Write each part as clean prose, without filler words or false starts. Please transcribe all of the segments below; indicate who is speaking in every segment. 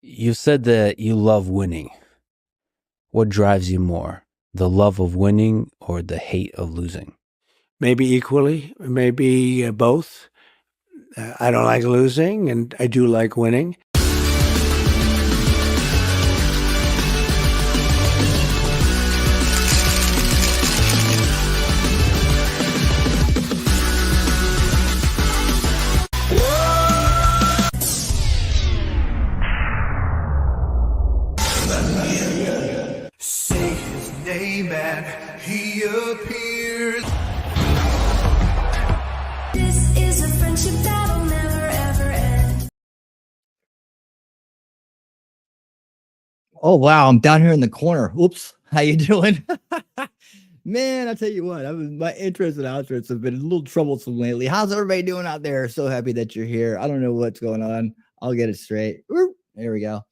Speaker 1: You said that you love winning. What drives you more, the love of winning or the hate of losing?
Speaker 2: Maybe equally, maybe both. I don't like losing, and I do like winning.
Speaker 3: Say his name and he appears.
Speaker 4: This is a friendship that'll never ever end.
Speaker 5: Oh wow, I'm down here in the corner. Oops, how you doing? Man, I tell you what, my intros and outros have been a little troublesome lately. How's everybody doing out there? So happy that you're here. I don't know what's going on. I'll get it straight. There we go.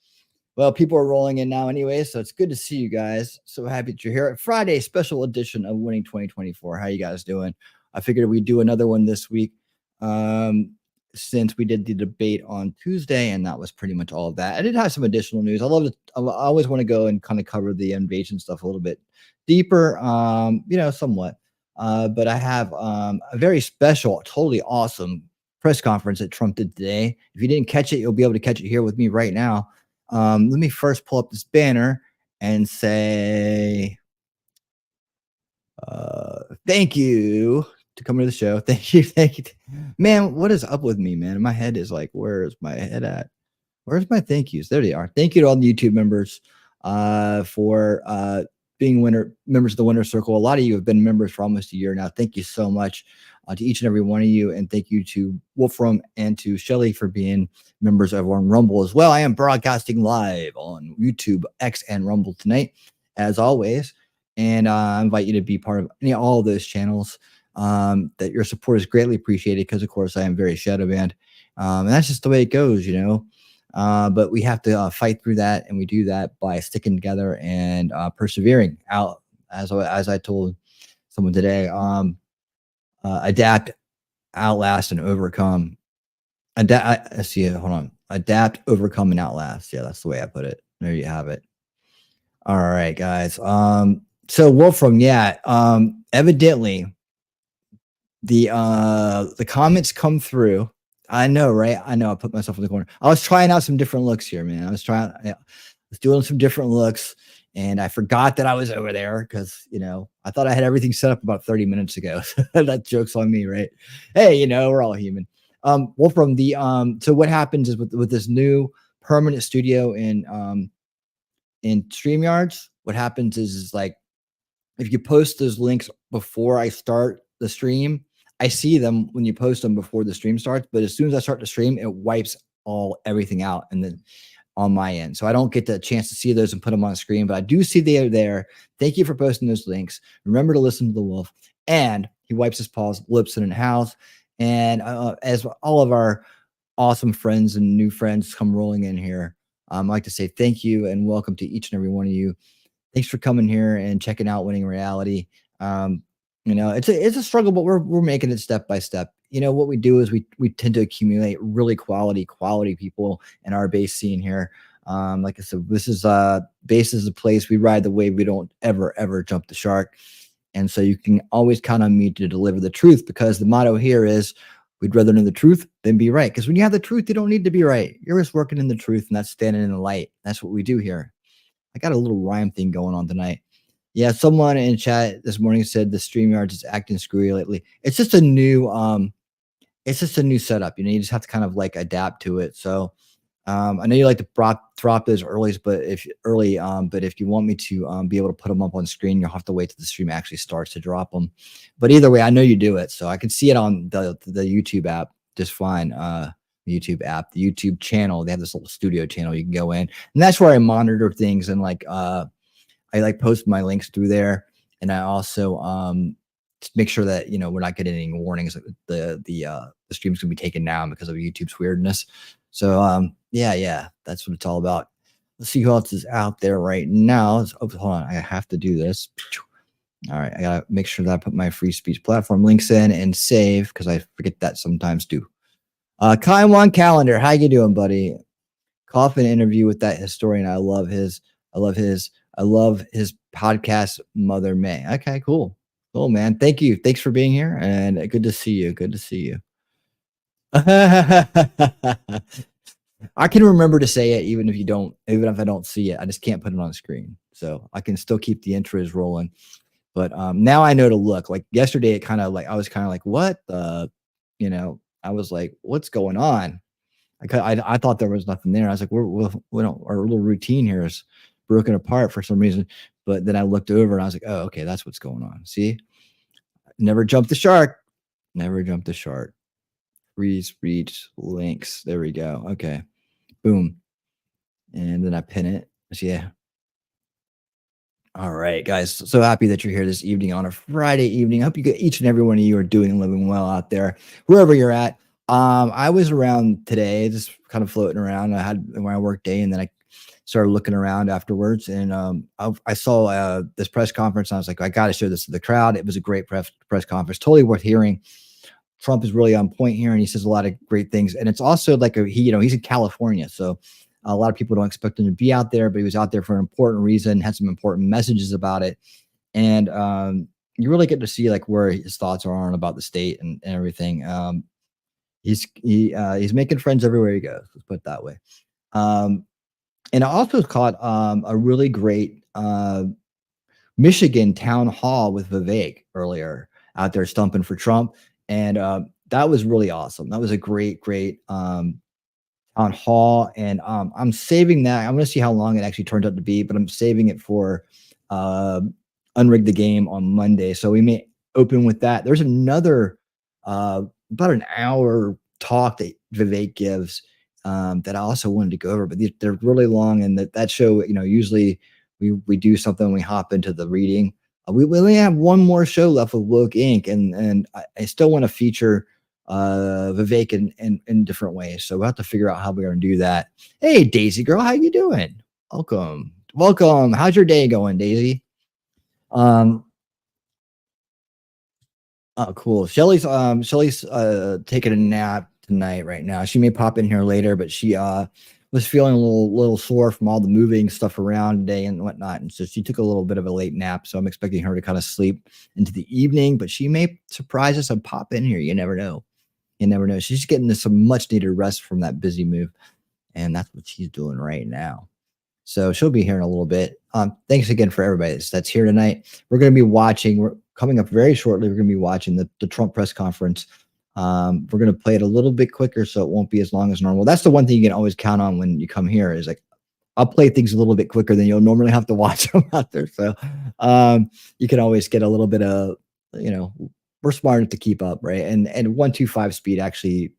Speaker 5: Well, people are rolling in now anyway, so it's good to see you guys. So happy that you're here. Friday, special edition of Winning 2024. How you guys doing? I figured we'd do another one this week since we did the debate on Tuesday, and that was pretty much all of that. I did have some additional news. I always want to go and kind of cover the invasion stuff a little bit deeper, somewhat. But I have a very special, totally awesome press conference that Trump did today. If you didn't catch it, you'll be able to catch it here with me right now. Let me first pull up this banner and say thank you to come to the show. Thank you. Man, what is up with me, man? My head is like, where's my head at? Where's my thank yous? There they are. Thank you to all the YouTube members for being members of the Winner Circle. A lot of you have been members for almost a year now. Thank you so much to each and every one of you. And thank you to Wolfram and to Shelly for being members of on Rumble as well. I am broadcasting live on YouTube, X, and Rumble tonight, as always. And I invite you to be part of all of those channels. That your support is greatly appreciated because, of course, I am very shadow banned. And that's just the way it goes, but we have to fight through that, and we do that by sticking together and persevering out, as I told someone today. Adapt, outlast, and overcome. Hold on. Adapt, overcome, and outlast. Yeah, that's the way I put it. There you have it. All right, guys. So Wolfram, evidently the comments come through. I know, right? I know. I put myself in the corner. I was trying out some different looks here, man. I was doing some different looks, and I forgot that I was over there because, I thought I had everything set up about 30 minutes ago. That joke's on me, right? Hey, we're all human. Wolfram, so what happens is with this new permanent studio in StreamYards, what happens is like, if you post those links before I start the stream, I see them when you post them before the stream starts, but as soon as I start the stream, it wipes everything out and then on my end. So I don't get the chance to see those and put them on the screen, but I do see they are there. Thank you for posting those links. Remember to listen to the wolf. And he wipes his paws, lips in a house. And as all of our awesome friends and new friends come rolling in here, I'd like to say thank you and welcome to each and every one of you. Thanks for coming here and checking out Winning Reality. It's a struggle, but we're making it step by step. What we do is we tend to accumulate really quality people in our base scene here. Like I said, this is base is a place we ride the wave. We don't ever jump the shark. And so you can always count on me to deliver the truth, because the motto here is we'd rather know the truth than be right. Because when you have the truth, you don't need to be right. You're just working in the truth, and that's standing in the light. That's what we do here. I got a little rhyme thing going on tonight. Yeah, someone in chat this morning said the StreamYards is acting screwy lately. It's just a new setup. You just have to kind of like adapt to it. So I know you like to drop those earlies, but if you want me to be able to put them up on screen, you'll have to wait till the stream actually starts to drop them. But either way, I know you do it, so I can see it on the YouTube app just fine. The YouTube app, the YouTube channel, they have this little studio channel you can go in, and that's where I monitor things and I post my links through there, and I also make sure that we're not getting any warnings that the stream's gonna be taken down because of YouTube's weirdness. So yeah, that's what it's all about. Let's see who else is out there right now. Hold on, I have to do this. All right, I gotta make sure that I put my free speech platform links in and save, because I forget that sometimes too. Kaiwan Calendar, how you doing, buddy? Coffin interview with that historian. I love his podcast, Mother May. Okay, cool. Cool, man. Thank you. Thanks for being here. And good to see you. Good to see you. I can remember to say it even if I don't see it. I just can't put it on the screen. So I can still keep the intros rolling. But now I know to look. Like yesterday, it kind of like I was kind of like, what the, I was like, what's going on? I thought there was nothing there. I was like, we don't, our little routine here is broken apart for some reason. But then I looked over and I was like, oh, okay, that's what's going on. See, never jumped the shark. Never jumped the shark. Freeze, reach, links. There we go. Okay, boom, and then I pin it. So, yeah. All right, guys. So happy that you're here this evening on a Friday evening. I hope you get each and every one of you are doing and living well out there, wherever you're at. I was around today, just kind of floating around. I had my work day, and then I started looking around afterwards, and I saw this press conference. And I was like, I got to show this to the crowd. It was a great press conference, totally worth hearing. Trump is really on point here, and he says a lot of great things. And it's also like he's in California, so a lot of people don't expect him to be out there, but he was out there for an important reason, had some important messages about it, and you really get to see like where his thoughts are on about the state and everything. He's making friends everywhere he goes. Let's put it that way. And I also caught a really great Michigan town hall with Vivek earlier out there stumping for Trump. And that was really awesome. That was a great town hall. And I'm saving that. I'm going to see how long it actually turned out to be, but I'm saving it for Unrig the Game on Monday. So we may open with that. There's another about an hour talk that Vivek gives that I also wanted to go over, but they're really long. And that show, usually we do something, we hop into the reading. We only have one more show left with Woke Inc. And I still want to feature Vivek in different ways. So we'll have to figure out how we're going to do that. Hey, Daisy girl, how you doing? Welcome. How's your day going, Daisy? Oh, cool. Shelly's taking a nap tonight right now. She may pop in here later, but she was feeling a little sore from all the moving stuff around today and whatnot. And so she took a little bit of a late nap. So I'm expecting her to kind of sleep into the evening, but she may surprise us and pop in here. You never know. She's getting some much needed rest from that busy move. And that's what she's doing right now. So she'll be here in a little bit. Thanks again for everybody that's here tonight. We're going to be watching. We're coming up very shortly. We're going to be watching the Trump press conference. We're going to play it a little bit quicker, so it won't be as long as normal. That's the one thing you can always count on when you come here is like, I'll play things a little bit quicker than you'll normally have to watch them out there. So you can always get a little bit of, we're smart enough to keep up, right? And 125 speed actually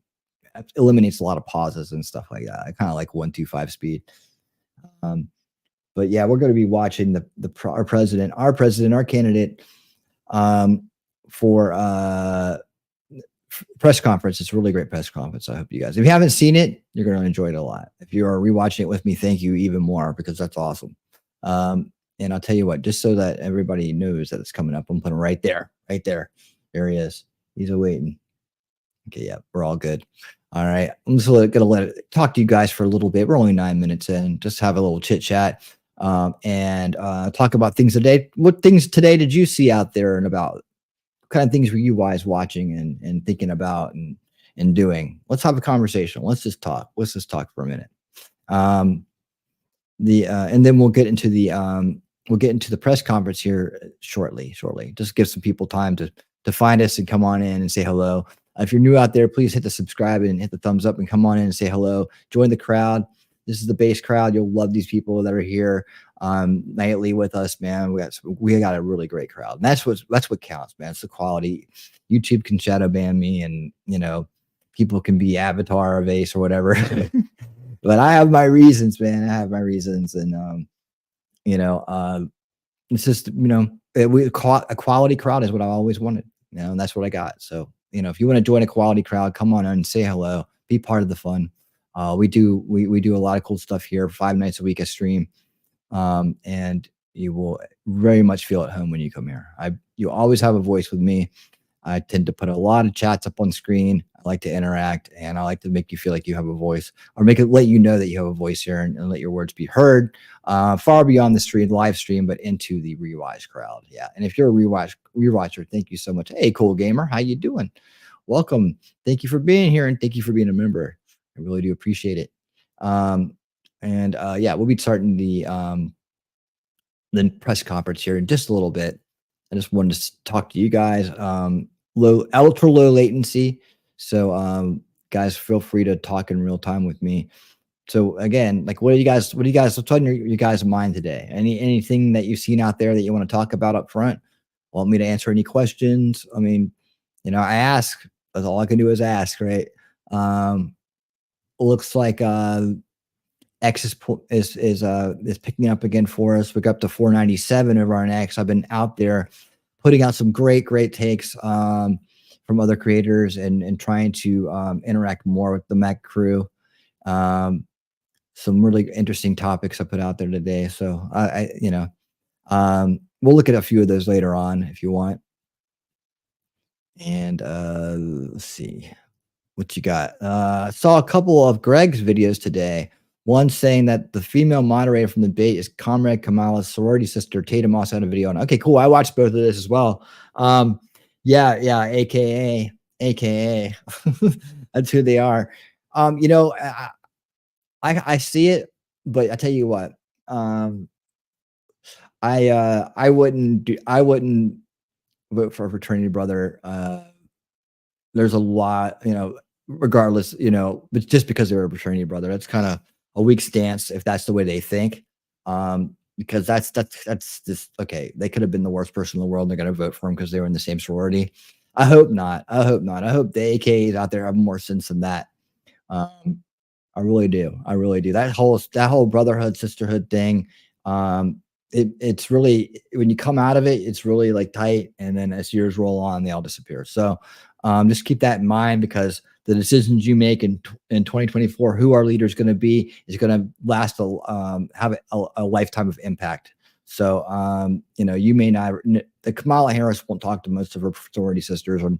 Speaker 5: eliminates a lot of pauses and stuff like that. I kind of like 125 speed. But yeah, we're going to be watching our president, our candidate for press conference. It's a really great press conference. I hope you guys, if you haven't seen it, you're going to enjoy it a lot. If you are rewatching it with me, thank you even more, because that's awesome. And I'll tell you what, just so that everybody knows that it's coming up, I'm putting right there. There he is. He's awaiting. Okay, yeah, we're all good. All right, I'm just going to let it talk to you guys for a little bit. We're only 9 minutes in. Just have a little chit chat and talk about things today. What things today did you see out there, and about what kind of things were you guys watching and thinking about and doing? Let's have a conversation. Let's just talk. Let's just talk for a minute. And then we'll get into the press conference here shortly. Just give some people time to find us and come on in and say hello. If you're new out there, please hit the subscribe and hit the thumbs up and come on in and say hello. Join the crowd. This is the base crowd. You'll love these people that are here nightly with us, man. We got a really great crowd. And that's what counts, man. It's the quality. YouTube can shadow ban me, and people can be avatar of Ace or whatever. But I have my reasons, man. I have my reasons, and it's just a quality crowd is what I always wanted, and that's what I got. So if you want to join a quality crowd, come on and say hello. Be part of the fun. We do a lot of cool stuff here. 5 nights a week I stream, and you will very much feel at home when you come here. You always have a voice with me. I tend to put a lot of chats up on screen. I I like to interact, and I like to make you feel like you have a voice, or let you know that you have a voice here, and let your words be heard far beyond the stream, live stream, but into the rewatch crowd. Yeah. And if you're a rewatcher, thank you so much. Hey, Cool Gamer, how you doing? Welcome. Thank you for being here, and thank you for being a member. I really do appreciate it. Yeah, we'll be starting the press conference here in just a little bit. I just wanted to talk to you guys. Ultra low latency. So guys, feel free to talk in real time with me. So again, like, what's on your guys' mind today? Anything that you've seen out there that you want to talk about up front? Want me to answer any questions? I mean, I ask. That's all I can do is ask, right? Looks like X is picking up again for us. We got up to 497 over on X. I've been out there putting out some great takes from other creators and trying to interact more with the Mac crew. Some really interesting topics I put out there today. So we'll look at a few of those later on if you want. And let's see what you got. I saw a couple of Greg's videos today. One saying that the female moderator from the debate is Comrade Kamala's sorority sister. Tatum also had a video on. Okay, cool. I watched both of this as well. Yeah, AKA. That's who they are. I see it, but I tell you what, I wouldn't vote for a fraternity brother. There's a lot, regardless, but just because they're a fraternity brother, that's kind of a weak stance if that's the way they think. Because that's just okay. They could have been the worst person in the world. And they're going to vote for him because they were in the same sorority. I hope not. I hope the AKs out there have more sense than that. I really do. That whole brotherhood, sisterhood thing. It's really, when you come out of it, it's really like tight. And then as years roll on, they all disappear. So just keep that in mind, because the decisions you make in 2024, who our leader is going to be, is going to last have a lifetime of impact. So, you may not, the Kamala Harris won't talk to most of her sorority sisters, or,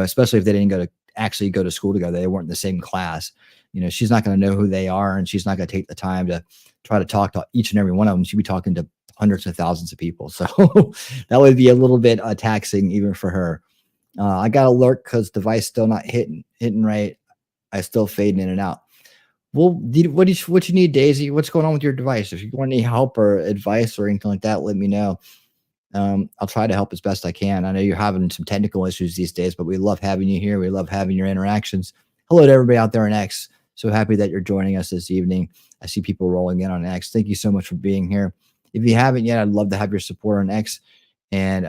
Speaker 5: especially if they didn't actually go to school together. They weren't in the same class. She's not going to know who they are, and she's not going to take the time to try to talk to each and every one of them. She'd be talking to hundreds of thousands of people. So that would be a little bit taxing even for her. I got alert because device still not hitting right. I still fading in and out. Well, what you need, Daisy? What's going on with your device? If you want any help or advice or anything like that, let me know. I'll try to help as best I can. I know you're having some technical issues these days, but we love having you here. We love having your interactions. Hello to everybody out there on X. So happy that you're joining us this evening. I see people rolling in on X. Thank you so much for being here. If you haven't yet, I'd love to have your support on X. And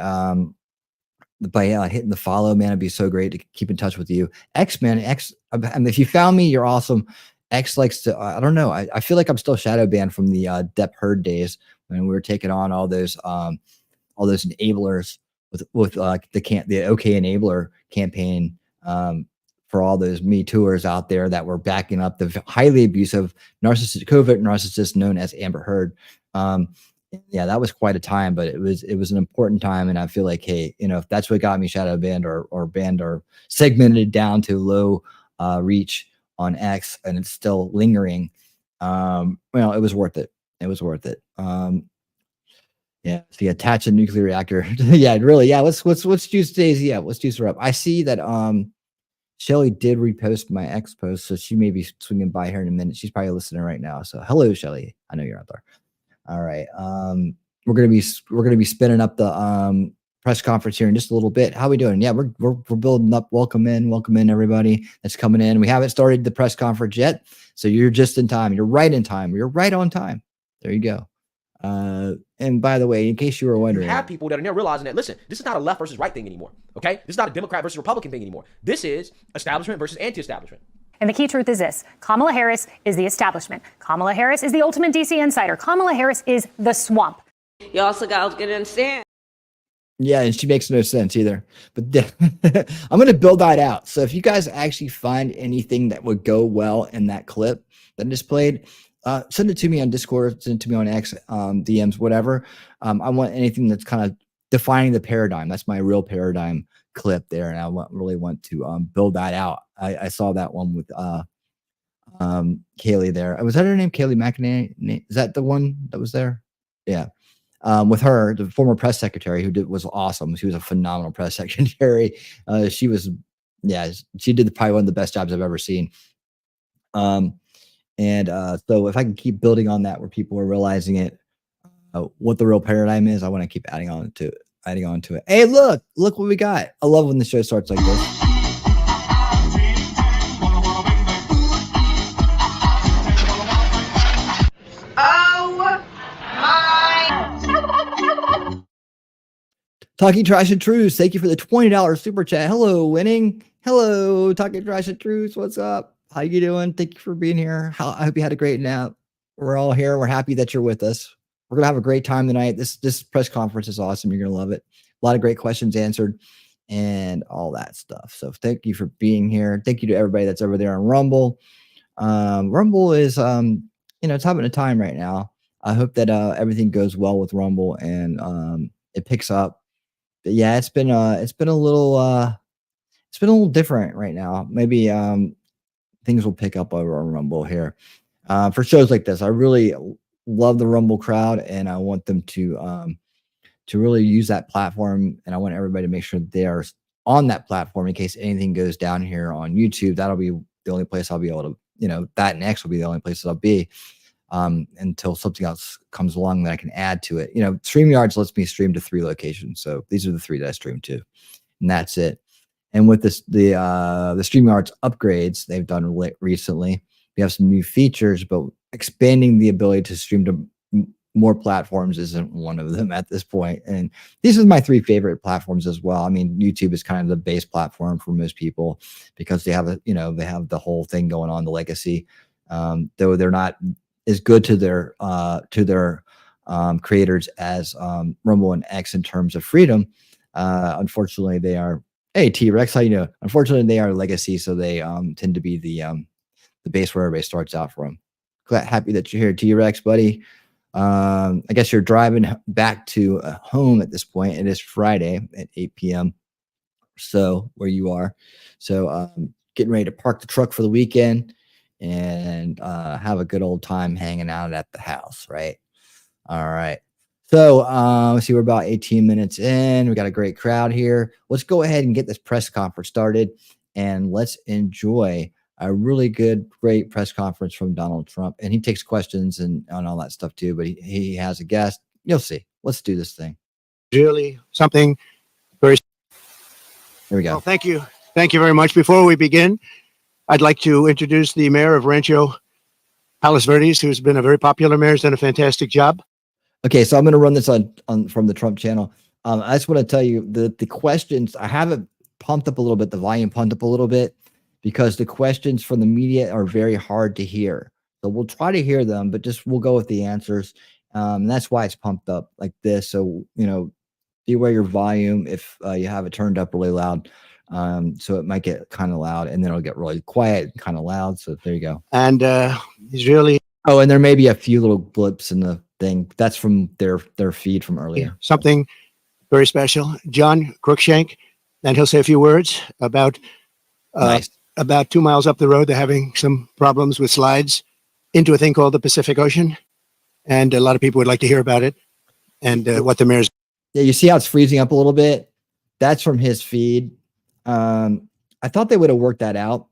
Speaker 5: by hitting the follow, man, it'd be so great to keep in touch with you. X, man, X. I mean, if you found me, you're awesome. X likes to, I don't know. I feel like I'm still shadow banned from the Depp Heard days when we were taking on all those enablers with the OK Enabler campaign for all those Me Tooers out there that were backing up the highly abusive covert narcissist known as Amber Heard. Yeah, that was quite a time, but it was an important time. And I feel like, hey, if that's what got me shadow banned or banned or segmented down to low reach on X, and it's still lingering, well, it was worth it. It was worth it. Yeah, so attach a nuclear reactor. Yeah, really. Yeah, let's juice Daisy. Yeah, let's juice her up. I see that Shelly did repost my X post, so she may be swinging by here in a minute. She's probably listening right now. So hello, Shelly. I know you're out there. All right. We're gonna be spinning up the press conference here in just a little bit. How are we doing? Yeah, we're building up. Welcome in everybody that's coming in. We haven't started the press conference yet, so you're just in time. You're right in time. You're right on time. There you go. And by the way, in case you were wondering,
Speaker 6: you have people that are now realizing that, listen, this is not a left versus right thing anymore. Okay, this is not a Democrat versus Republican thing anymore. This is establishment versus anti-establishment.
Speaker 7: And the key truth is this: Kamala Harris is the establishment. Kamala Harris is the ultimate DC insider. Kamala Harris is the swamp.
Speaker 8: You also got to understand.
Speaker 5: Yeah, and she makes no sense either. But I'm going to build that out. So if you guys actually find anything that would go well in that clip that I just played, send it to me on Discord, send it to me on X, DMs, whatever. I want anything that's kind of defining the paradigm. That's my real paradigm clip there, and I really want to build that out. I saw that one with Kaylee there. Was that her name? Kaylee McEnany? Is that the one that was there? Yeah. With her, the former press secretary who was awesome. She was a phenomenal press secretary. She did probably one of the best jobs I've ever seen. So if I can keep building on that, where people are realizing it, what the real paradigm is, I want to keep adding on to it. Hey, look what we got. I love when the show starts like this. Talking Trash and Truths, thank you for the $20 super chat. Hello, Winning. Hello, Talking Trash and Truths. What's up? How you doing? Thank you for being here. I hope you had a great nap. We're all here. We're happy that you're with us. We're gonna have a great time tonight. This press conference is awesome. You're gonna love it. A lot of great questions answered and all that stuff. So thank you for being here. Thank you to everybody that's over there on Rumble. Rumble is it's having a time right now. I hope that everything goes well with Rumble and it picks up. But yeah, it's been a little different right now. Maybe things will pick up over on Rumble here. For shows like this, I really love the Rumble crowd, and I want them to really use that platform, and I want everybody to make sure they are on that platform in case anything goes down here on YouTube. That'll be the only place I'll be able to, that and X will be the only places I'll be until something else comes along that I can add to it. StreamYards lets me stream to 3 locations, so these are the 3 that I stream to, and that's it. And with this, the StreamYards upgrades they've done recently, we have some new features, but expanding the ability to stream to more platforms isn't one of them at this point. And these are my 3 favorite platforms as well. I mean, YouTube is kind of the base platform for most people because they have they have the whole thing going on, the legacy. Though they're not as good to their creators as Rumble and X in terms of freedom. Unfortunately, they are. Hey, T-Rex, how you doing? Unfortunately, they are legacy, so they tend to be the base where everybody starts out from. Happy that you're here, T-Rex, buddy. I guess you're driving back to home at this point. It is Friday at 8 p.m. So where you are. So getting ready to park the truck for the weekend and have a good old time hanging out at the house, right? All right. So let's see, we're about 18 minutes in. We got a great crowd here. Let's go ahead and get this press conference started, and let's enjoy a really great press conference from Donald Trump. And he takes questions and all that stuff too, but he has a guest. You'll see. Let's do this thing.
Speaker 9: Really something very.
Speaker 5: Here we go.
Speaker 9: Well, thank you. Thank you very much. Before we begin, I'd like to introduce the mayor of Rancho Palos Verdes, who's been a very popular mayor, has done a fantastic job.
Speaker 5: Okay, so I'm going to run this on from the Trump channel. I just want to tell you that the questions, I have it pumped up a little bit, the volume pumped up a little bit, because the questions from the media are very hard to hear. So we'll try to hear them, but we'll go with the answers. That's why it's pumped up like this. So, beware your volume if you have it turned up really loud. So it might get kind of loud, and then it'll get really quiet and kind of loud. So there you go.
Speaker 9: And he's really.
Speaker 5: Oh, and there may be a few little blips in the thing. That's from their feed from earlier.
Speaker 9: Something very special. John Cruikshank, and he'll say a few words about
Speaker 5: Nice.
Speaker 9: About 2 miles up the road. They're having some problems with slides into a thing called the Pacific Ocean, and a lot of people would like to hear about it and what the mayor's.
Speaker 5: Yeah, you see how it's freezing up a little bit? That's from his feed. I thought they would have worked that out.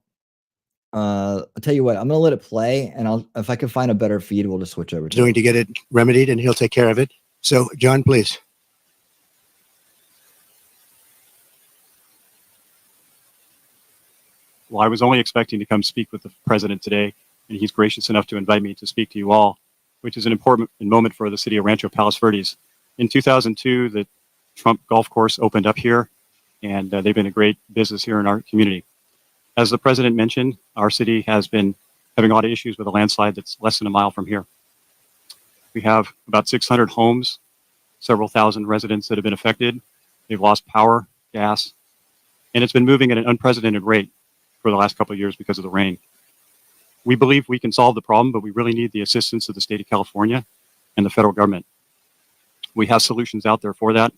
Speaker 5: I'll tell you what, I'm gonna let it play, and if I can find a better feed, we'll just switch over to
Speaker 9: doing to get it remedied, and he'll take care of it. So, John, please.
Speaker 10: Well, I was only expecting to come speak with the president today, and he's gracious enough to invite me to speak to you all, which is an important moment for the city of Rancho Palos Verdes. In 2002, the Trump golf course opened up here, and they've been a great business here in our community. As the president mentioned, our city has been having a lot of issues with a landslide that's less than a mile from here. We have about 600 homes, several thousand residents that have been affected. They've lost power, gas, and it's been moving at an unprecedented rate for the last couple of years because of the rain. We believe we can solve the problem, but we really need the assistance of the state of California and the federal government. We have solutions out there for that,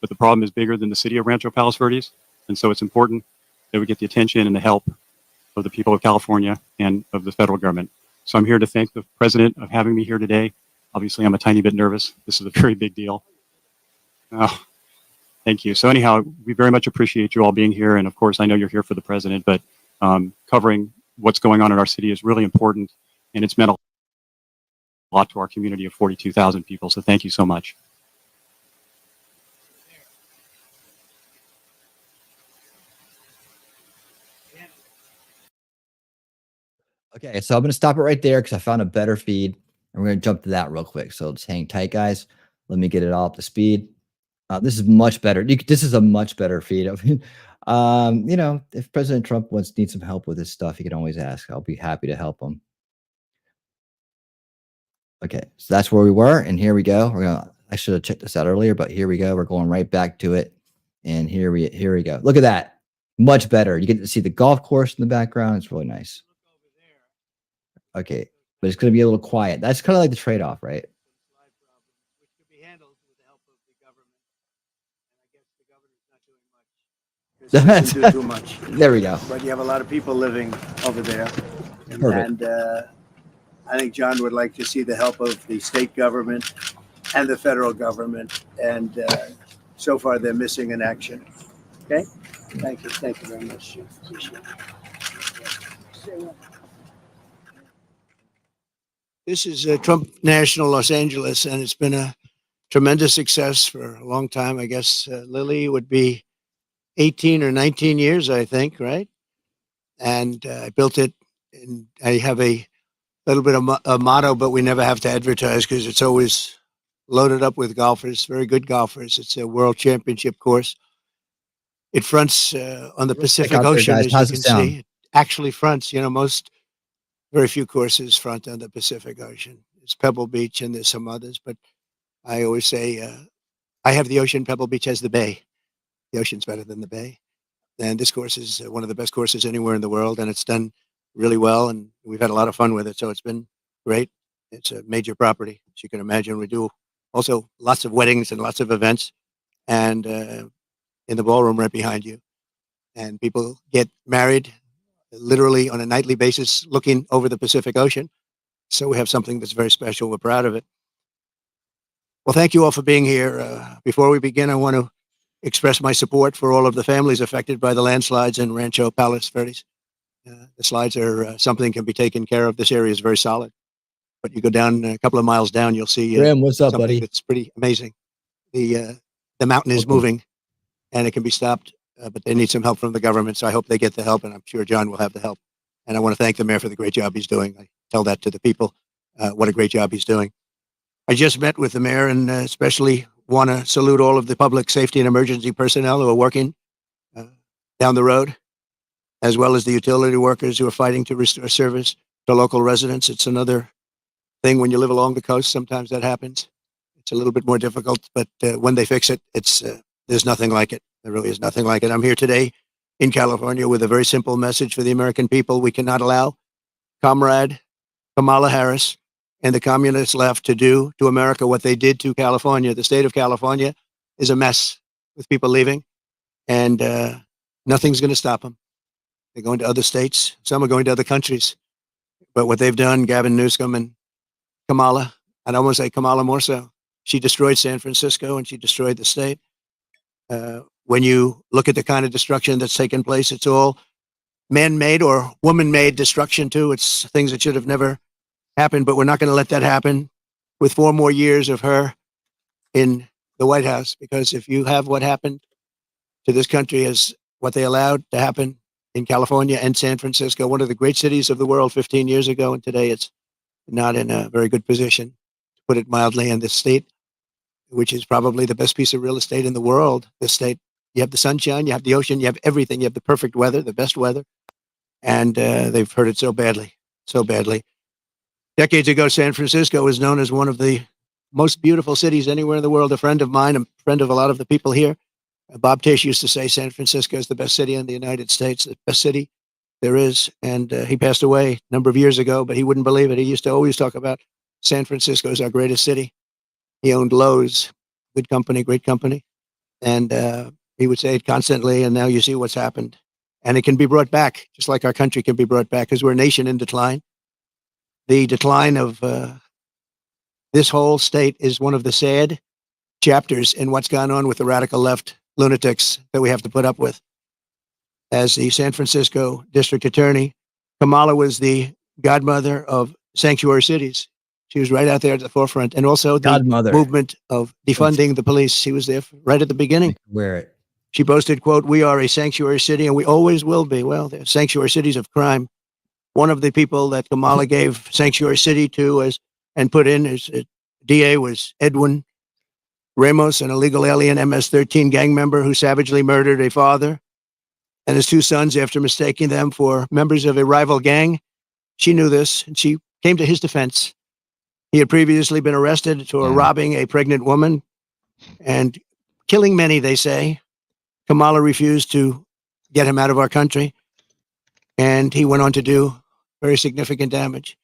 Speaker 10: but the problem is bigger than the city of Rancho Palos Verdes. And so it's important that we get the attention and the help of the people of California and of the federal government. So I'm here to thank the president of having me here today. Obviously, I'm a tiny bit nervous. This is a very big deal. Oh, thank you. So anyhow, we very much appreciate you all being here. And of course, I know you're here for the president, but covering what's going on in our city is really important. And it's meant a lot to our community of 42,000 people. So thank you so much.
Speaker 5: Okay, so I'm going to stop it right there because I found a better feed. And we're going to jump to that real quick. So just hang tight, guys. Let me get it all up to speed. This is much better. This is a much better feed. You know, if President Trump needs some help with this stuff, he can always ask. I'll be happy to help him. Okay, so that's where we were. And here we go. I should have checked this out earlier, but here we go. We're going right back to it. And here we go. Look at that. Much better. You get to see the golf course in the background. It's really nice. Okay, but it's going to be a little quiet. That's kind of like the trade-off, right?
Speaker 9: Doesn't do too much.
Speaker 5: There we go.
Speaker 9: But you have a lot of people living over there.
Speaker 5: Perfect.
Speaker 9: And I think John would like to see the help of the state government and the federal government. And so far, they're missing in action. Okay? Thank you. Thank you very much. Appreciate it. This is Trump National Los Angeles, and it's been a tremendous success for a long time. I guess Lily would be 18 or 19 years, I think, right? And I built it, and I have a little bit of a motto, but we never have to advertise because it's always loaded up with golfers, very good golfers. It's a world championship course. It fronts on the Pacific Ocean, as you can see. It actually fronts, you know, very few courses front on the Pacific Ocean. It's Pebble Beach, and there's some others, but I always say I have the ocean, Pebble Beach has the bay. The ocean's better than the bay. And this course is one of the best courses anywhere in the world, and it's done really well, and we've had a lot of fun with it, so it's been great. It's a major property, as you can imagine. We do also lots of weddings and lots of events, and in the ballroom right behind you. And people get married literally on a nightly basis looking over the Pacific Ocean. So we have something that's very special. We're proud of it. Well, thank you all for being here. Before we begin, I want to express my support for all of the families affected by the landslides in Rancho Palos Verdes. The slides are something can be taken care of. This area is very solid. But you go down a couple of miles down, you'll see
Speaker 5: Graham, what's up, buddy?
Speaker 9: It's pretty amazing. The mountain is moving, and it can be stopped, but they need some help from the government. So I hope they get the help, and I'm sure John will have the help. And I want to thank the mayor for the great job he's doing. I tell that to the people, what a great job he's doing. I just met with the mayor, and especially want to salute all of the public safety and emergency personnel who are working down the road, as well as the utility workers who are fighting to restore service to local residents. It's another thing when you live along the coast. Sometimes that happens. It's a little bit more difficult, but when they fix it, it's there's nothing like it. There really is nothing like it. I'm here today in California with a very simple message for the American people. We cannot allow Comrade Kamala Harris and the communist left to do to America what they did to California. The state of California is a mess with people leaving, and nothing's going to stop them. They're going to other states. Some are going to other countries. But what they've done, Gavin Newsom and Kamala, and I want to say Kamala more so, she destroyed San Francisco and she destroyed the state. When you look at the kind of destruction that's taken place, it's all man-made or woman-made destruction too. It's things that should have never happened, but we're not going to let that happen with 4 more years of her in the White House, because if you have what happened to this country as what they allowed to happen in California and San Francisco, one of the great cities of the world 15 years ago, and today it's not in a very good position, to put it mildly, in this state, which is probably the best piece of real estate in the world. This state, you have the sunshine, you have the ocean, you have everything, you have the perfect weather, the best weather, and they've hurt it so badly, so badly. Decades ago, San Francisco was known as one of the most beautiful cities anywhere in the world. A friend of mine, a friend of a lot of the people here, Bob Tish, used to say San Francisco is the best city in the United States, the best city there is. And he passed away a number of years ago, but he wouldn't believe it. He used to always talk about San Francisco as our greatest city. He owned Lowe's, good company, great company. And He would say it constantly, and now you see what's happened. And it can be brought back, just like our country can be brought back, because we're a nation in decline. The decline of this whole state is one of the sad chapters in what's gone on with the radical left lunatics that we have to put up with. As the San Francisco district attorney, Kamala was the godmother of sanctuary cities. She was right out there at the forefront, and also the
Speaker 5: Godmother.
Speaker 9: movement of defunding the police. She was there right at the beginning.
Speaker 5: Wear it.
Speaker 9: She boasted, quote, "We are a sanctuary city and we always will be." Well, they're sanctuary cities of crime. One of the people that Kamala gave sanctuary city to and put in as DA was Edwin Ramos, an illegal alien MS-13 gang member who savagely murdered a father and his two sons after mistaking them for members of a rival gang. She knew this, and she came to his defense. He had previously been arrested for robbing a pregnant woman and killing many, they say. Kamala refused to get him out of our country, and he went on to do very significant damage.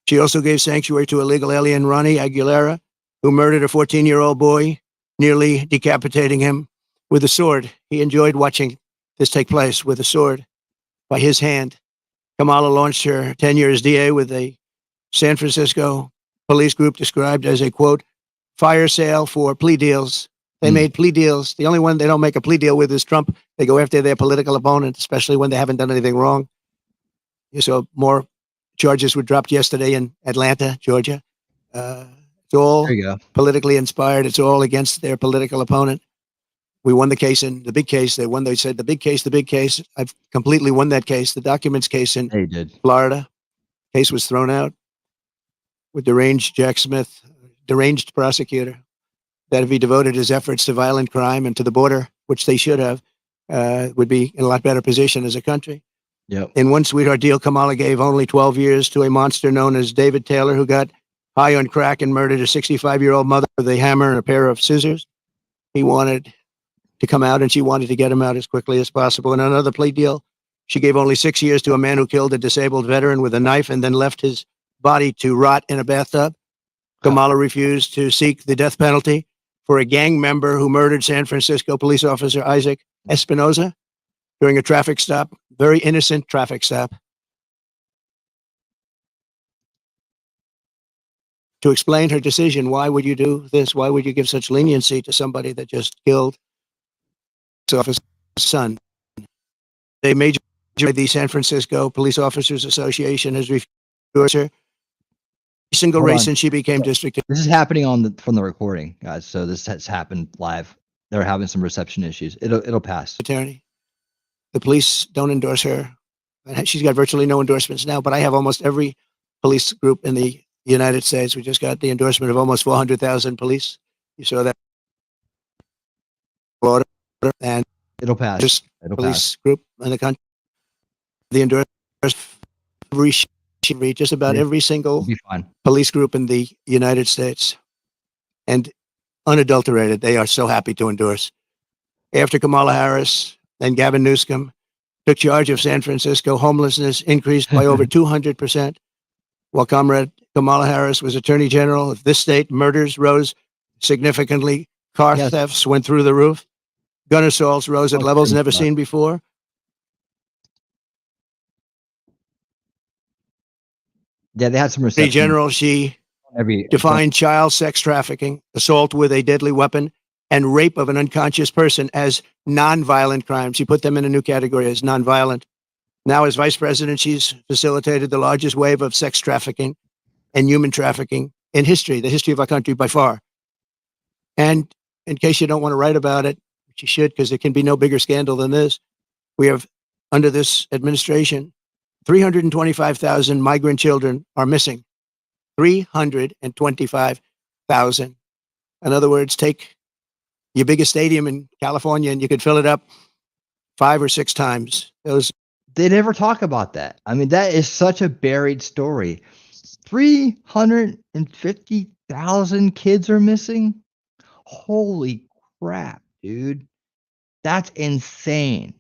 Speaker 9: She also gave sanctuary to illegal alien Ronnie Aguilera, who murdered a 14-year-old boy, nearly decapitating him with a sword. He enjoyed watching this take place with a sword by his hand. Kamala launched her tenure as DA with a San Francisco police group described as a, quote, fire sale for plea deals. They made plea deals. The only one they don't make a plea deal with is Trump. They go after their political opponent, especially when they haven't done anything wrong. You saw more charges were dropped yesterday in Atlanta, Georgia. It's all politically inspired. It's all against their political opponent. We won the case in the big case. They won. They said the big case. I've completely won that case. The documents case in Florida. Case was thrown out with deranged Jack Smith, deranged prosecutor, that if he devoted his efforts to violent crime and to the border, which they should have, would be in a lot better position as a country.
Speaker 5: Yep.
Speaker 9: In one sweetheart deal, Kamala gave only 12 years to a monster known as David Taylor, who got high on crack and murdered a 65-year-old mother with a hammer and a pair of scissors. He wanted to come out, and she wanted to get him out as quickly as possible. In another plea deal, she gave only 6 years to a man who killed a disabled veteran with a knife and then left his body to rot in a bathtub. Kamala refused to seek the death penalty for a gang member who murdered San Francisco police officer Isaac Espinoza during a traffic stop, very innocent traffic stop. To explain her decision, why would you do this? Why would you give such leniency to somebody that just killed his officer's son? A major, the San Francisco Police Officers Association has refused her single race since she became district.
Speaker 5: This is happening from the recording, guys. So this has happened live. They're having some reception issues. It'll pass.
Speaker 9: Attorney. The police don't endorse her. She's got virtually no endorsements now, but I have almost every police group in the United States. We just got the endorsement of almost 400,000 police. You saw that. And
Speaker 5: it'll pass.
Speaker 9: Just police group in the country. The endorsement just about every single police group in the United States, and unadulterated. They are so happy to endorse. After Kamala Harris and Gavin Newsom took charge of San Francisco, homelessness increased by over 200%. While Comrade Kamala Harris was Attorney General of this state, murders rose significantly. Car thefts went through the roof. Gun assaults rose at levels never seen before.
Speaker 5: Yeah, they had some reception.
Speaker 9: Attorney General, she defined child sex trafficking, assault with a deadly weapon, and rape of an unconscious person as nonviolent crimes. She put them in a new category as nonviolent. Now, as vice president, she's facilitated the largest wave of sex trafficking and human trafficking in history, the history of our country by far. And in case you don't want to write about it, which you should, because there can be no bigger scandal than this, we have, under this administration, 325,000 migrant children are missing. 325,000. In other words, take your biggest stadium in California and you could fill it up 5 or 6 times.
Speaker 5: They never talk about that. I mean, that is such a buried story. 350,000 kids are missing. Holy crap, dude. That's insane.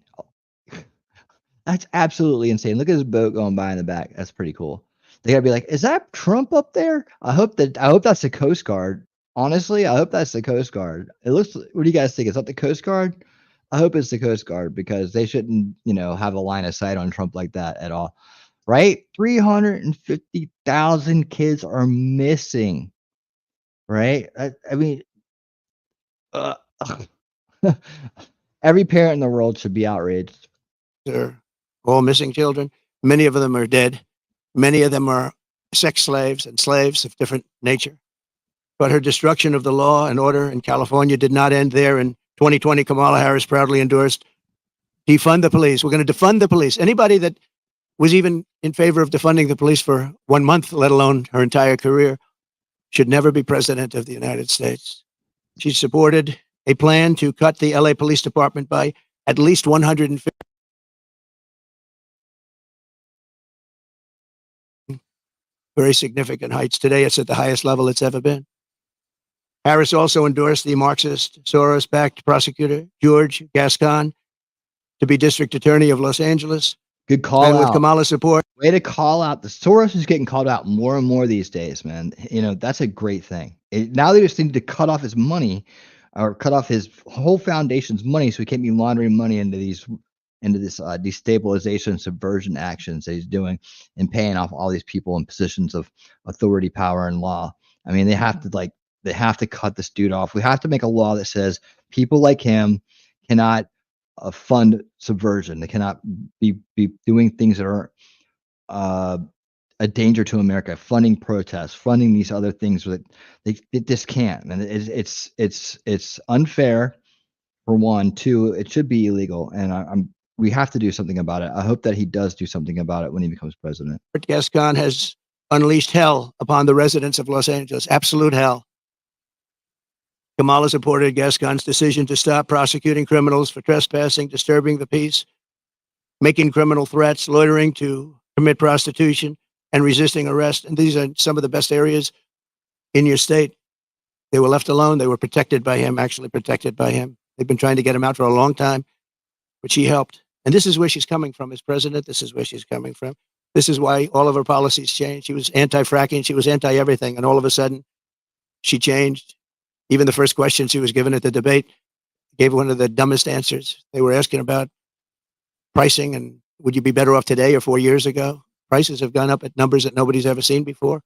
Speaker 5: That's absolutely insane. Look at this boat going by in the back. That's pretty cool. They gotta be like, is that Trump up there? I hope that's the Coast Guard. Honestly, I hope that's the Coast Guard. It looks, what do you guys think? Is that the Coast Guard? I hope it's the Coast Guard, because they shouldn't, have a line of sight on Trump like that at all. Right? 350,000 kids are missing. Right? I mean, every parent in the world should be outraged.
Speaker 9: They're all missing children. Many of them are dead. Many of them are sex slaves and slaves of different nature. But her destruction of the law and order in California did not end there. In 2020, Kamala Harris proudly endorsed defund the police. We're going to defund the police. Anybody that was even in favor of defunding the police for 1 month, let alone her entire career, should never be president of the United States. She supported a plan to cut the LA Police Department by at least 150. Very significant heights. Today, it's at the highest level it's ever been. Harris also endorsed the Marxist, Soros-backed prosecutor, George Gascon, to be district attorney of Los Angeles.
Speaker 5: Good call
Speaker 9: and
Speaker 5: out.
Speaker 9: with Kamala's support.
Speaker 5: Way to call out. The Soros is getting called out more and more these days, man. That's a great thing. Now they just need to cut off his money, or cut off his whole foundation's money, so he can't be laundering money into this destabilization, subversion actions that he's doing, and paying off all these people in positions of authority, power, and law. I mean, they have to cut this dude off. We have to make a law that says people like him cannot fund subversion. They cannot be doing things that are a danger to America, funding protests, funding these other things that they just can't. And it's unfair, for one. Two, it should be illegal, and we have to do something about it. I hope that he does do something about it when he becomes president.
Speaker 9: Gascon has unleashed hell upon the residents of Los Angeles, absolute hell. Kamala supported Gascon's decision to stop prosecuting criminals for trespassing, disturbing the peace, making criminal threats, loitering to commit prostitution, and resisting arrest. And these are some of the best areas in your state. They were left alone. They were protected by him, actually protected by him. They've been trying to get him out for a long time, but she helped. And this is where she's coming from as president. This is where she's coming from. This is why all of her policies changed. She was anti-fracking. She was anti-everything. And all of a sudden, she changed. Even the first question she was given at the debate gave one of the dumbest answers. They were asking about pricing and would you be better off today or 4 years ago? Prices have gone up at numbers that nobody's ever seen before.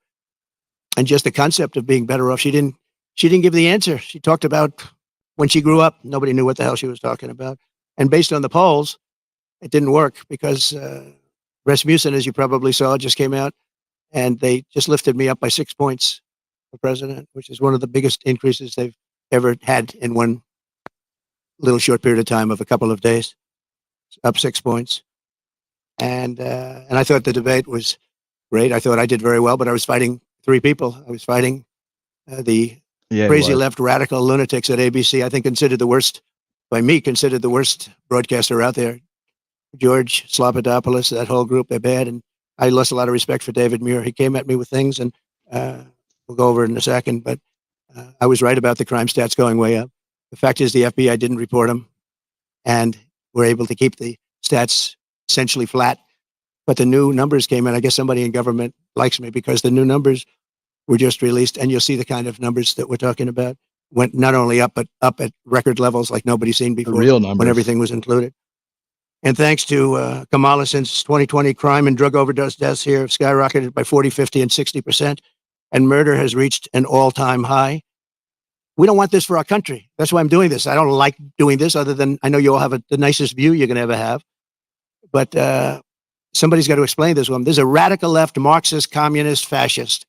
Speaker 9: And just the concept of being better off, she didn't give the answer. She talked about when she grew up, nobody knew what the hell she was talking about. And based on the polls, it didn't work because Rasmussen, as you probably saw, just came out and they just lifted me up by 6 points for president, which is one of the biggest increases they've ever had in one little short period of time of a couple of days, up 6 points. And I thought the debate was great. I thought I did very well, but I was fighting three people. I was fighting the crazy left radical lunatics at ABC. I think considered the worst broadcaster out there. George Slobodanopoulos, that whole group, they're bad. And I lost a lot of respect for David Muir. He came at me with things, and we'll go over it in a second, but I was right about the crime stats going way up. The fact is the FBI didn't report them, and we're able to keep the stats essentially flat. But the new numbers came in. I guess somebody in government likes me because the new numbers were just released, and you'll see the kind of numbers that we're talking about went not only up, but up at record levels like nobody's seen before.
Speaker 5: The real numbers.
Speaker 9: When everything was included. And thanks to Kamala, since 2020, crime and drug overdose deaths here have skyrocketed by 40, 50, and 60%. And murder has reached an all-time high. We don't want this for our country. That's why I'm doing this. I don't like doing this, other than I know you all have the nicest view you're going to ever have. But somebody's got to explain this one. There's a radical left, Marxist, communist, fascist.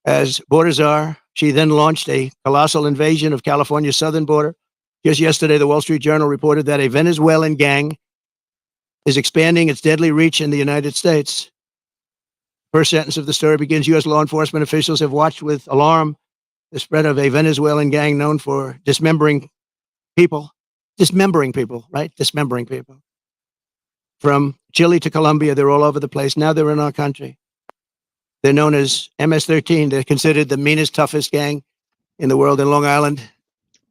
Speaker 9: As borders are, she then launched a colossal invasion of California's southern border. Just yesterday, the Wall Street Journal reported that a Venezuelan gang is expanding its deadly reach in the United States. First sentence of the story begins, U.S. law enforcement officials have watched with alarm the spread of a Venezuelan gang known for dismembering people, right? Dismembering people. From Chile to Colombia, they're all over the place. Now they're in our country. They're known as MS-13. They're considered the meanest, toughest gang in the world in Long Island.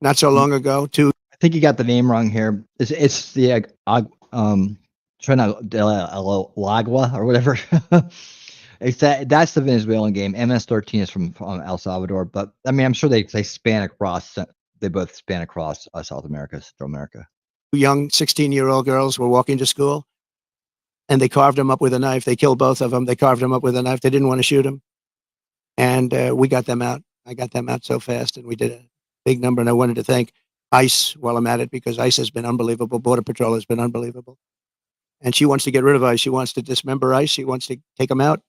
Speaker 9: Not so long ago, too.
Speaker 5: I think you got the name wrong here. It's the Lagua or whatever. That's the Venezuelan game. MS-13 is from El Salvador, but I mean, I'm sure they span across. They both span across South America, Central America.
Speaker 9: young 16-year-old girls were walking to school, and they carved them up with a knife. They killed both of them. They carved them up with a knife. They didn't want to shoot them. And we got them out. I got them out so fast, and we did a big number. And I wanted to thank ICE while I'm at it, because ICE has been unbelievable. Border Patrol has been unbelievable. And she wants to get rid of ICE. She wants to dismember ICE. She wants to take them out.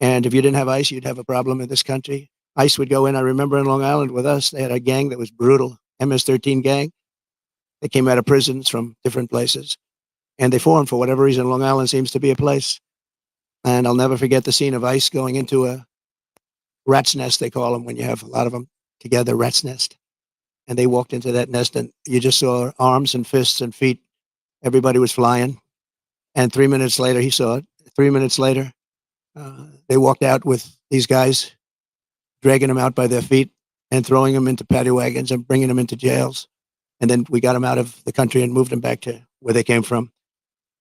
Speaker 9: And if you didn't have ICE, you'd have a problem in this country. ICE would go in. I remember in Long Island with us, they had a gang that was brutal, MS-13 gang. They came out of prisons from different places. And they formed, for whatever reason, Long Island seems to be a place. And I'll never forget the scene of ICE going into a rat's nest, they call them, when you have a lot of them together, rat's nest. And they walked into that nest, and you just saw arms and fists and feet. Everybody was flying. And 3 minutes later, he saw it. 3 minutes later, they walked out with these guys, dragging them out by their feet and throwing them into paddy wagons and bringing them into jails. And then we got them out of the country and moved them back to where they came from,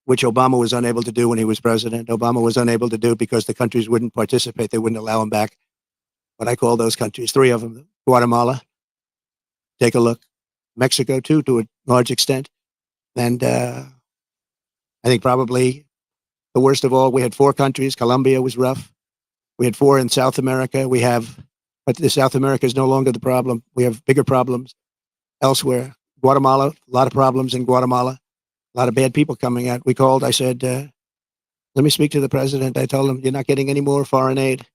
Speaker 9: which Obama was unable to do when he was president. Obama was unable to do because the countries wouldn't participate. They wouldn't allow them back. What I call those countries, 3 of them: Guatemala, take a look; Mexico too, to a large extent. And I think probably the worst of all, we had 4 countries. Colombia was rough. We had 4 in South America. But the South America is no longer the problem. We have bigger problems elsewhere. Guatemala, a lot of problems in Guatemala. A lot of bad people coming out. We called. I said, let me speak to the president. I told him, you're not getting any more foreign aid.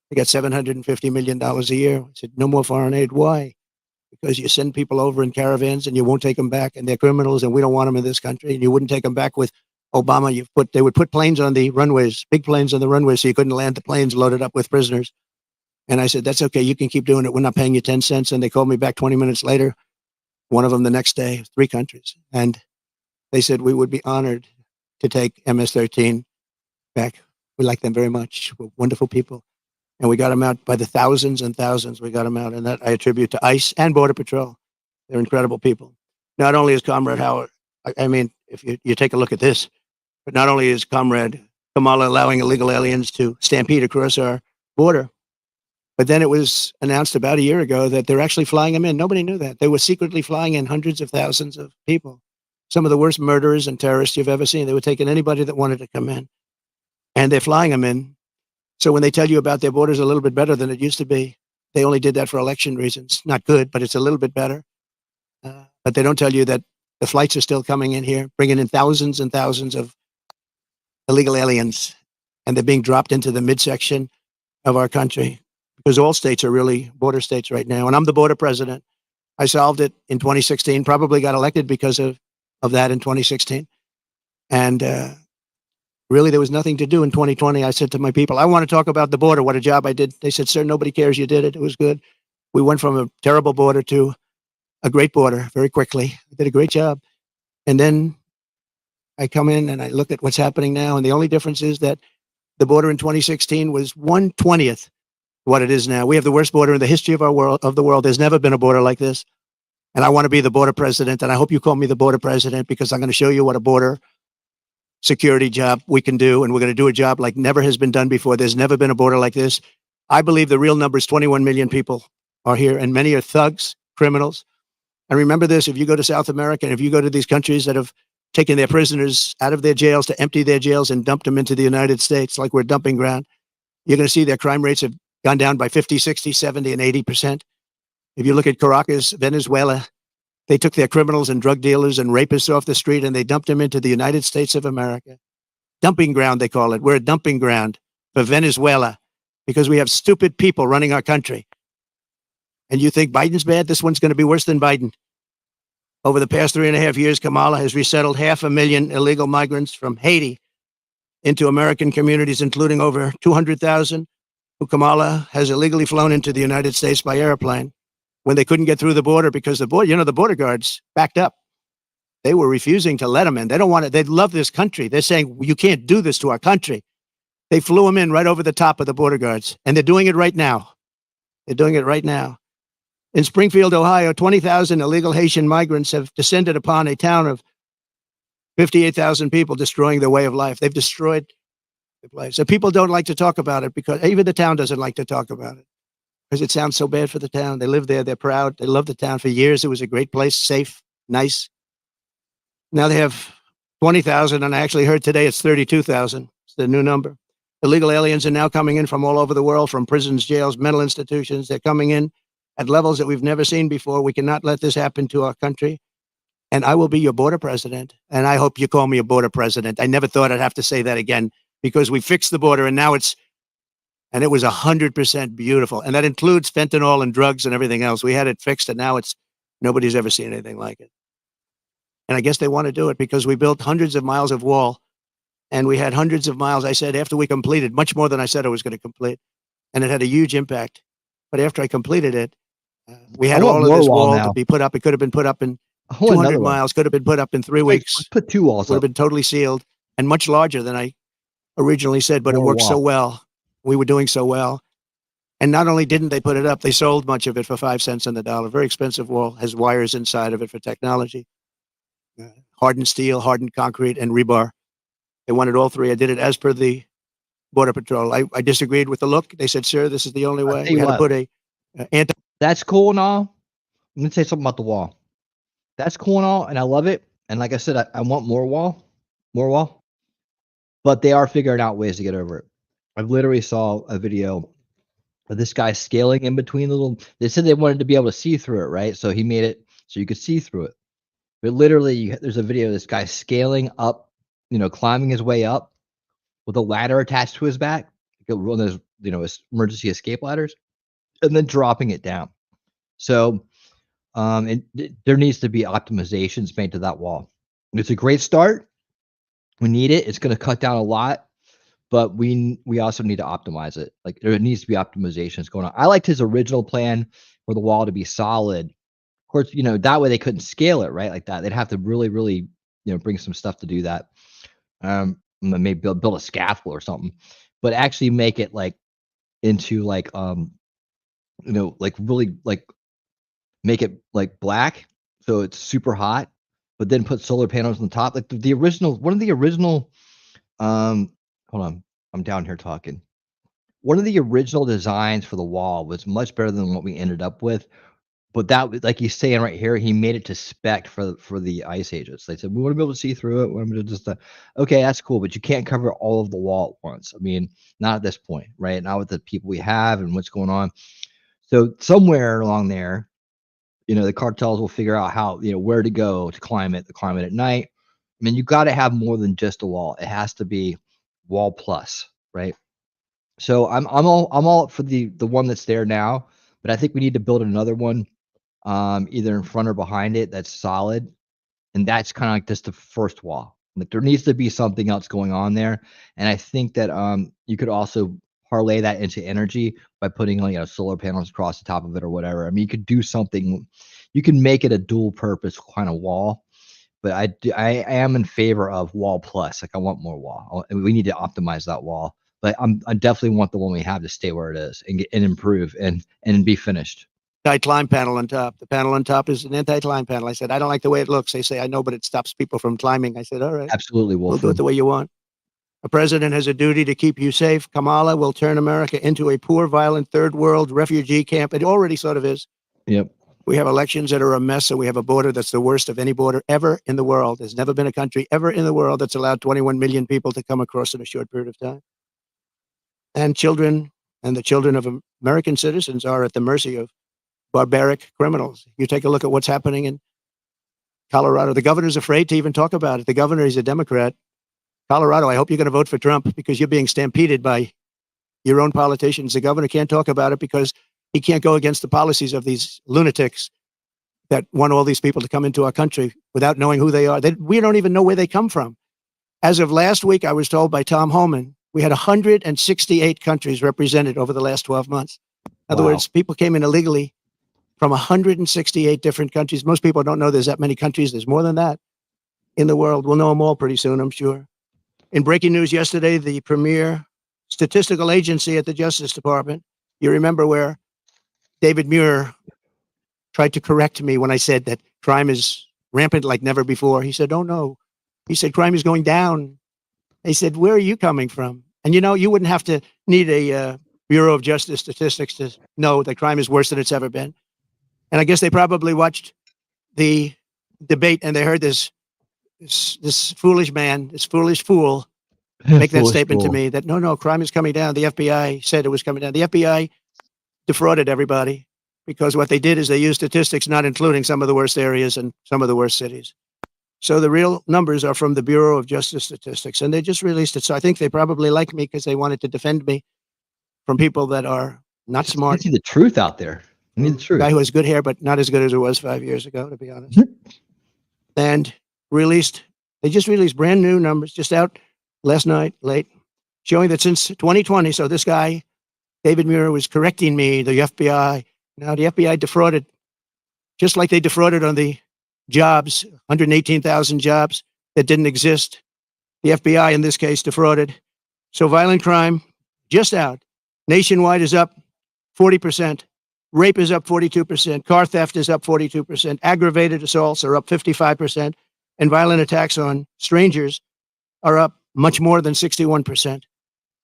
Speaker 9: We got $750 million a year. I said, no more foreign aid. Why? Because you send people over in caravans and you won't take them back, and they're criminals, and we don't want them in this country. And you wouldn't take them back with Obama. They would put planes on the runways, big planes on the runways, so you couldn't land the planes loaded up with prisoners. And I said, that's okay. You can keep doing it. We're not paying you 10 cents. And they called me back 20 minutes later. One of them the next day, 3 countries. And they said, we would be honored to take MS-13 back. We like them very much. We're wonderful people. And we got them out by the thousands and thousands. We got them out. And that I attribute to ICE and Border Patrol. They're incredible people. Not only is Comrade Howard, I mean, if you take a look at this, but not only is Comrade Kamala allowing illegal aliens to stampede across our border, but then it was announced about a year ago that they're actually flying them in. Nobody knew that. They were secretly flying in hundreds of thousands of people. Some of the worst murderers and terrorists you've ever seen. They were taking anybody that wanted to come in. And they're flying them in. So when they tell you about their borders a little bit better than it used to be, they only did that for election reasons. Not good, but it's a little bit better. But they don't tell you that the flights are still coming in here, bringing in thousands and thousands of illegal aliens. And they're being dropped into the midsection of our country. Because all states are really border states right now. And I'm the border president. I solved it in 2016, probably got elected because of that in 2016. And really, there was nothing to do in 2020. I said to my people, I want to talk about the border, what a job I did. They said, sir, nobody cares you did it. It was good. We went from a terrible border to a great border very quickly. I did a great job. And then I come in and I look at what's happening now. And the only difference is that the border in 2016 was 1/20th what it is now. We have the worst border in the history of the world. There's never been a border like this. And I want to be the border president. And I hope you call me the border president, because I'm going to show you what a border security job we can do. And we're going to do a job like never has been done before. There's never been a border like this. I believe the real number is 21 million people are here, and many are thugs, criminals. And remember this, if you go to South America, and if you go to these countries that have taken their prisoners out of their jails to empty their jails and dumped them into the United States, like we're a dumping ground, you're going to see their crime rates have gone down by 50, 60, 70, and 80%. If you look at Caracas, Venezuela, they took their criminals and drug dealers and rapists off the street and they dumped them into the United States of America. Dumping ground, they call it. We're a dumping ground for Venezuela because we have stupid people running our country. And you think Biden's bad? This one's going to be worse than Biden. Over the past 3.5 years, Kamala has resettled 500,000 illegal migrants from Haiti into American communities, including over 200,000 who Kamala has illegally flown into the United States by airplane when they couldn't get through the border because the border guards backed up. They were refusing to let them in. They don't want it. They love this country. They're saying, you can't do this to our country. They flew them in right over the top of the border guards, and they're doing it right now. They're doing it right now. In Springfield, Ohio, 20,000 illegal Haitian migrants have descended upon a town of 58,000 people, destroying their way of life. They've destroyed the place. So people don't like to talk about it because even the town doesn't like to talk about it because it sounds so bad for the town. They live there. They're proud. They love the town. For years, it was a great place, safe, nice. Now they have 20,000, and I actually heard today it's 32,000. It's the new number. Illegal aliens are now coming in from all over the world, from prisons, jails, mental institutions. They're coming in at levels that we've never seen before. We cannot let this happen to our country. And I will be your border president. And I hope you call me a border president. I never thought I'd have to say that again, because we fixed the border, and now it was 100% beautiful. And that includes fentanyl and drugs and everything else. We had it fixed, and now nobody's ever seen anything like it. And I guess they want to do it because we built hundreds of miles of wall, and we had hundreds of miles, I said, after we completed, much more than I said I was going to complete. And it had a huge impact. But after I completed it, we had all of this wall to be put up. It could have been put up in 200 miles, could have been put up in 3 weeks.
Speaker 5: Let's put 2 walls
Speaker 9: would
Speaker 5: up.
Speaker 9: have been totally sealed and much larger than I originally said, but it worked so well. We were doing so well. And not only didn't they put it up, they sold much of it for 5 cents on the dollar. Very expensive wall, has wires inside of it for technology. Hardened steel, hardened concrete, and rebar. They wanted all three. I did it as per the Border Patrol. I disagreed with the look. They said, sir, this is the only way. We had to put a anti.
Speaker 5: That's cool and all. Let me say something about the wall. That's cool and all, and I love it. And like I said, I want more wall. But they are figuring out ways to get over it. I literally saw a video of this guy scaling in between the little. They said they wanted to be able to see through it, right? So he made it so you could see through it. But literally, there's a video of this guy scaling up, climbing his way up with a ladder attached to his back, one of those, emergency escape ladders, and then dropping it down. So there needs to be optimizations made to that wall. It's a great start. We need it. It's going to cut down a lot, but we also need to optimize it. Like there needs to be optimizations going on. I liked his original plan for the wall to be solid. Of course, that way they couldn't scale it right like that. They'd have to really, really, bring some stuff to do that. Maybe build a scaffold or something, but actually make it like into like really like make it like black so it's super hot, but then put solar panels on the top. Like the original, one of the original hold on, I'm down here talking. One of the original designs for the wall was much better than what we ended up with. But that, like he's saying right here, he made it to spec for the ice ages. They said, we want to be able to see through it. We want to just, okay, that's cool, but you can't cover all of the wall at once. I mean, not at this point, right? Not with the people we have and what's going on. So somewhere along there, the cartels will figure out how, where to go to climb it at night. I mean, you got to have more than just a wall. It has to be wall plus, right? So I'm all for the one that's there now, but I think we need to build another one, either in front or behind it that's solid, and that's kind of like just the first wall. Like there needs to be something else going on there, and I think that you could also parlay that into energy by putting solar panels across the top of it or whatever. I mean, you could do something. You can make it a dual purpose kind of wall, but I am in favor of wall plus. Like I want more wall. We need to optimize that wall, but I definitely want the one we have to stay where it is and improve and be finished.
Speaker 9: Anti-climb panel on top. The panel on top is an anti-climb panel. I said, I don't like the way it looks. They say, I know, but it stops people from climbing. I said, all right.
Speaker 5: Absolutely,
Speaker 9: we'll do it the way you want. A president has a duty to keep you safe. Kamala will turn America into a poor, violent, third world refugee camp. It already sort of is.
Speaker 5: Yep.
Speaker 9: We have elections that are a mess, and we have a border that's the worst of any border ever in the world. There's never been a country ever in the world that's allowed 21 million people to come across in a short period of time. And children and the children of American citizens are at the mercy of barbaric criminals. You take a look at what's happening in Colorado. The governor's afraid to even talk about it. The governor is a Democrat. Colorado, I hope you're going to vote for Trump because you're being stampeded by your own politicians. The governor can't talk about it because he can't go against the policies of these lunatics that want all these people to come into our country without knowing who they are. We don't even know where they come from. As of last week, I was told by Tom Homan, we had 168 countries represented over the last 12 months. In other words, people came in illegally from 168 different countries. Most people don't know there's that many countries. There's more than that in the world. We'll know them all pretty soon, I'm sure. In breaking news yesterday, the premier statistical agency at the Justice Department, you remember where David Muir tried to correct me when I said that crime is rampant like never before. He said, oh, no. He said, crime is going down. They said, where are you coming from? And, you wouldn't have to need a Bureau of Justice statistics to know that crime is worse than it's ever been. And I guess they probably watched the debate and they heard this this foolish man, this foolish fool, make that
Speaker 5: Foolish
Speaker 9: statement to
Speaker 5: fool.
Speaker 9: me that no, crime is coming down. The FBI said it was coming down. The FBI defrauded everybody because what they did is they used statistics not including some of the worst areas and some of the worst cities. So the real numbers are from the Bureau of Justice Statistics, and they just released it. So I think they probably like me because they wanted to defend me from people that are not
Speaker 5: You
Speaker 9: smart.
Speaker 5: see the truth out there. You need the
Speaker 9: A
Speaker 5: truth.
Speaker 9: guy who has good hair, but not as good as it was 5 years ago, to be honest. And they just released brand new numbers just out last night, late, showing that since 2020, so this guy, David Muir, was correcting me, the FBI. Now the FBI defrauded, just like they defrauded on the jobs, 118,000 jobs that didn't exist. The FBI, in this case, defrauded. So violent crime, just out, nationwide is up 40%. Rape is up 42%. Car theft is up 42%. Aggravated assaults are up 55%. And violent attacks on strangers are up much more than 61%.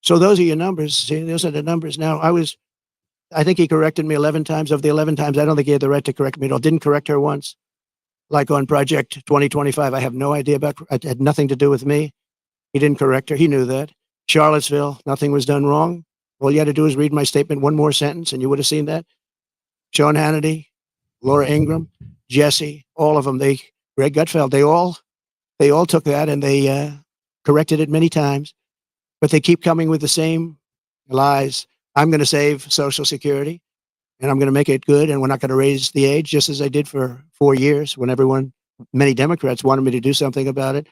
Speaker 9: So those are your numbers. See, those are the numbers. Now, I think he corrected me 11 times. Of the 11 times, I don't think he had the right to correct me at all. Didn't correct her once. Like on Project 2025, I have no idea about, it had nothing to do with me. He didn't correct her. He knew that. Charlottesville, nothing was done wrong. All you had to do is read my statement one more sentence and you would have seen that. Sean Hannity, Laura Ingraham, Jesse, all of them, Greg Gutfeld, they all took that and they corrected it many times, but they keep coming with the same lies. I'm going to save Social Security and I'm going to make it good. And we're not going to raise the age, just as I did for 4 years when many Democrats wanted me to do something about it.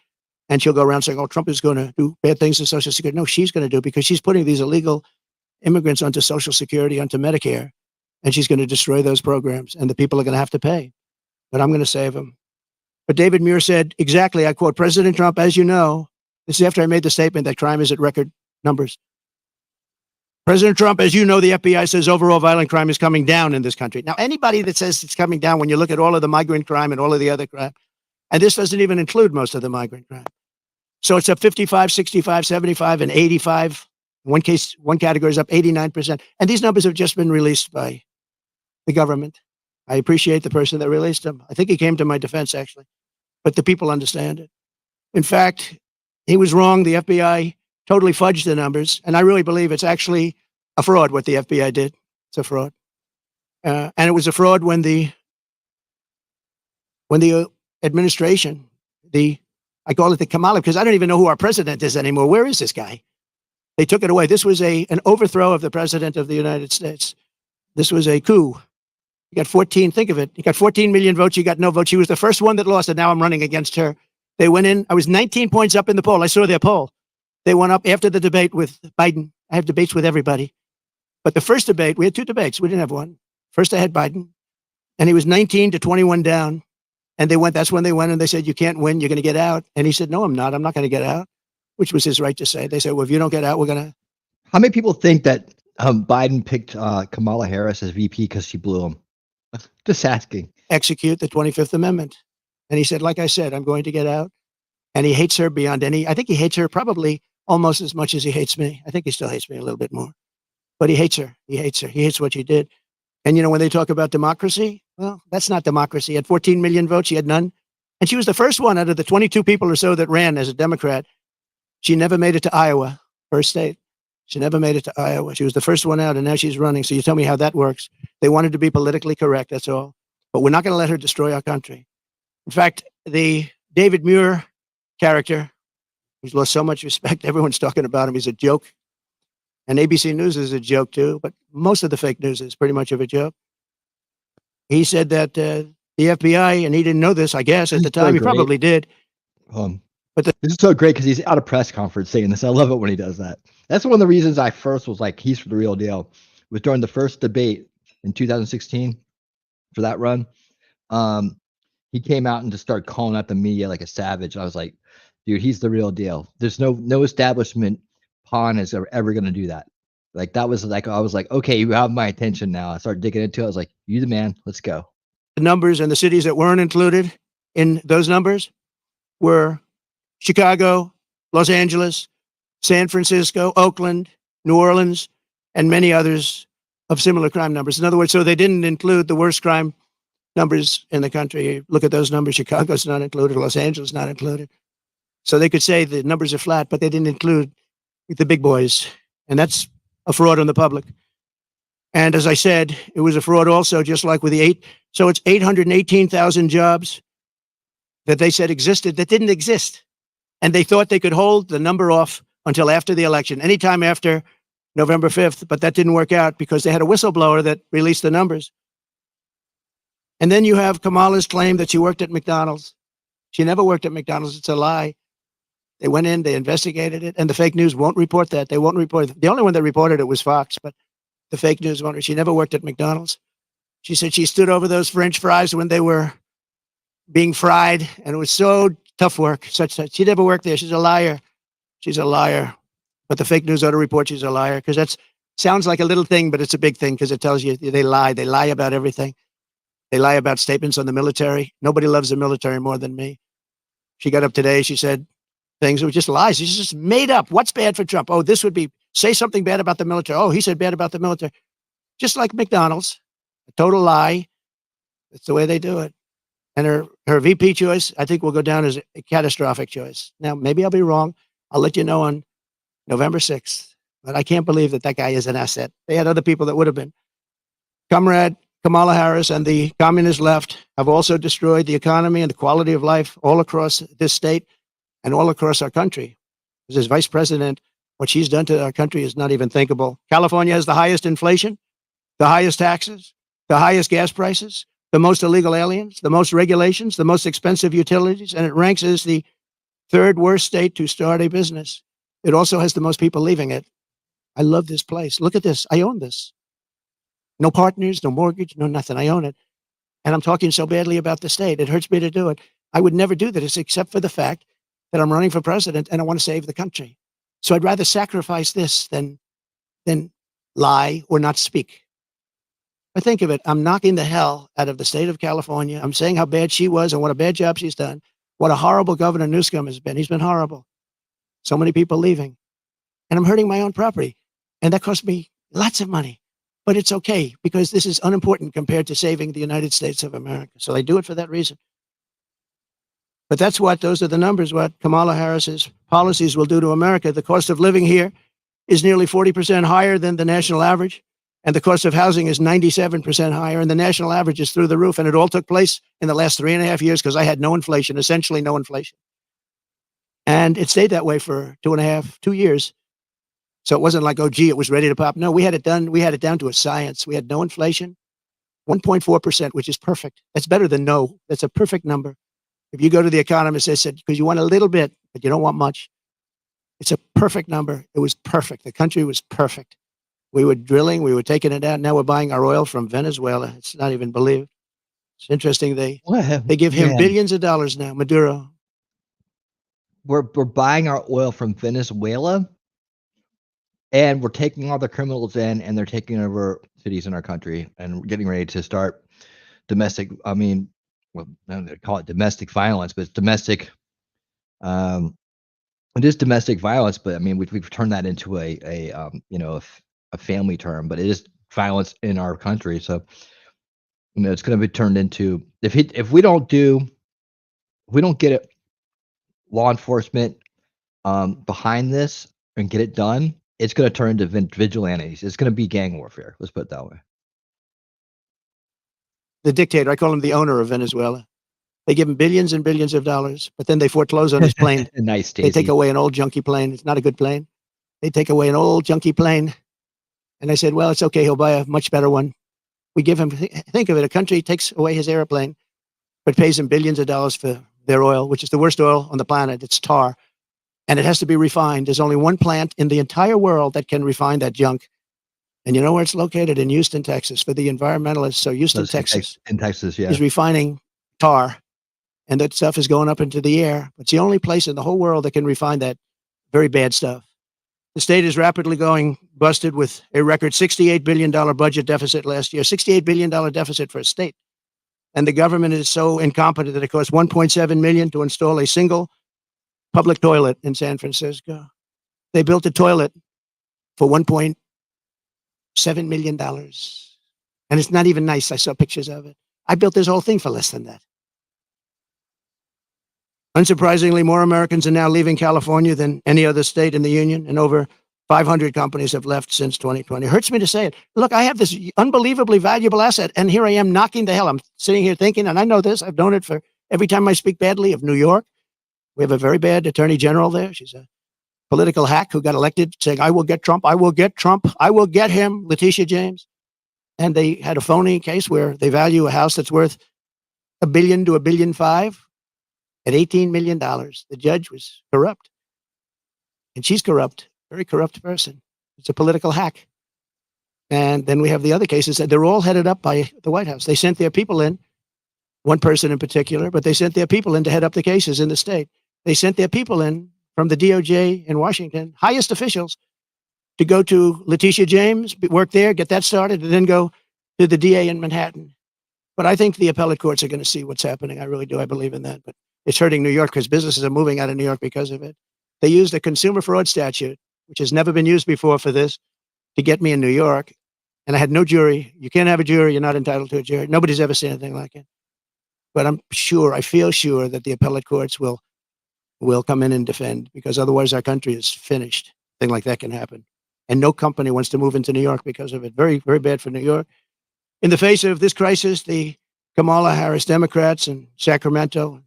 Speaker 9: And she'll go around saying, oh, Trump is going to do bad things to Social Security. No, she's going to do it because she's putting these illegal immigrants onto Social Security, onto Medicare, and she's going to destroy those programs and the people are going to have to pay. But I'm going to save them. But David Muir said exactly, I quote, President Trump, as you know, this is after I made the statement that crime is at record numbers. President Trump, as you know, the FBI says overall violent crime is coming down in this country. Now, anybody that says it's coming down, when you look at all of the migrant crime and all of the other crime, and this doesn't even include most of the migrant crime. So it's up 55, 65, 75, and 85. One category is up 89%. And these numbers have just been released by the government. I appreciate the person that released them. I think he came to my defense, actually. But the people understand it. In fact, he was wrong. The FBI totally fudged the numbers. And I really believe it's actually a fraud what the FBI did. It's a fraud. And it was a fraud when the administration, I call it the Kamala, because I don't even know who our president is anymore. Where is this guy? They took it away. This was an overthrow of the president of the United States. This was a coup. You got 14, think of it. You got 14 million votes. You got no votes. She was the first one that lost, and now I'm running against her. They went in. I was 19 points up in the poll. I saw their poll. They went up after the debate with Biden. I have debates with everybody. But the first debate, we had 2 debates. We didn't have one. First, I had Biden, and he was 19 to 21 down. And that's when they went and they said, you can't win. You're going to get out. And he said, no, I'm not. I'm not going to get out, which was his right to say. They said, well, if you don't get out, we're going to.
Speaker 5: How many people think that Biden picked Kamala Harris as VP because she blew him? Just asking.
Speaker 9: Execute the 25th Amendment. And he said, like I said, I'm going to get out. And he hates her beyond I think he hates her probably almost as much as he hates me. I think he still hates me a little bit more. But he hates her. He hates her. He hates what she did. And, when they talk about democracy, well, that's not democracy. He had 14 million votes. She had none. And she was the first one out of the 22 people or so that ran as a Democrat. She never made it to Iowa, first state. She never made it to Iowa. She was the first one out, and now she's running. So you tell me how that works. They wanted to be politically correct, that's all. But we're not going to let her destroy our country. In fact, the David Muir character, he's lost so much respect. Everyone's talking about him. He's a joke. And ABC News is a joke too, but most of the fake news is pretty much of a joke. He said that the FBI, and he didn't know this, I guess, at the time. He probably did.
Speaker 5: But this is so great because he's at a press conference saying this. I love it when he does that. That's one of the reasons I first was like, he's the real deal. It was during the first debate in 2016 for that run. He came out and just started calling out the media like a savage. I was like, dude, he's the real deal. There's no establishment pawn is ever going to do that. Like that was like, I was like, okay, you have my attention now. I started digging into it. I was like, you the man, let's go.
Speaker 9: The numbers and the cities that weren't included in those numbers were Chicago, Los Angeles, San Francisco, Oakland, New Orleans, and many others of similar crime numbers. In other words, so they didn't include the worst crime numbers in the country. Look at those numbers. Chicago's not included. Los Angeles not included. So they could say the numbers are flat, but they didn't include the big boys. And that's a fraud on the public. And as I said, it was a fraud also, just like with so it's 818,000 jobs that they said existed that didn't exist. And they thought they could hold the number off until after the election, anytime after November 5th, but that didn't work out because they had a whistleblower that released the numbers. And then you have Kamala's claim that she worked at McDonald's. She never worked at McDonald's. It's a lie. They went in, they investigated it, and the fake news won't report that. They won't report it. The only one that reported it was Fox, but the fake news won't. She never worked at McDonald's. She said she stood over those French fries when they were being fried, and it was so tough work. She never worked there. She's a liar. She's a liar. But the fake news ought to report she's a liar, because that sounds like a little thing, but it's a big thing, because it tells you they lie. They lie about everything. They lie about statements on the military. Nobody loves the military more than me. She got up today. She said things that were just lies. She's just made up. What's bad for Trump? Oh, this would be, say something bad about the military. Oh, he said bad about the military. Just like McDonald's, a total lie. It's the way they do it. And her VP choice, I think, will go down as a catastrophic choice. Now, maybe I'll be wrong. I'll let you know on November 6th. But I can't believe that guy is an asset. They had other people that would have been. Comrade Kamala Harris and the communist left have also destroyed the economy and the quality of life all across this state and all across our country. As vice president, what she's done to our country is not even thinkable. California has the highest inflation, the highest taxes, the highest gas prices, the most illegal aliens, the most regulations, the most expensive utilities, and it ranks as the third worst state to start a business. It also has the most people leaving it. I love this place. Look at this. I own this. No partners, no mortgage, no nothing. I own it. And I'm talking so badly about the state. It hurts me to do it. I would never do this except for the fact that I'm running for president and I want to save the country. So I'd rather sacrifice this than lie or not speak. But think of it. I'm knocking the hell out of the state of California. I'm saying how bad she was and what a bad job she's done. What a horrible Governor Newsom has been. He's been horrible. So many people leaving. And I'm hurting my own property. And that cost me lots of money. But it's okay, because this is unimportant compared to saving the United States of America. So they do it for that reason. But those are the numbers, what Kamala Harris's policies will do to America. The cost of living here is nearly 40% higher than the national average. And the cost of housing is 97% higher. And the national average is through the roof. And it all took place in the last 3.5 years because I had no inflation, essentially no inflation. And it stayed that way for 2 years. So it wasn't like, oh, gee, it was ready to pop. No, we had it done. We had it down to a science. We had no inflation, 1.4%, which is perfect. That's better than no. That's a perfect number. If you go to the economist, they said, because you want a little bit, but you don't want much. It's a perfect number. It was perfect. The country was perfect. We were drilling. We were taking it out. Now we're buying our oil from Venezuela. It's not even believed. It's interesting. They give him billions of dollars now, Maduro.
Speaker 5: We're buying our oil from Venezuela. And we're taking all the criminals in, and they're taking over cities in our country, and we're getting ready to start domestic. I mean, well, they call it domestic violence, but it's domestic. It is domestic violence, but I mean, we've turned that into a family term, but it is violence in our country. So, it's going to be turned into if we don't get it, law enforcement behind this and get it done. It's going to turn into vigilantes. It's going to be gang warfare. Let's put it that way.
Speaker 9: The dictator, I call him the owner of Venezuela. They give him billions and billions of dollars, but then they foreclose on his plane.
Speaker 5: Nice,
Speaker 9: They take away an old junky plane. It's not a good plane. They take away an old junky plane. And I said, well, it's okay. He'll buy a much better one. We give him, think of it, a country takes away his airplane, but pays him billions of dollars for their oil, which is the worst oil on the planet. It's tar. And it has to be refined. There's only one plant in the entire world that can refine that junk. And you know where it's located? In Houston, Texas, for the environmentalists. So Houston, Texas.
Speaker 5: In Texas, yeah.
Speaker 9: Is refining tar. And that stuff is going up into the air. It's the only place in the whole world that can refine that very bad stuff. The state is rapidly going busted with a record $68 billion budget deficit last year. $68 billion deficit for a state. And the government is so incompetent that it costs $1.7 million to install a single public toilet in San Francisco. They built a toilet for $1.7 million. And it's not even nice. I saw pictures of it. I built this whole thing for less than that. Unsurprisingly, more Americans are now leaving California than any other state in the union, and over 500 companies have left since 2020. It hurts me to say it. Look, I have this unbelievably valuable asset, and here I am knocking the hell. I'm sitting here thinking, and I know this, I've known it for every time I speak badly of New York. We have a very bad attorney general there. She's a political hack who got elected saying, I will get Trump, I will get Trump, I will get him, Letitia James. And they had a phony case where they value a house that's worth $1 billion to $1.5 billion at $18 million. The judge was corrupt. And she's corrupt, very corrupt person. It's a political hack. And then we have the other cases that they're all headed up by the White House. They sent their people in, one person in particular, but they sent their people in to head up the cases in the state. They sent their people in from the DOJ in Washington, highest officials, to go to Letitia James, work there, get that started, and then go to the DA in Manhattan. But I think the appellate courts are going to see what's happening. I really do. I believe in that. But it's hurting New York because businesses are moving out of New York because of it. They used a consumer fraud statute, which has never been used before for this, to get me in New York. And I had no jury. You can't have a jury. You're not entitled to a jury. Nobody's ever seen anything like it. But I'm sure, I feel sure that the appellate courts will come in and defend, because otherwise our country is finished. Thing like that can happen. And no company wants to move into New York because of it. Very, very bad for New York. In the face of this crisis, the Kamala Harris Democrats in Sacramento,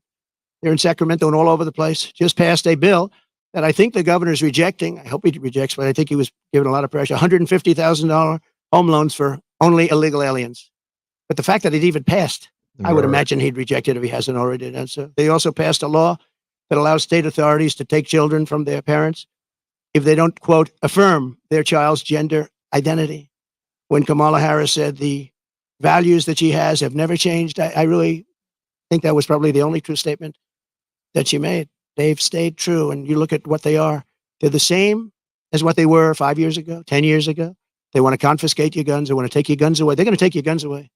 Speaker 9: they're in Sacramento and all over the place, just passed a bill that I think the governor's rejecting. I hope he rejects, but I think he was given a lot of pressure. $150,000 home loans for only illegal aliens. But the fact that it even passed, I would imagine he'd reject it if he hasn't already done so. They also passed a law that allows state authorities to take children from their parents if they don't, quote, affirm their child's gender identity. When Kamala Harris said the values that she has have never changed, I really think that was probably the only true statement that she made. They've stayed true, and you look at what they are. They're the same as what they were 5 years ago, 10 years ago. They want to confiscate your guns. They want to take your guns away. They're going to take your guns away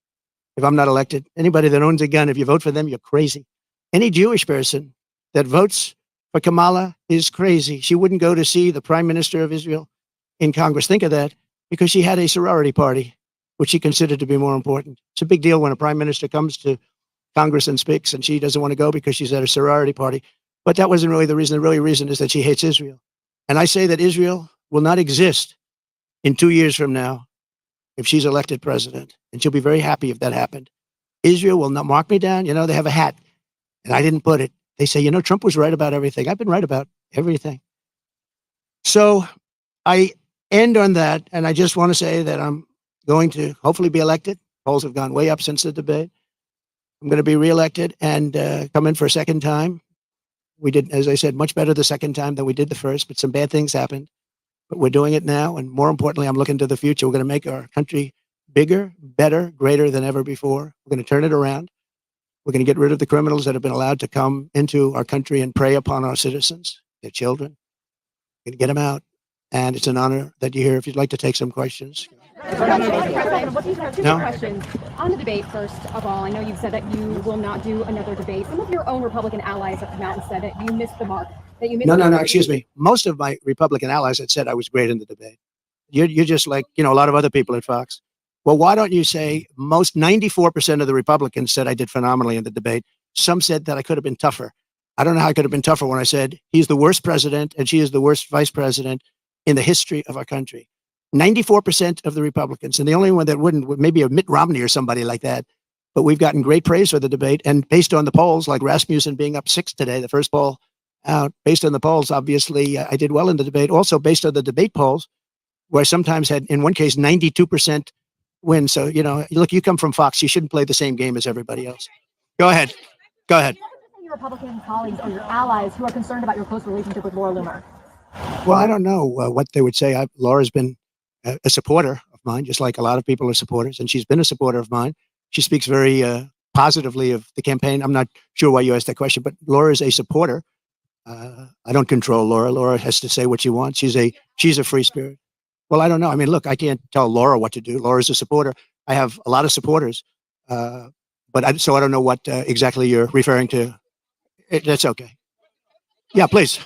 Speaker 9: if I'm not elected. Anybody that owns a gun, if you vote for them, you're crazy. Any Jewish person that votes for Kamala is crazy. She wouldn't go to see the Prime Minister of Israel in Congress. Think of that, because she had a sorority party, which she considered to be more important. It's a big deal when a Prime Minister comes to Congress and speaks, and she doesn't want to go because she's at a sorority party. But that wasn't really the reason. The really reason is that she hates Israel. And I say that Israel will not exist in 2 years from now if she's elected president. And she'll be very happy if that happened. Israel will not, mark me down. You know, they have a hat, and I didn't put it. They say, you know, Trump was right about everything. I've been right about everything. So I end on that, and I just want to say that I'm going to hopefully be elected. Polls have gone way up since the debate. I'm going to be reelected and come in for a second time. We did, as I said, much better the second time than we did the first, but some bad things happened. But we're doing it now, and more importantly, I'm looking to the future. We're going to make our country bigger, better, greater than ever before. We're going to turn it around. We're going to get rid of the criminals that have been allowed to come into our country and prey upon our citizens, their children. We're going to get them out. And it's an honor that you're here. If you'd like to take some questions.
Speaker 11: Two questions. On the debate, first of all, I know you've said that you will not do another debate. Some of your own Republican allies have come out and said that you missed the mark. That you missed
Speaker 9: No, excuse me. Most of my Republican allies had said I was great in the debate. You're just like, you know, a lot of other people at Fox. Well, why don't you say 94% of the Republicans said I did phenomenally in the debate. Some said that I could have been tougher. I don't know how I could have been tougher when I said he's the worst president and she is the worst vice president in the history of our country. 94% of the Republicans, and the only one that wouldn't would maybe a Mitt Romney or somebody like that. But we've gotten great praise for the debate. And based on the polls, like Rasmussen being up 6 today, the first poll out, based on the polls, obviously I did well in the debate. Also based on the debate polls, where I sometimes had, in one case, 92% win. So, you know, look, you come from Fox, you shouldn't play the same game as everybody else. Go ahead.
Speaker 11: your Republican colleagues or your allies who are concerned about your close relationship with Laura Loomer?
Speaker 9: Well, I don't know what they would say. Laura's been a supporter of mine, just like a lot of people are supporters, and she's been a supporter of mine. She speaks very positively of the campaign. I'm not sure why you asked that question, but Laura is a supporter. I don't control Laura. Laura has to say what she wants. She's a free spirit. Well, I don't know. I mean, look, I can't tell Laura what to do. Laura's a supporter. I have a lot of supporters, so I don't know what exactly you're referring to. That's okay. Yeah, please.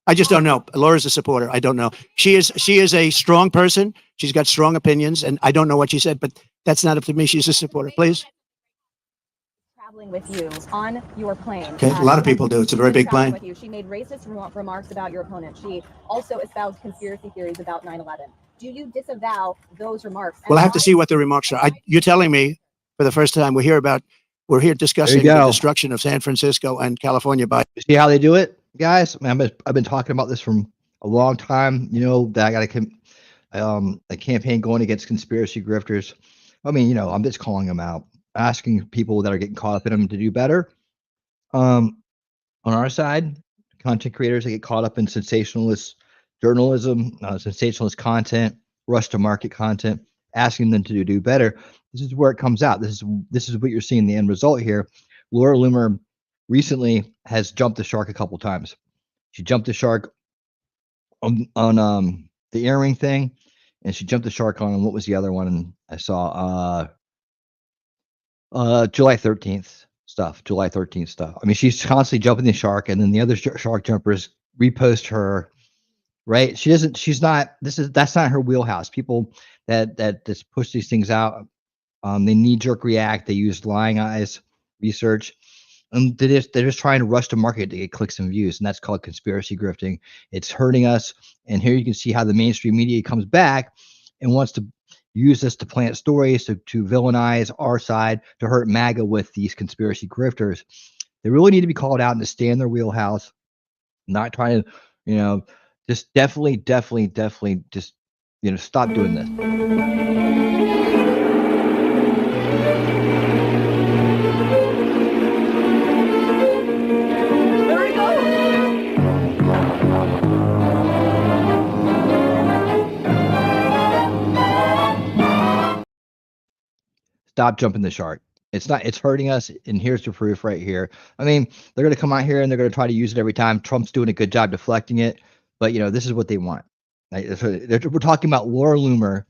Speaker 9: I just don't know. Laura's a supporter. I don't know. She is a strong person. She's got strong opinions, and I don't know what she said, but that's not up to me. She's a supporter. Please.
Speaker 11: traveling with you on your plane.
Speaker 9: Okay, a lot of people do. It's a very big plane.
Speaker 11: With you. She made racist remarks about your opponent. She also espoused conspiracy theories about 9/11. Do you disavow those remarks?
Speaker 9: Well, I have to see what the remarks are. You're telling me for the first time we're here discussing the destruction of San Francisco and California by.
Speaker 5: See how they do it, guys? I mean, I've been talking about this from a long time. You know that I got a campaign going against conspiracy grifters. I mean, you know, I'm just calling them out, asking people that are getting caught up in them to do better. On our side, content creators that get caught up in sensationalist journalism, sensationalist content, rush to market content, asking them to do better. This is where it comes out. This is what you're seeing the end result here. Laura Loomer recently has jumped the shark a couple times. She jumped the shark on the earring thing, and she jumped the shark on what was the other one I saw? July 13th stuff. I mean, she's constantly jumping the shark, and then the other shark jumpers repost her. Right? That's not her wheelhouse. People that just push these things out, they knee-jerk react. They use lying eyes research, and they're just trying to rush to market to get clicks and views, and that's called conspiracy grifting. It's hurting us, and here you can see how the mainstream media comes back and wants to use this to plant stories, to villainize our side, to hurt MAGA with these conspiracy grifters. They really need to be called out and to stay in their wheelhouse, not trying to, you know, just definitely just, you know, stop doing this.
Speaker 11: There we go.
Speaker 5: Stop jumping the shark. It's hurting us, and here's the proof right here. I mean, they're going to come out here and they're going to try to use it every time. Trump's doing a good job deflecting it, but, you know, this is what they want. We're talking about Laura Loomer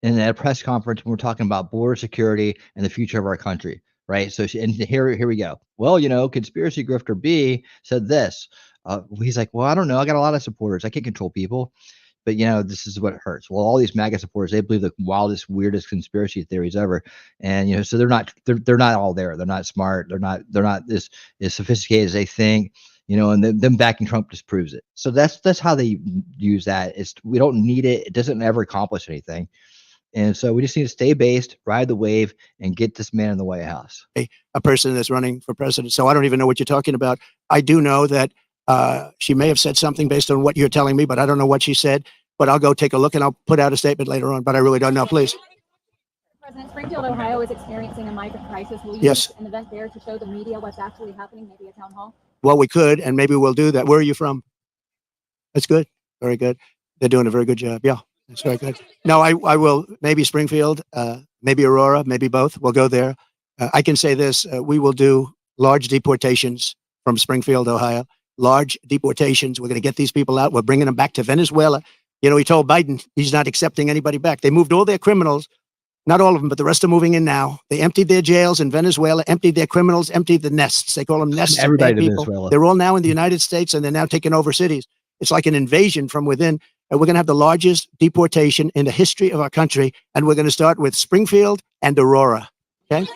Speaker 5: in a press conference when we're talking about border security and the future of our country, right? So here we go. Well, you know, conspiracy grifter B said this. He's like, well, I don't know. I got a lot of supporters. I can't control people. But, you know, this is what hurts. Well, all these MAGA supporters, they believe the wildest, weirdest conspiracy theories ever. And, you know, so they're not all there. They're not smart. They're not as sophisticated as they think, you know, and them backing Trump just proves it. So that's how they use that. We don't need it. It doesn't ever accomplish anything. And so we just need to stay based, ride the wave, and get this man in the White House.
Speaker 9: A person that's running for president. So I don't even know what you're talking about. I do know that she may have said something based on what you're telling me, but I don't know what she said. But I'll go take a look and I'll put out a statement later on. But I really don't know. Please.
Speaker 11: President, Springfield, Ohio is experiencing a migrant crisis. Will you
Speaker 9: Yes.
Speaker 11: use an event there to show the media what's actually happening, maybe a town hall?
Speaker 9: Well, we could, and maybe we'll do that. Where are you from? That's good. Very good. They're doing a very good job. Yeah, that's very good. No, I will. Maybe Springfield, maybe Aurora, maybe both. We'll go there. I can say this. We will do large deportations from Springfield, Ohio. Large deportations. We're going to get these people out. We're bringing them back to Venezuela. You know, he told Biden he's not accepting anybody back. They moved all their criminals, not all of them, but the rest are moving in now. They emptied their jails in Venezuela, emptied their criminals, emptied the nests. They call them nests.
Speaker 5: Everybody
Speaker 9: of bad
Speaker 5: to
Speaker 9: people.
Speaker 5: Venezuela.
Speaker 9: They're all now in the United States, and they're now taking over cities. It's like an invasion from within. And we're going to have the largest deportation in the history of our country. And we're going to start with Springfield and Aurora. Okay.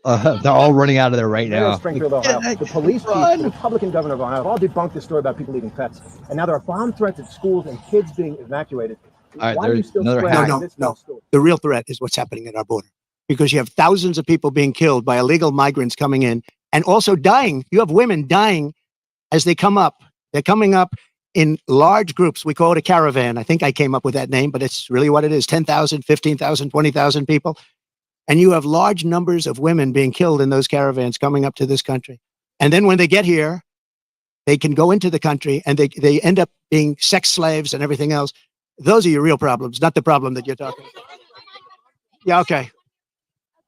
Speaker 5: They're all running out of there right now.
Speaker 6: Springfield, Ohio. The police chief, the Republican governor of Ohio, have all debunked this story about people leaving pets. And now there are bomb threats at schools and kids being evacuated.
Speaker 5: All right,
Speaker 6: Why are you
Speaker 5: there's
Speaker 6: still
Speaker 5: another
Speaker 6: spreading
Speaker 5: hack.
Speaker 6: this
Speaker 9: No.
Speaker 6: story?
Speaker 9: The real threat is what's happening at our border, because you have thousands of people being killed by illegal migrants coming in and also dying. You have women dying as they come up. They're coming up in large groups. We call it a caravan. I think I came up with that name, but it's really what it is. 10,000, 15,000, 20,000 people. And you have large numbers of women being killed in those caravans coming up to this country. And then when they get here, they can go into the country and they end up being sex slaves and everything else. Those are your real problems, not the problem that you're talking about. Yeah, okay.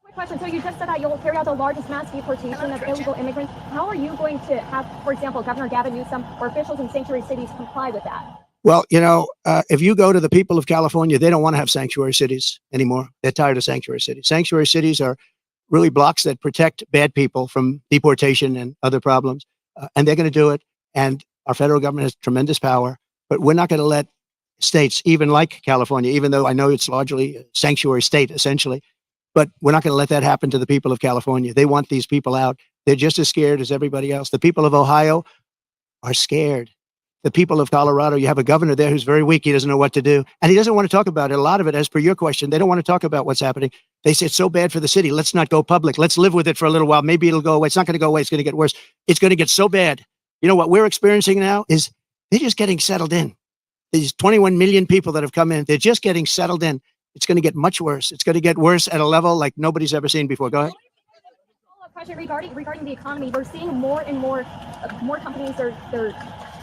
Speaker 11: Quick question. So you just said that you'll carry out the largest mass deportation of illegal immigrants. How are you going to have, for example, Governor Gavin Newsom or officials in sanctuary cities comply with that?
Speaker 9: Well, you know, if you go to the people of California, they don't want to have sanctuary cities anymore. They're tired of sanctuary cities. Sanctuary cities are really blocks that protect bad people from deportation and other problems. And they're going to do it. And our federal government has tremendous power. But we're not going to let states, even like California, even though I know it's largely a sanctuary state, essentially, but we're not going to let that happen to the people of California. They want these people out. They're just as scared as everybody else. The people of Ohio are scared. The people of Colorado, you have a governor there who's very weak. He doesn't know what to do. And he doesn't want to talk about it. A lot of it, as per your question, they don't want to talk about what's happening. They say it's so bad for the city. Let's not go public. Let's live with it for a little while. Maybe it'll go away. It's not going to go away. It's going to get worse. It's going to get so bad. You know what we're experiencing now is they're just getting settled in. These 21 million people that have come in, they're just getting settled in. It's going to get much worse. It's going to get worse at a level like nobody's ever seen before. Go ahead.
Speaker 11: Question regarding the economy, we're seeing more and more companies they're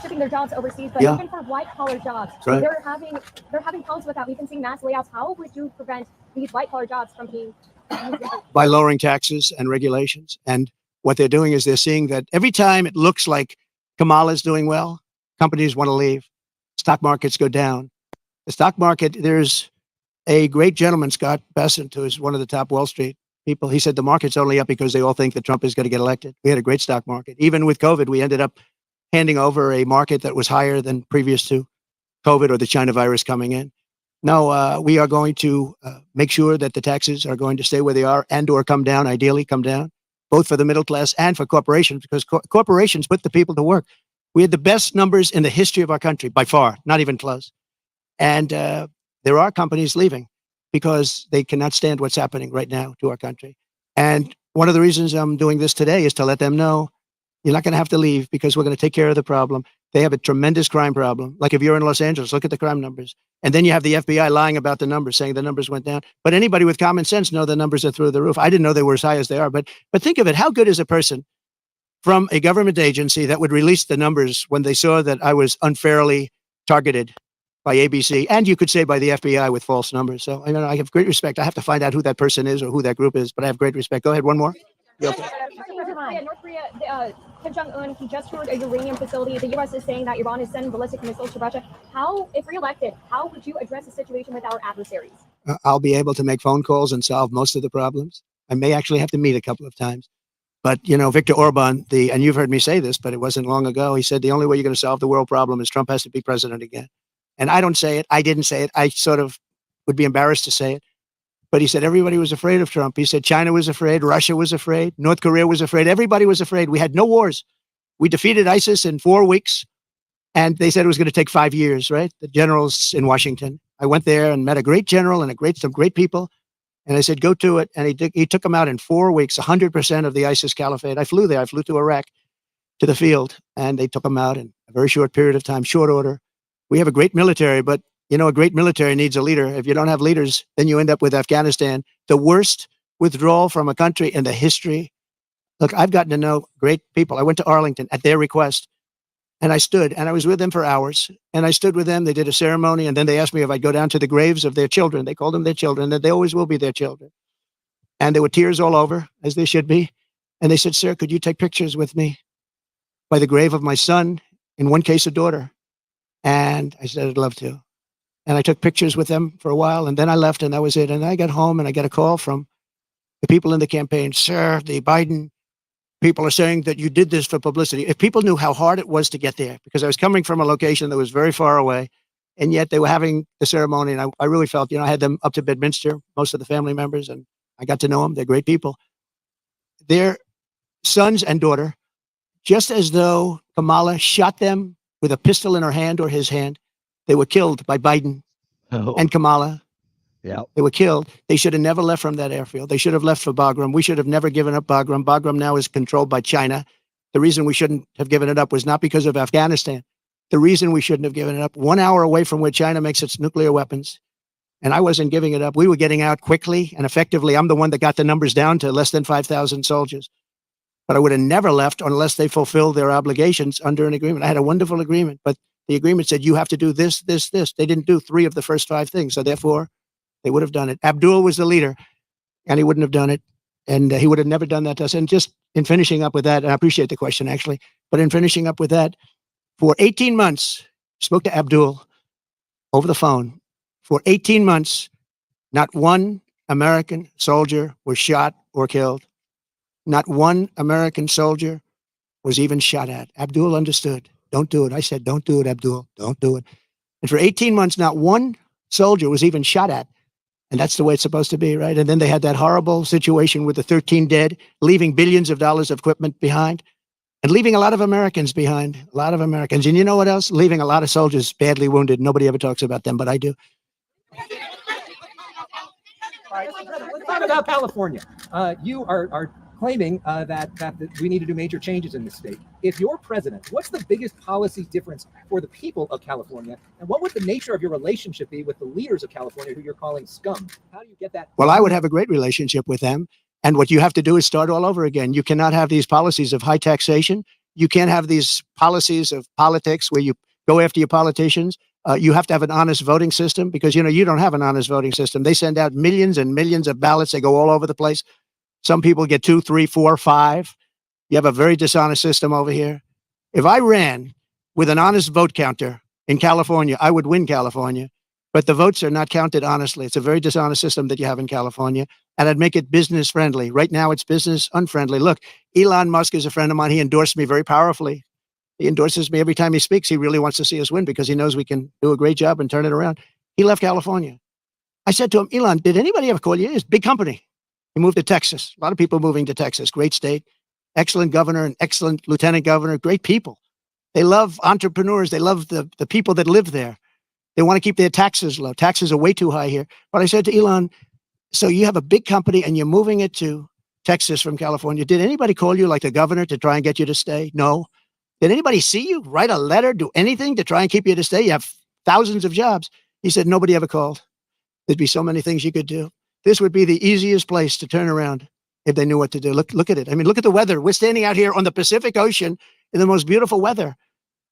Speaker 11: shipping their jobs overseas, but even for white collar jobs, they're having problems with that. We've been seeing mass layoffs. How would you prevent these white collar jobs from being
Speaker 9: by lowering taxes and regulations? And what they're doing is they're seeing that every time it looks like Kamala is doing well, companies want to leave. Stock markets go down. The stock market, there's a great gentleman, Scott Bessent, who is one of the top Wall Street people. He said the market's only up because they all think that Trump is going to get elected. We had a great stock market. Even with COVID, we ended up handing over a market that was higher than previous to COVID or the China virus coming in. No, we are going to make sure that the taxes are going to stay where they are and or come down, ideally come down, both for the middle class and for corporations, because corporations put the people to work. We had the best numbers in the history of our country, by far, not even close. And there are companies leaving because they cannot stand what's happening right now to our country. And one of the reasons I'm doing this today is to let them know you're not going to have to leave because we're going to take care of the problem. They have a tremendous crime problem. Like if you're in Los Angeles, look at the crime numbers. And then you have the FBI lying about the numbers, saying the numbers went down. But anybody with common sense know the numbers are through the roof. I didn't know they were as high as they are. But think of it. How good is a person from a government agency that would release the numbers when they saw that I was unfairly targeted by ABC, and you could say by the FBI with false numbers? So I have great respect. I have to find out who that person is or who that group is, but I have great respect. Go ahead, one more.
Speaker 11: North Korea, Kim Jong-un, he just toured a uranium facility. The U.S. is saying that Iran is sending ballistic missiles to Russia. How, if reelected, how would you address the situation with our adversaries?
Speaker 9: I'll be able to make phone calls and solve most of the problems. I may actually have to meet a couple of times. But, Viktor Orban, and you've heard me say this, but it wasn't long ago, he said the only way you're going to solve the world problem is Trump has to be president again. And I don't say it. I didn't say it. I sort of would be embarrassed to say it. But he said everybody was afraid of Trump. He said China was afraid. Russia was afraid. North Korea was afraid. Everybody was afraid. We had no wars. We defeated ISIS in 4 weeks. And they said it was going to take 5 years, right? The generals in Washington. I went there and met a great general and some great people. And I said, go to it. And he took them out in 4 weeks, 100% of the ISIS caliphate. I flew there. I flew to Iraq, to the field. And they took them out in a very short period of time, short order. We have a great military, but a great military needs a leader. If you don't have leaders, then you end up with Afghanistan, the worst withdrawal from a country in the history. Look, I've gotten to know great people. I went to Arlington at their request, and I stood, and I was with them for hours, and I stood with them. They did a ceremony, and then they asked me if I'd go down to the graves of their children. They called them their children, and they always will be their children. And there were tears all over, as there should be. And they said, sir, could you take pictures with me by the grave of my son, in one case, a daughter? And I said, I'd love to. And I took pictures with them for a while, and then I left, and that was it. And I got home, and I got a call from the people in the campaign. Sir, the Biden people are saying that you did this for publicity. If people knew how hard it was to get there, because I was coming from a location that was very far away, and yet they were having the ceremony, and I really felt, I had them up to Bedminster, most of the family members, and I got to know them. They're great people. Their sons and daughter, just as though Kamala shot them with a pistol in her hand or his hand, they were killed by Biden and Kamala.
Speaker 5: Yeah,
Speaker 9: they were killed. They should have never left from that airfield. They should have left for Bagram. We should have never given up Bagram. Bagram now is controlled by China. The reason we shouldn't have given it up was not because of Afghanistan. The reason we shouldn't have given it up, 1 hour away from where China makes its nuclear weapons, and I wasn't giving it up. We were getting out quickly and effectively. I'm the one that got the numbers down to less than 5,000 soldiers. But I would have never left unless they fulfilled their obligations under an agreement. I had a wonderful agreement, but the agreement said you have to do this, this, this. They didn't do 3 of the first 5 things. So therefore, they would have done it. Abdul was the leader, and he wouldn't have done it. And he would have never done that to us. And just in finishing up with that, and I appreciate the question, actually, but in finishing up with that, for 18 months, spoke to Abdul over the phone. For 18 months, not one American soldier was shot or killed. Not one American soldier was even shot at. Abdul understood. Don't do it. I said, don't do it, Abdul. Don't do it. And for 18 months, not one soldier was even shot at. And that's the way it's supposed to be, right? And then they had that horrible situation with the 13 dead, leaving billions of dollars of equipment behind and leaving a lot of Americans behind, a lot of Americans. And you know what else? Leaving a lot of soldiers badly wounded. Nobody ever talks about them, but I do.
Speaker 6: Let's talk about California. You are claiming that we need to do major changes in the state. If you're president, what's the biggest policy difference for the people of California? And what would the nature of your relationship be with the leaders of California who you're calling scum? How do you get that?
Speaker 9: Well, I would have a great relationship with them. And what you have to do is start all over again. You cannot have these policies of high taxation. You can't have these policies of politics where you go after your politicians. You have to have an honest voting system because, you don't have an honest voting system. They send out millions and millions of ballots. They go all over the place. Some people get 2, 3, 4, 5. You have a very dishonest system over here. If I ran with an honest vote counter in California, I would win California. But the votes are not counted honestly. It's a very dishonest system that you have in California. And I'd make it business friendly. Right now, it's business unfriendly. Look, Elon Musk is a friend of mine. He endorsed me very powerfully. He endorses me every time he speaks. He really wants to see us win because he knows we can do a great job and turn it around. He left California. I said to him, Elon, did anybody ever call you? It's a big company. He moved to Texas. A lot of people moving to Texas. Great state. Excellent governor and excellent lieutenant governor. Great people. They love entrepreneurs. They love the people that live there. They want to keep their taxes low. Taxes are way too high here. But I said to Elon, so you have a big company and you're moving it to Texas from California. Did anybody call you like the governor to try and get you to stay? No. Did anybody see you, write a letter, do anything to try and keep you to stay? You have thousands of jobs. He said, nobody ever called. There'd be so many things you could do. This would be the easiest place to turn around if they knew what to do. Look at it. I mean, look at the weather. We're standing out here on the Pacific Ocean in the most beautiful weather.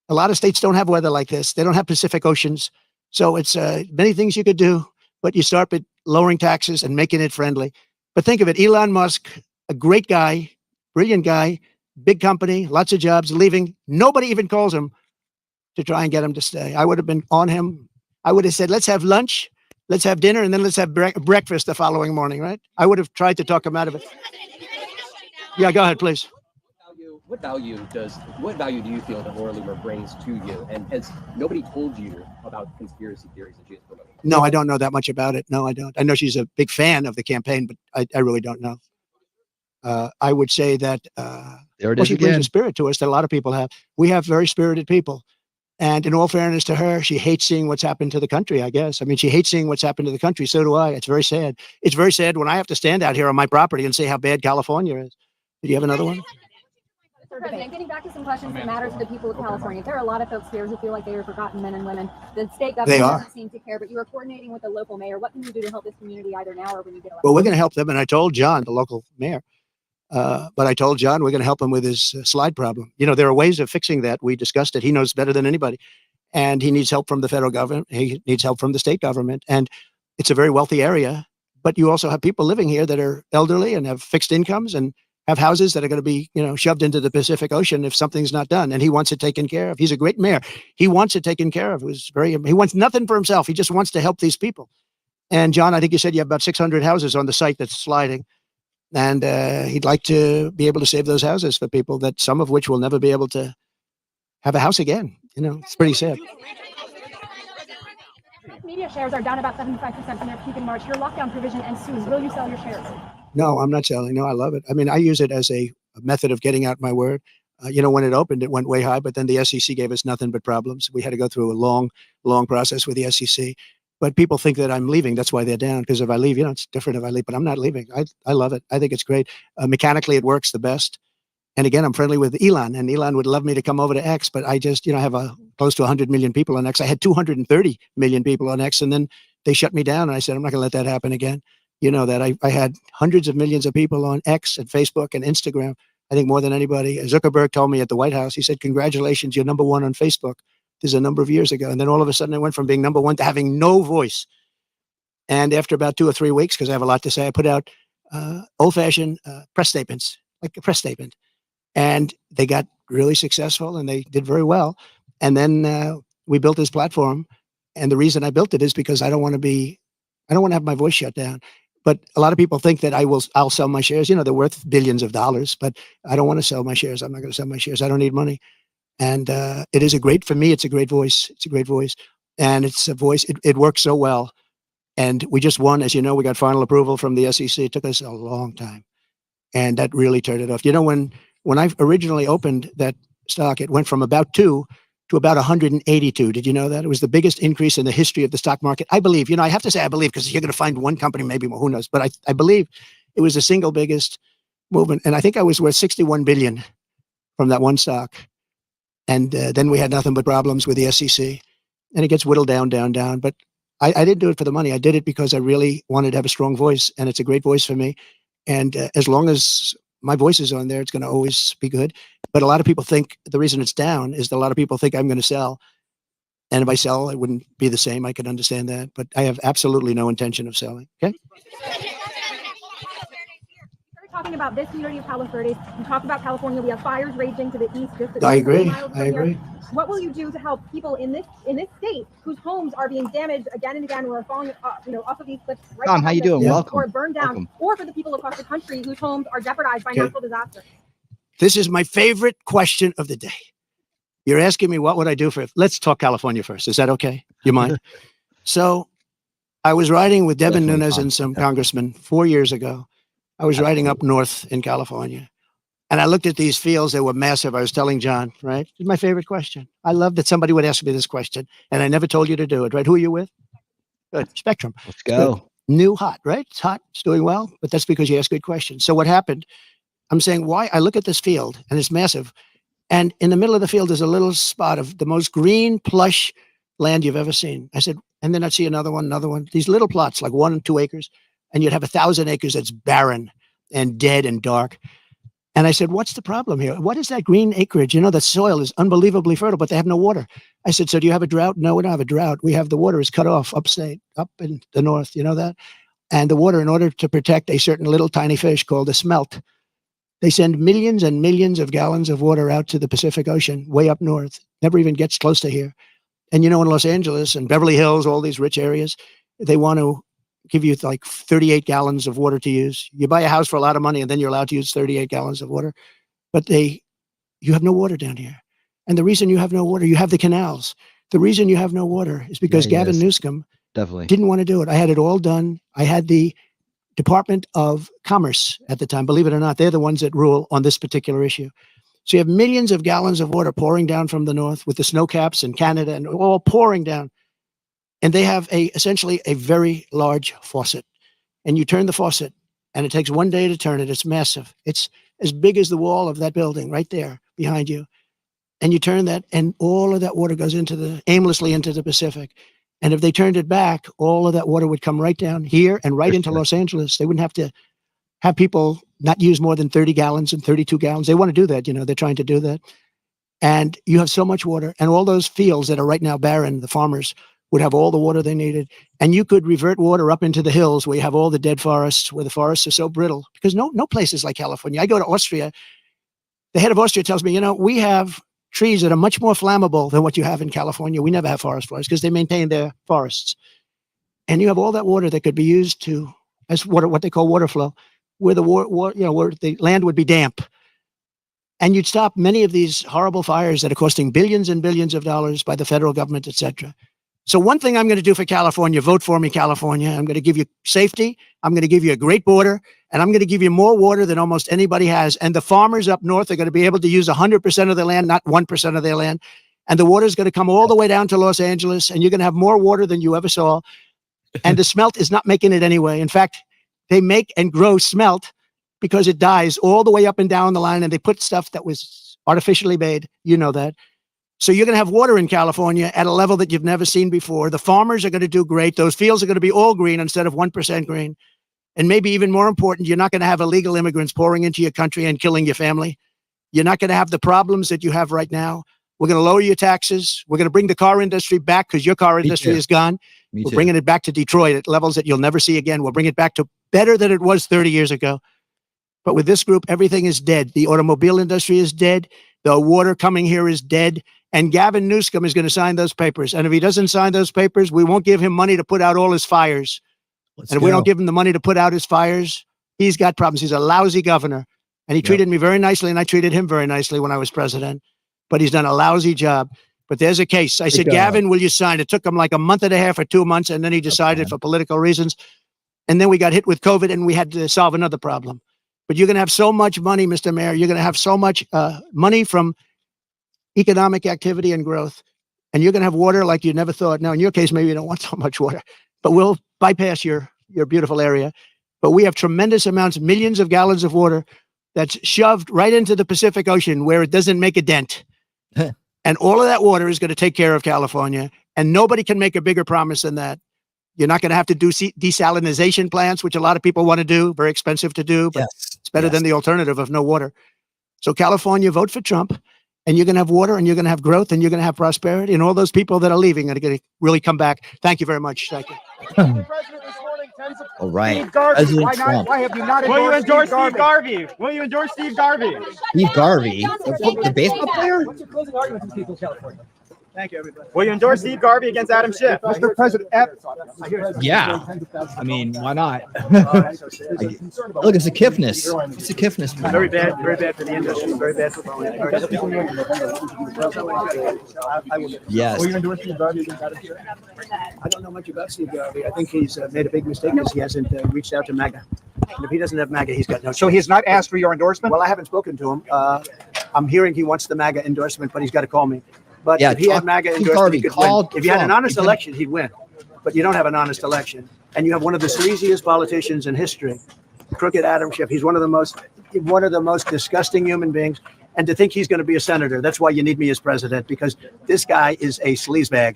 Speaker 9: A lot of states don't have weather like this. They don't have Pacific Oceans. So it's many things you could do, but you start with lowering taxes and making it friendly. But think of it. Elon Musk, a great guy, brilliant guy, big company, lots of jobs, leaving. Nobody even calls him to try and get him to stay. I would have been on him. I would have said, let's have lunch. Let's have dinner, and then let's have breakfast the following morning, right? I would have tried to talk him out of it. Yeah, go ahead, please.
Speaker 12: What value do you feel that Laura Loomer brings to you? And has nobody told you about conspiracy theories that she is promoting?
Speaker 9: No, I don't know that much about it. No, I don't. I know she's a big fan of the campaign, but I really don't know. I would say that she brings a spirit to us that a lot of people have. We have very spirited people. And in all fairness to her, she hates seeing what's happened to the country, I guess. I mean, she hates seeing what's happened to the country. So do I. It's very sad. It's very sad when I have to stand out here on my property and say how bad California is. Did you have another one?
Speaker 11: President, getting back to some questions that matter to the people of California. There are a lot of folks here who feel like they are forgotten men and women. The state government doesn't seem to care, but you are coordinating with the local mayor. What can you do to help this community either now or when you get elected?
Speaker 9: Well, we're going to help them. And I told John, the local mayor, but I told John we're going to help him with his slide problem. There are ways of fixing that. We discussed it. He knows better than anybody. And he needs help from the federal government. He needs help from the state government. And it's a very wealthy area. But you also have people living here that are elderly and have fixed incomes and have houses that are going to be, shoved into the Pacific Ocean if something's not done. And he wants it taken care of. He's a great mayor. He wants it taken care of. He wants nothing for himself. He just wants to help these people. And John, I think you said you have about 600 houses on the site that's sliding. And he'd like to be able to save those houses for people that some of which will never be able to have a house again. It's pretty sad.
Speaker 11: Media shares are down about 75% from their peak in March. Your lockdown provision ends soon. Will you sell your shares?
Speaker 9: No, I'm not selling. No, I love it. I mean, I use it as a method of getting out my word. When it opened, it went way high, but then the SEC gave us nothing but problems. We had to go through a long, long process with the SEC. But people think that I'm leaving. That's why they're down. Because if I leave, it's different if I leave. But I'm not leaving. I love it. I think it's great. Mechanically, it works the best. And again, I'm friendly with Elon, and Elon would love me to come over to X, but I just, have close to 100 million people on X. I had 230 million people on X, and then they shut me down. And I said, I'm not going to let that happen again. That I had hundreds of millions of people on X and Facebook and Instagram. I think more than anybody. Zuckerberg told me at the White House, he said, congratulations, you're number one on Facebook. This is a number of years ago. And then all of a sudden I went from being number one to having no voice. And after about 2 or 3 weeks, because I have a lot to say, I put out old-fashioned press statements, like a press statement. And they got really successful and they did very well. And then we built this platform. And the reason I built it is because I don't want to have my voice shut down. But a lot of people think that I'll sell my shares. They're worth billions of dollars, but I don't want to sell my shares. I'm not going to sell my shares. I don't need money. And for me, it's a great voice. It's a great voice. And it's a voice. It works so well And we just won. As you know, we got final approval from the SEC. It took us a long time. And that really turned it off. You know, when I originally opened that stock, it went from about 2 to about 182. Did you know that? It was the biggest increase in the history of the stock market. I believe, I have to say I believe, because you're going to find one company, maybe more, who knows. But I believe it was the single biggest movement. And I think I was worth 61 billion from that one stock. And then we had nothing but problems with the SEC. And it gets whittled down. But I didn't do it for the money. I did it because I really wanted to have a strong voice. And it's a great voice for me. And as long as my voice is on there, it's going to always be good. But a lot of people think the reason it's down is that a lot of people think I'm going to sell. And if I sell, it wouldn't be the same. I can understand that. But I have absolutely no intention of selling. Okay.
Speaker 11: Talking about this community of Palos Verdes, you talk about California. We have fires raging to the east.
Speaker 9: I agree. I agree.
Speaker 11: What will you do to help people in this state whose homes are being damaged again and again, or are falling, off of these cliffs? Right,
Speaker 5: Tom, how you doing? Welcome.
Speaker 11: Or burned down, or for the people across the country whose homes are jeopardized by natural disaster.
Speaker 9: This is my favorite question of the day. You're asking me what would I do for? Let's talk California first. Is that okay? You mind? So, I was riding with Devin Nunes and some congressmen 4 years ago. I was riding up north in California, and I looked at these fields. They were massive. I was telling John, right? It's my favorite question. I love that somebody would ask me this question, and I never told you to do it, right? Who are you with? Good. Spectrum.
Speaker 5: Let's go.
Speaker 9: Good. New hot, right? It's hot. It's doing well, but that's because you ask good questions. So what happened? I'm saying, why? I look at this field, and it's massive, and in the middle of the field is a little spot of the most green, plush land you've ever seen. I said, and then I'd see another one. These little plots, like 1 and 2 acres. And you'd have 1,000 acres that's barren and dead and dark. And I said, what's the problem here? What is that green acreage? The soil is unbelievably fertile, but they have no water. I said, so do you have a drought? No, we don't have a drought. We have the water is cut off upstate, up in the north. You know that? And the water, in order to protect a certain little tiny fish called a smelt, they send millions and millions of gallons of water out to the Pacific Ocean, way up north. Never even gets close to here. And in Los Angeles and Beverly Hills, all these rich areas, they want to give you like 38 gallons of water to use. You buy a house for a lot of money and then you're allowed to use 38 gallons of water. But you have no water down here. And the reason you have no water, you have the canals. The reason you have no water is because Gavin Newsom didn't want to do it. I had it all done. I had the Department of Commerce at the time. Believe it or not, they're the ones that rule on this particular issue. So you have millions of gallons of water pouring down from the north with the snow caps in Canada and all pouring down. And they have essentially a very large faucet. And you turn the faucet, and it takes 1 day to turn it. It's massive. It's as big as the wall of that building right there behind you. And you turn that, and all of that water goes aimlessly into the Pacific. And if they turned it back, all of that water would come right down here and right into Los Angeles. They wouldn't have to have people not use more than 30 gallons and 32 gallons. They want to do that. They're trying to do that. And you have so much water. And all those fields that are right now barren, the farmers would have all the water they needed. And you could revert water up into the hills where you have all the dead forests, where the forests are so brittle. Because no place is like California. I go to Austria. The head of Austria tells me, we have trees that are much more flammable than what you have in California. We never have forest fires because they maintain their forests. And you have all that water that could be used as water, what they call water flow, where where the land would be damp. And you'd stop many of these horrible fires that are costing billions and billions of dollars by the federal government, et cetera. So one thing I'm going to do for California, vote for me, California. I'm going to give you safety. I'm going to give you a great border, and I'm going to give you more water than almost anybody has. And the farmers up north are going to be able to use 100% of their land, not 1% of their land. And the water is going to come all the way down to Los Angeles, and you're going to have more water than you ever saw. And the smelt is not making it anyway. In fact, they make and grow smelt because it dies all the way up and down the line, and they put stuff that was artificially made. You know that. So you're going to have water in California at a level that you've never seen before. The farmers are going to do great. Those fields are going to be all green instead of 1% green. And maybe even more important, you're not going to have illegal immigrants pouring into your country and killing your family. You're not going to have the problems that you have right now. We're going to lower your taxes. We're going to bring the car industry back because your car industry is gone. We're bringing it back to Detroit at levels that you'll never see again. We'll bring it back to better than it was 30 years ago. But with this group, everything is dead. The automobile industry is dead. The water coming here is dead. And Gavin Newsom is going to sign those papers. And if he doesn't sign those papers, we won't give him money to put out all his fires. And if we don't give him the money to put out his fires, he's got problems. He's a lousy governor. And he treated me very nicely, and I treated him very nicely when I was president. But he's done a lousy job. But there's a case. I said, Gavin, will you sign? It took him like a month and a half or 2 months, and then he decided for political reasons. And then we got hit with COVID, and we had to solve another problem. But you're going to have so much money, Mr. Mayor. You're going to have so much money from economic activity and growth. And you're going to have water like you never thought. Now, in your case, maybe you don't want so much water, but we'll bypass your beautiful area. But we have tremendous amounts, millions of gallons of water that's shoved right into the Pacific Ocean where it doesn't make a dent. And all of that water is going to take care of California. And nobody can make a bigger promise than that. You're not going to have to do desalinization plants, which a lot of people want to do. Very expensive to do, but it's better than the alternative of no water. So California, vote for Trump. And you're going to have water, and you're going to have growth, and you're going to have prosperity, and all those people that are leaving are going to really come back. Thank you very much. Thank you.
Speaker 5: All right.
Speaker 13: Why have you not endorsed Steve Garvey? Will you endorse Steve Garvey?
Speaker 5: Steve Garvey, the baseball player?
Speaker 6: What's your closing argument to the people of California?
Speaker 13: Thank you, everybody. Will you endorse Steve Garvey against Adam Schiff?
Speaker 2: Mr. President,
Speaker 5: Yeah. I mean, why not? Look, it's a Kiffness. It's a Kiffness.
Speaker 9: Very bad for the industry. Very bad for
Speaker 5: Yes.
Speaker 9: Will you endorse Steve Garvey against Adam Schiff? I don't know much about Steve Garvey. I think he's made a big mistake because he hasn't reached out to MAGA. And if he doesn't have MAGA, he's got no choice.
Speaker 13: So he has not asked for your endorsement?
Speaker 9: Well, I haven't spoken to him. I'm hearing he wants the MAGA endorsement, but he's got to call me. But
Speaker 5: Yeah,
Speaker 9: if he had MAGA endorsement, he could win. If you had an honest
Speaker 5: Trump.
Speaker 9: election, he'd win. But you don't have an honest election. And you have one of the sleaziest politicians in history, crooked Adam Schiff. He's one of the most disgusting human beings. And to think he's going to be a senator, that's why you need me as president, because this guy is a sleazebag.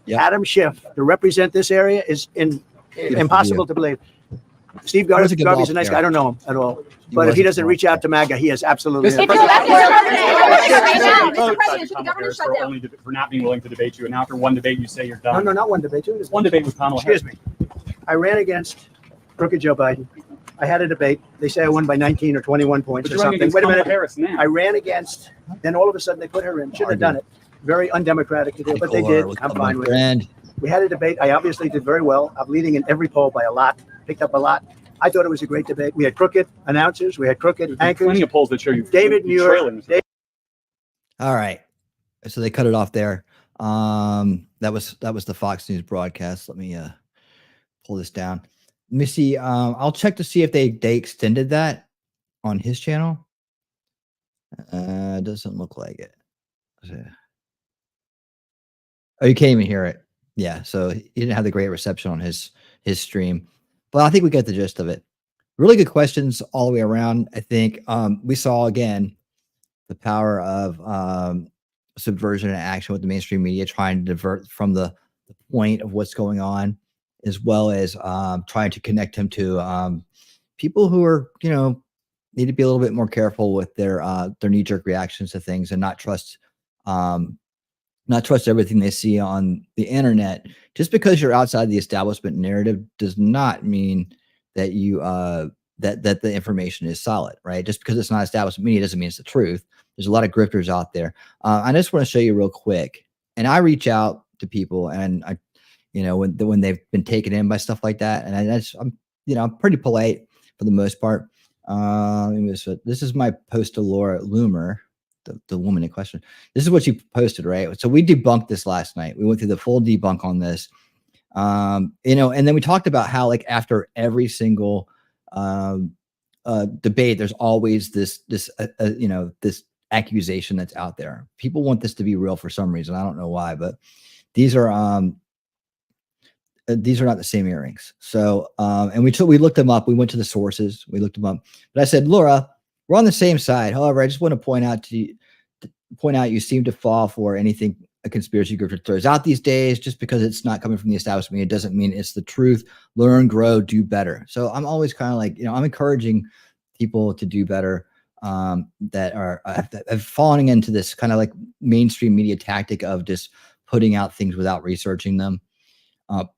Speaker 5: Yep.
Speaker 9: Adam Schiff, to represent this area is impossible to believe. Steve
Speaker 5: He was a good
Speaker 9: Garvey's a
Speaker 5: ball
Speaker 9: nice
Speaker 5: player.
Speaker 9: guy. I don't know him at all. But if he doesn't reach out to MAGA, he is absolutely.
Speaker 11: If you left Mr. President, should the government shut down?
Speaker 10: For not being willing to debate you, and after one debate, you say you're done.
Speaker 9: No, not one debate. Two.
Speaker 10: One debate with Kamala Harris.
Speaker 9: Excuse me. I ran against crooked Joe Biden. I had a debate. They say I won by 19 or 21 points or something. Wait a minute.
Speaker 10: Harris now.
Speaker 9: I ran against. Then all of a sudden they put her in. Shouldn't have done it. Very undemocratic to do, but they did. I'm fine with it. We had a debate. I obviously did very well. I'm leading in every poll by a lot. Picked up a lot. I thought it was a great debate. We had crooked announcers. We had crooked anchors.
Speaker 10: Plenty of polls that show you.
Speaker 9: David Muir.
Speaker 5: All right. So they cut it off there. That was the Fox News broadcast. Let me pull this down. Let me see. I'll check to see if they extended that on his channel. Doesn't look like it. Oh, you can't even hear it. Yeah, so he didn't have the great reception on his stream. But I think we get the gist of it. Really good questions all the way around. I think we saw again the power of subversion and action with the mainstream media trying to divert from the point of what's going on, as well as trying to connect him to people who are, need to be a little bit more careful with their knee-jerk reactions to things and not trust everything they see on the internet. Just because you're outside the establishment narrative does not mean that you that the information is solid, right? Just because it's not establishment media doesn't mean it's the truth. There's a lot of grifters out there. I just want to show you real quick. And I reach out to people, and I, when they've been taken in by stuff like that, and I'm pretty polite for the most part. This is my post to Laura Loomer, the woman in question. This is what she posted, right? So we debunked this last night. We went through the full debunk on this. And then we talked about how, like, after every single debate, there's always this accusation that's out there. People want this to be real for some reason. I don't know why, but these are not the same earrings. So, and we looked them up. We went to the sources. We looked them up. But I said, Laura, we're on the same side. However, I just want to point out you seem to fall for anything a conspiracy group throws out these days. Just because it's not coming from the establishment, it doesn't mean it's the truth. Learn, grow, do better. So I'm always kind of like, I'm encouraging people to do better, that have fallen into this kind of like mainstream media tactic of just putting out things without researching them. And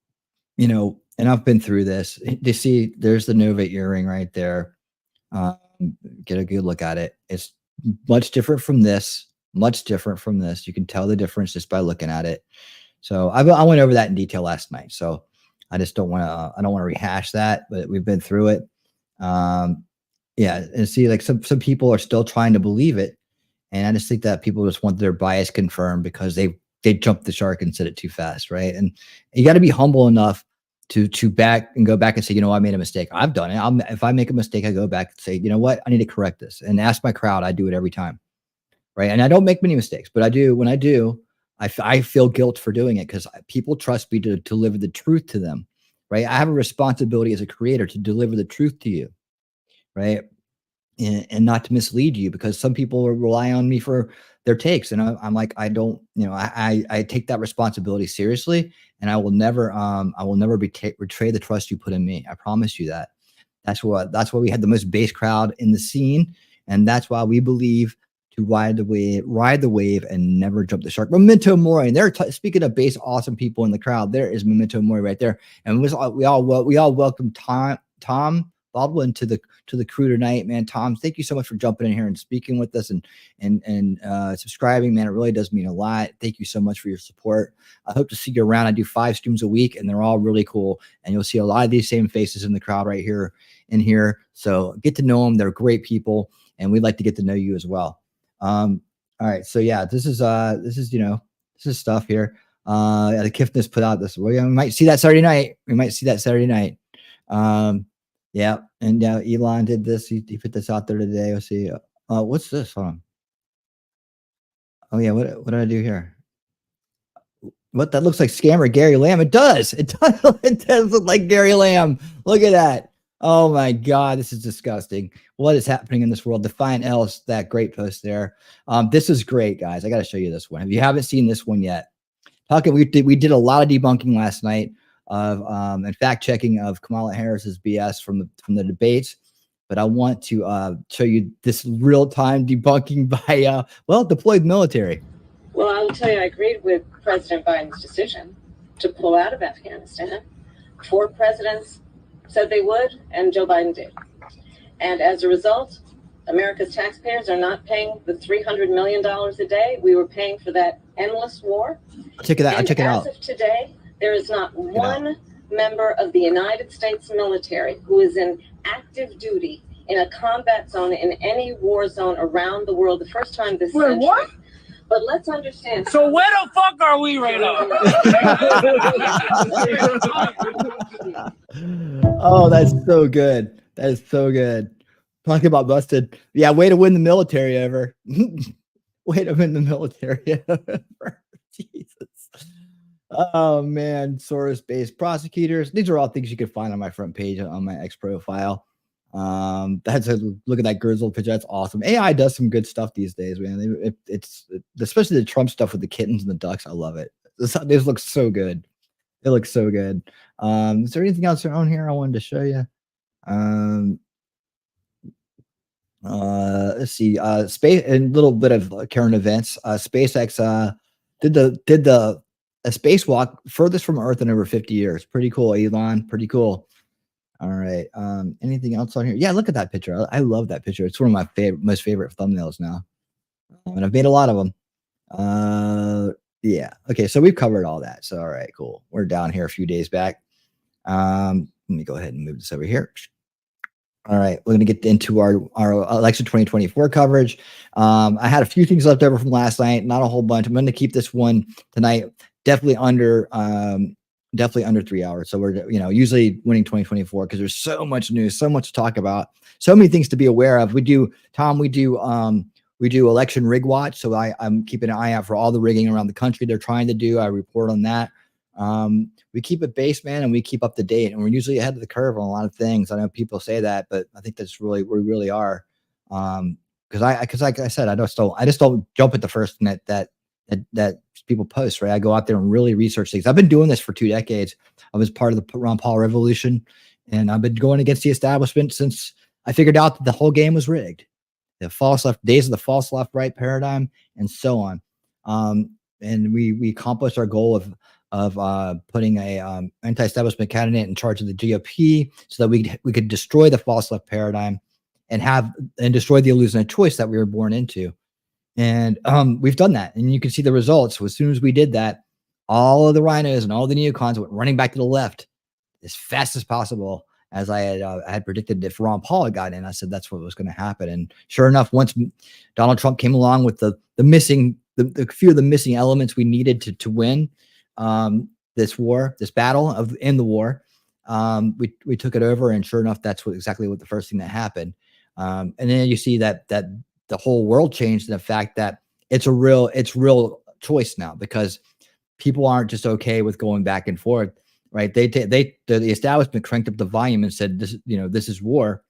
Speaker 5: I've been through this. You see, there's the Nova earring right there. Get a good look at it. It's much different from this. You can tell the difference just by looking at it. So I went over that in detail last night. So I just don't want to rehash that, but we've been through it. And see, like some people are still trying to believe it. And I just think that people just want their bias confirmed because they've they jumped the shark and said it too fast, right? And you got to be humble enough to back and go back and say, you know, I made a mistake. I've done it. If I make a mistake, I go back and say, you know what, I need to correct this, and ask my crowd. I do it every time, right? And I don't make many mistakes, but I do. When I do, I feel guilt for doing it because people trust me to deliver the truth to them, right? I have a responsibility as a creator to deliver the truth to you, right? And not to mislead you, because some people rely on me for their takes, and I'm like, I don't, you know, I take that responsibility seriously, and I will never betray the trust you put in me. I promise you that. That's why we had the most base crowd in the scene, and that's why we believe to ride the wave and never jump the shark. Memento Mori. And they're speaking of base awesome people in the crowd. There is Memento Mori right there. And we all welcome Tom Baldwin to the crew tonight, man. Tom, thank you so much for jumping in here and speaking with us and subscribing, man. It really does mean a lot. Thank you so much for your support. I hope to see you around. I do 5 streams a week, and they're all really cool. And you'll see a lot of these same faces in the crowd right here in here. So get to know them. They're great people, and we'd like to get to know you as well. All right. So yeah, this is stuff here. The Kiffness put out this. We might see that Saturday night. Yeah. And Elon did this. He put this out there today. Let's see. What's this? Hold on. Oh yeah. What did I do here? What, that looks like scammer Gary Lamb. It does. It does look like Gary Lamb. Look at that. Oh my God, this is disgusting. What is happening in this world? Defiant Ellis, that great post there. This is great, guys. I got to show you this one. If you haven't seen this one yet, we did a lot of debunking last night of and fact checking of Kamala Harris's BS from the debates. But I want to show you this real time debunking by deployed military.
Speaker 14: Well, I will tell you, I agreed with President Biden's decision to pull out of Afghanistan. 4 presidents said they would, and Joe Biden did. And as a result, America's taxpayers are not paying the $300 million a day we were paying for that endless war.
Speaker 5: Check it out.
Speaker 14: And as of today, there is not one member of the United States military who is in active duty in a combat zone in any war zone around the world. The first time this century. What? But let's understand.
Speaker 13: So where the fuck are we right now?
Speaker 5: Oh, that's so good. That is so good. Talking about busted. Yeah, way to win the military ever. Way to win the military ever. Jesus. Oh man, Soros-based prosecutors. These are all things you can find on my front page on my X profile. That's a look at that grizzled picture. That's awesome. AI does some good stuff these days, man. It's especially the Trump stuff with the kittens and the ducks. I love it. This looks so good. It looks so good. Is there anything else on here I wanted to show you? Let's see. Space and a little bit of current events. SpaceX did the spacewalk furthest from Earth in over 50 years. Pretty cool, Elon. Pretty cool. All right. Anything else on here? Yeah, look at that picture. I love that picture. It's one of my most favorite thumbnails now. And I've made a lot of them. Yeah. Okay. So we've covered all that. So, all right, cool. We're down here a few days back. Let me go ahead and move this over here. All right. We're going to get into our election 2024 coverage. I had a few things left over from last night, not a whole bunch. I'm going to keep this one tonight. Definitely under 3 hours. So we're, usually winning 2024 because there's so much news, so much to talk about, so many things to be aware of. We do election rig watch. So I'm keeping an eye out for all the rigging around the country they're trying to do. I report on that. We keep it base, man, and we keep up to date, and we're usually ahead of the curve on a lot of things. I know people say that, but I think that's really, we really are. Because like I said, I just don't jump at the first net that people post, right? I go out there and really research things. I've been doing this for 2 decades. I was part of the Ron Paul revolution, and I've been going against the establishment since I figured out that the whole game was rigged. The false left days of the false left right paradigm, and so on. And we accomplished our goal of putting a anti-establishment candidate in charge of the GOP so that we could destroy the false left paradigm and destroy the illusion of choice that we were born into. And we've done that, and you can see the results. So as soon as we did that, all of the rhinos and all the neocons went running back to the left as fast as possible, as I had predicted. If Ron Paul had gotten in, I said that's what was going to happen. And sure enough, once Donald Trump came along with the missing the few of the missing elements we needed to win this war, this battle in the war. We took it over, and sure enough, that's exactly what the first thing that happened. And then you see that the whole world changed in the fact that it's real choice now, because people aren't just okay with going back and forth, right? The establishment cranked up the volume and said, this is war.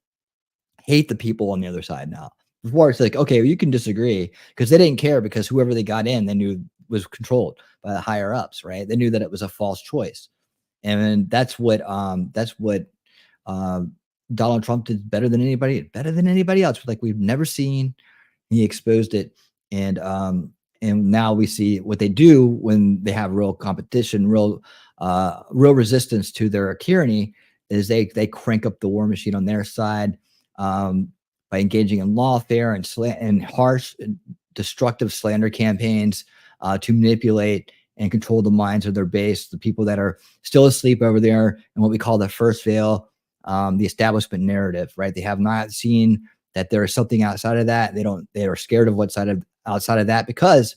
Speaker 5: Hate the people on the other side now. Before it's like, okay, well, you can disagree, because they didn't care, because whoever they got in, they knew was controlled by the higher ups, right? They knew that it was a false choice. And that's what Donald Trump did better than anybody else. Like we've never seen. He exposed it, and now we see what they do when they have real competition, real resistance to their tyranny. Is they crank up the war machine on their side by engaging in lawfare and harsh, and destructive slander campaigns to manipulate and control the minds of their base, the people that are still asleep over there, and what we call the first veil, the establishment narrative, right? They have not seen that there is something outside of that. They are scared of what's outside of that, because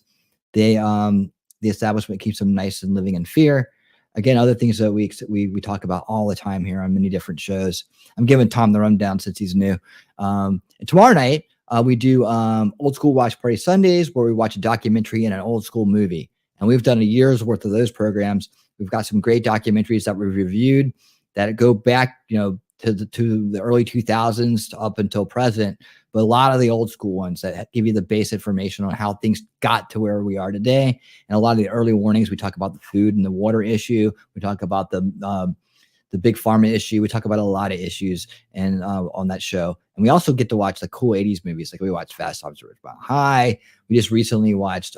Speaker 5: the establishment keeps them nice and living in fear. Again, other things that we talk about all the time here on many different shows. I'm giving Tom the rundown since he's new. And tomorrow night, we do Old School Watch Party Sundays, where we watch a documentary and an old school movie. And we've done a year's worth of those programs. We've got some great documentaries that we've reviewed that go back, to the early 2000s up until present. But a lot of the old school ones that give you the base information on how things got to where we are today. And a lot of the early warnings, we talk about the food and the water issue. We talk about the big pharma issue. We talk about a lot of issues and on that show. And we also get to watch the cool 80s movies. Like we watched Fast Times at Ridgemont High. We just recently watched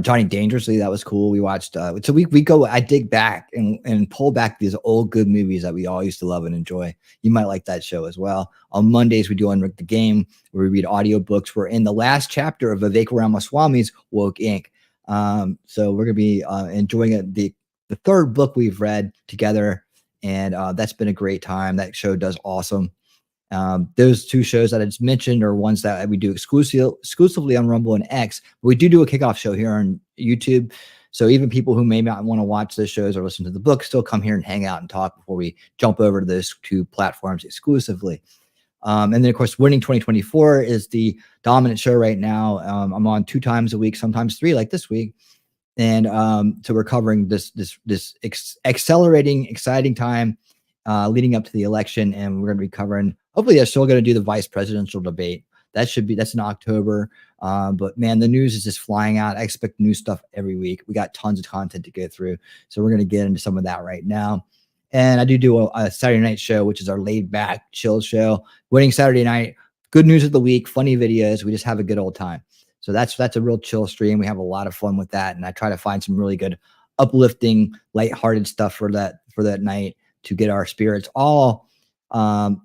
Speaker 5: Johnny Dangerously. That was cool. We watched so we go, I dig back and pull back these old good movies that we all used to love and enjoy. You might like that show as well. On Mondays we do Unrig the Game, where we read audiobooks. We're in the last chapter of Vivek Ramaswamy's Woke Inc. So we're gonna be enjoying it, the third book we've read together, and that's been a great time. That show does awesome. Those two shows that I just mentioned are ones that we do exclusively on Rumble and X. But we do a kickoff show here on YouTube. So even people who may not want to watch those shows or listen to the book still come here and hang out and talk before we jump over to those two platforms exclusively. And then, of course, Winning 2024 is the dominant show right now. I'm on 2 times a week, sometimes 3, like this week. And so we're covering this accelerating, exciting time leading up to the election. And we're going to be covering, hopefully they're still going to do the vice presidential debate. That's in October. But man, the news is just flying out. I expect new stuff every week. We got tons of content to go through. So we're going to get into some of that right now. And I do a Saturday night show, which is our laid back, chill show. Winning Saturday night, good news of the week, funny videos. We just have a good old time. So that's a real chill stream. We have a lot of fun with that. And I try to find some really good, uplifting, lighthearted stuff for that night to get our spirits all high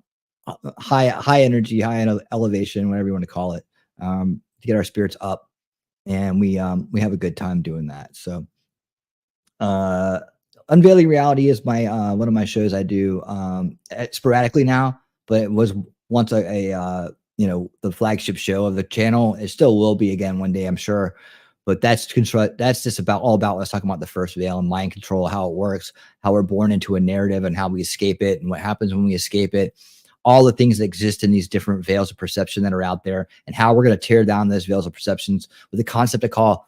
Speaker 5: energy, high elevation, whatever you want to call it, to get our spirits up. And we have a good time doing that. So Unveiling Reality is my one of my shows I do sporadically now, but it was once the flagship show of the channel. It still will be again one day, I'm sure. But that's just all about let's talk about the first veil and mind control, how it works, how we're born into a narrative and how we escape it and what happens when we escape it, all the things that exist in these different veils of perception that are out there, and how we're going to tear down those veils of perceptions with a concept I call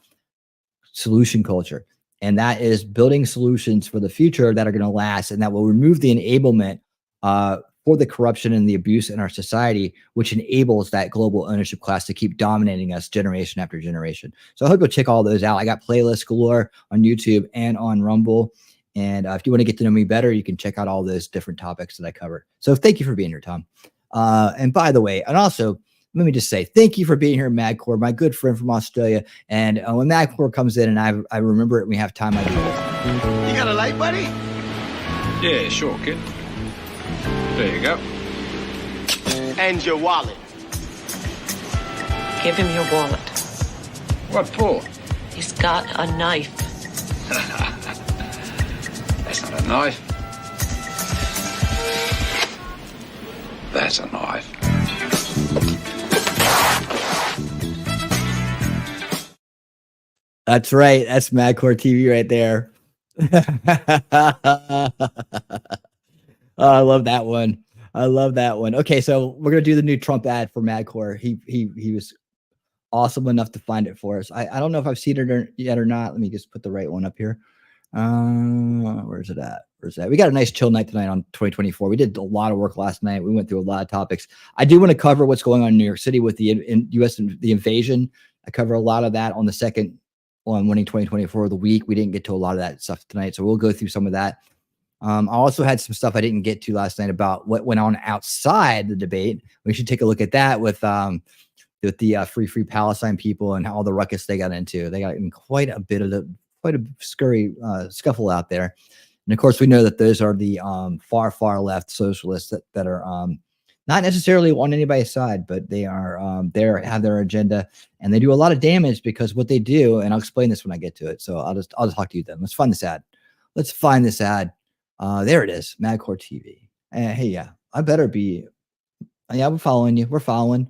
Speaker 5: solution culture. And that is building solutions for the future that are going to last and that will remove the enablement for the corruption and the abuse in our society, which enables that global ownership class to keep dominating us generation after generation. So I hope you'll check all those out. I got playlists galore on YouTube and on Rumble. And if you want to get to know me better, you can check out all those different topics that I covered. So thank you for being here, Tom. And by the way, and also, let me just say thank you for being here, Madcore, my good friend from Australia. And when Madcore comes in and I remember it and we have time, I do it.
Speaker 3: You got a light, buddy?
Speaker 15: Yeah, sure, kid. There you go.
Speaker 3: And your wallet.
Speaker 16: Give him your wallet.
Speaker 15: What for?
Speaker 16: He's got a knife.
Speaker 15: That's not a knife. That's a knife.
Speaker 5: That's right. That's Madcore TV right there. Oh, I love that one. I love that one. Okay, so we're gonna do the new Trump ad for Madcore. He was awesome enough to find it for us. I don't know if I've seen it yet or not. Let me just put the right one up here. Where's it at? Where's that? We got a nice chill night tonight on 2024. We did a lot of work last night. We went through a lot of topics. I do want to cover what's going on in New York City with the U.S. and the invasion. I cover a lot of that on the second on Winning 2024 of the week. We didn't get to a lot of that stuff tonight, so we'll go through some of that. I also had some stuff I didn't get to last night about what went on outside the debate. We should take a look at that with the Free Palestine people and all the ruckus they got into. They got in quite a scurry scuffle out there. And of course, we know that those are the far left socialists that are not necessarily on anybody's side, but they are have their agenda, and they do a lot of damage because what they do. And I'll explain this when I get to it. So I'll just talk to you then. Let's find this ad. Let's find this ad. There it is, Madcore TV. Hey, yeah, I better be. Yeah, we're following you. We're following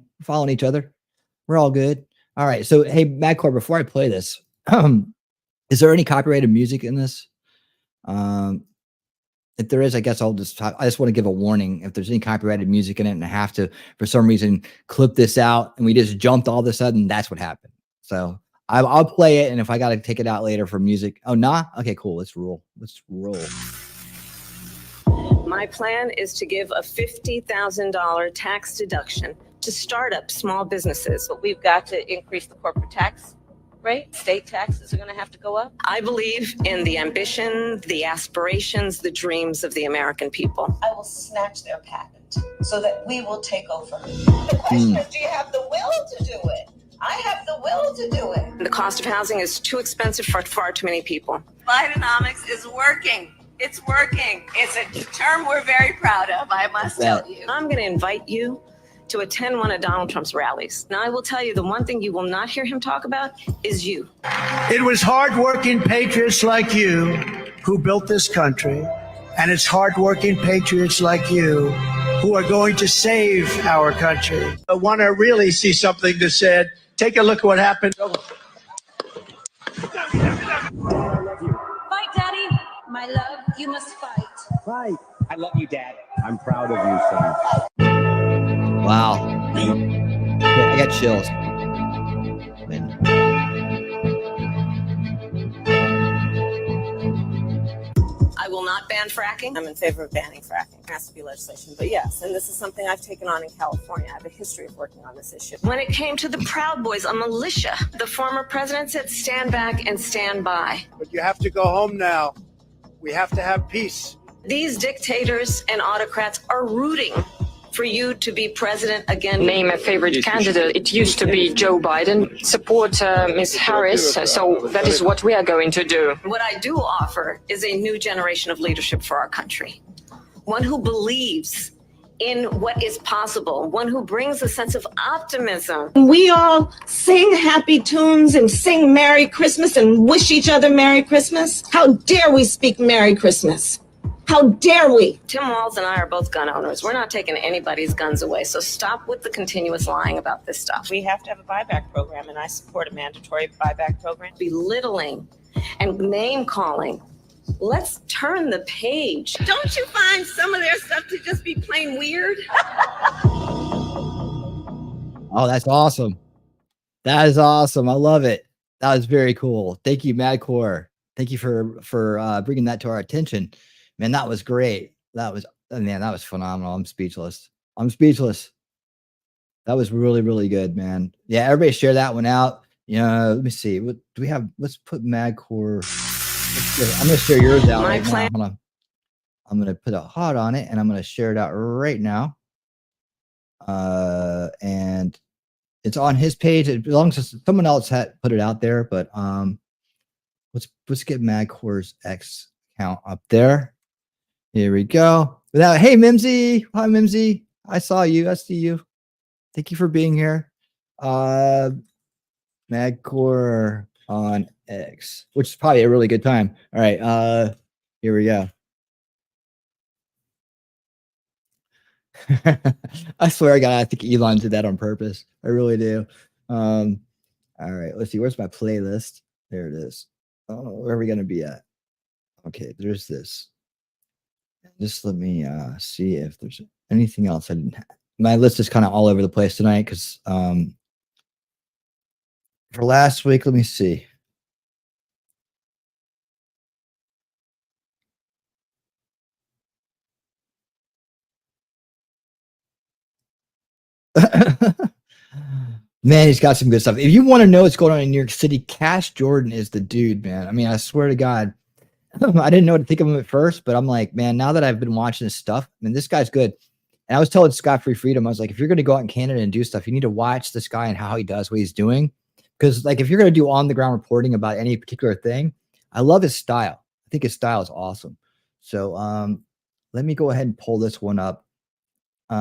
Speaker 5: each other. We're all good. All right. So, hey, Madcore, before I play this, is there any copyrighted music in this? If there is, I guess I just want to give a warning. If there's any copyrighted music in it and I have to, for some reason, clip this out and we just jumped all of a sudden, that's what happened. So I'll play it. And if I got to take it out later for music. Oh, nah. Okay, cool. Let's roll.
Speaker 8: My plan is to give a $50,000 tax deduction to startup small businesses, but we've got to increase the corporate tax rate. State taxes are going to have to go up. I believe in the ambition, the aspirations, the dreams of the American people.
Speaker 17: I will snatch their patent so that we will take over. The question is, do you have the will to do it? I have the will to do it.
Speaker 8: The cost of housing is too expensive for far too many people.
Speaker 17: Bidenomics is working. It's working. It's a term we're very proud of, I must tell you.
Speaker 8: I'm going to invite you to attend one of Donald Trump's rallies. Now, I will tell you, the one thing you will not hear him talk about is you.
Speaker 18: It was hardworking patriots like you who built this country, and it's hardworking patriots like you who are going to save our country. I want to really see something that said, take a look at what happened.
Speaker 17: Fight, Daddy. My love, you must fight.
Speaker 13: Right. I love you, Dad. I'm proud of you, son.
Speaker 5: Wow. I got chills.
Speaker 8: I will not ban fracking. I'm in favor of banning fracking. It has to be legislation. But yes, and this is something I've taken on in California. I have a history of working on this issue. When it came to the Proud Boys, a militia, the former president said, stand back and stand by.
Speaker 18: But you have to go home now. We have to have peace.
Speaker 8: These dictators and autocrats are rooting for you to be president again.
Speaker 19: Name a favorite candidate. It used to be Joe Biden. Support Ms. Harris. So that is what we are going to do.
Speaker 8: What I do offer is a new generation of leadership for our country. One who believes in what is possible. One who brings a sense of optimism.
Speaker 17: We all sing happy tunes and sing Merry Christmas and wish each other Merry Christmas. How dare we speak Merry Christmas? How dare we?
Speaker 8: Tim Walz and I are both gun owners. We're not taking anybody's guns away, so stop with the continuous lying about this stuff. We have to have a buyback program, and I support a mandatory buyback program. Belittling and name-calling. Let's turn the page.
Speaker 17: Don't you find some of their stuff to just be plain weird?
Speaker 5: Oh, that's awesome. That is awesome. I love it. That was very cool. Thank you, Madcore. Thank you for bringing that to our attention. Man, that was great. That was phenomenal. I'm speechless. That was really, really good, man. Yeah, everybody share that one out. You know, let me see. What do we have? Let's put Madcore. I'm going to share yours out right now. Hold on. I'm going to put a hot on it, and I'm going to share it out right now. And it's on his page. It belongs to someone else had put it out there, but let's get Madcore's X account up there. Here we go. Hey, Mimsy. Hi, Mimsy. I saw you. I see you. Thank you for being here. Madcore on X, which is probably a really good time. All right. Here we go. I swear to God, I think Elon did that on purpose. I really do. All right. Let's see. Where's my playlist? There it is. Oh, where are we going to be at? Okay, there's this. Just let me see if there's anything else I didn't have. My list is kind of all over the place tonight because for last week, let me see. Man, he's got some good stuff. If you want to know what's going on in New York City, Cash Jordan is the dude, man. I mean, I swear to God, I didn't know what to think of him at first, but I'm like, man, now that I've been watching this stuff, I mean, this guy's good. And I was telling Scott Free Freedom, I was like, if you're going to go out in Canada and do stuff, you need to watch this guy and how he does what he's doing. Because, like, if you're going to do on the ground reporting about any particular thing, I love his style. I think his style is awesome. So let me go ahead and pull this one up.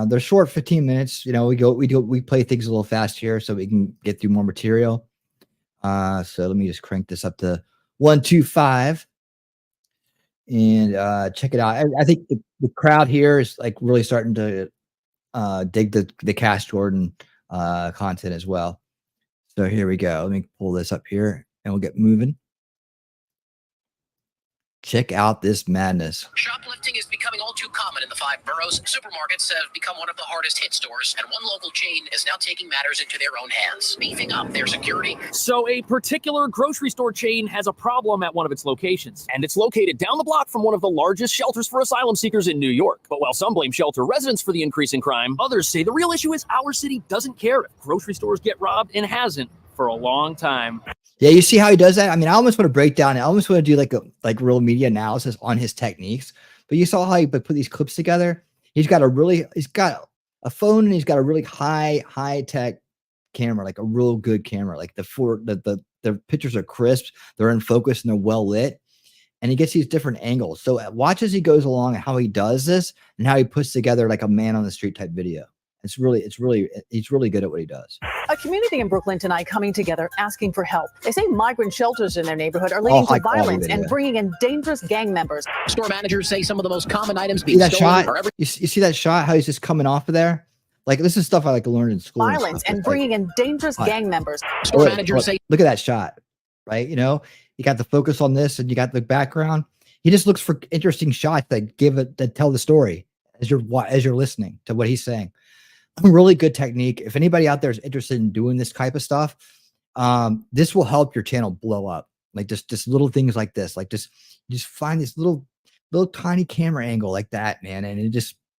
Speaker 5: They're short, 15 minutes. You know, we play things a little fast here so we can get through more material. So let me just crank this up to 125 and check it out. I think the crowd here is like really starting to dig the Cash Jordan content as well. So here we go. Let me pull this up here and we'll get moving. Check out this madness.
Speaker 20: Shoplifting is becoming all too common in the 5 boroughs. Supermarkets have become one of the hardest hit stores, and one local chain is now taking matters into their own hands, beefing up their security.
Speaker 21: So a particular grocery store chain has a problem at one of its locations, and it's located down the block from one of the largest shelters for asylum seekers in New York. But while some blame shelter residents for the increase in crime, others say the real issue is our city doesn't care if grocery stores get robbed and hasn't for a long time.
Speaker 5: Yeah, you see how he does that? I mean, I almost want to break down. I almost want to do like real media analysis on his techniques. But you saw how he put these clips together. He's got a phone and he's got a really high tech camera, like a real good camera. Like the pictures are crisp, they're in focus, and they're well lit. And he gets these different angles. So watch as he goes along and how he does this and how he puts together like a man on the street type video. He's really good at what he does.
Speaker 22: A community in Brooklyn tonight coming together asking for help. They say migrant shelters in their neighborhood are leading to violence and bringing in dangerous gang members.
Speaker 20: Store managers say some of the most common items being
Speaker 5: See that
Speaker 20: stolen
Speaker 5: shot? You see that shot? How he's just coming off of there? Like, this is stuff I like to learn in school.
Speaker 22: Violence and bringing in dangerous gang members.
Speaker 20: Store managers say,
Speaker 5: look at that shot, right? You know, you got the focus on this and you got the background. He just looks for interesting shots that tell the story as you're listening to what he's saying. Really good technique. If anybody out there is interested in doing this type of stuff, this will help your channel blow up. Like just little things like this. Like just find this little tiny camera angle like that, man, and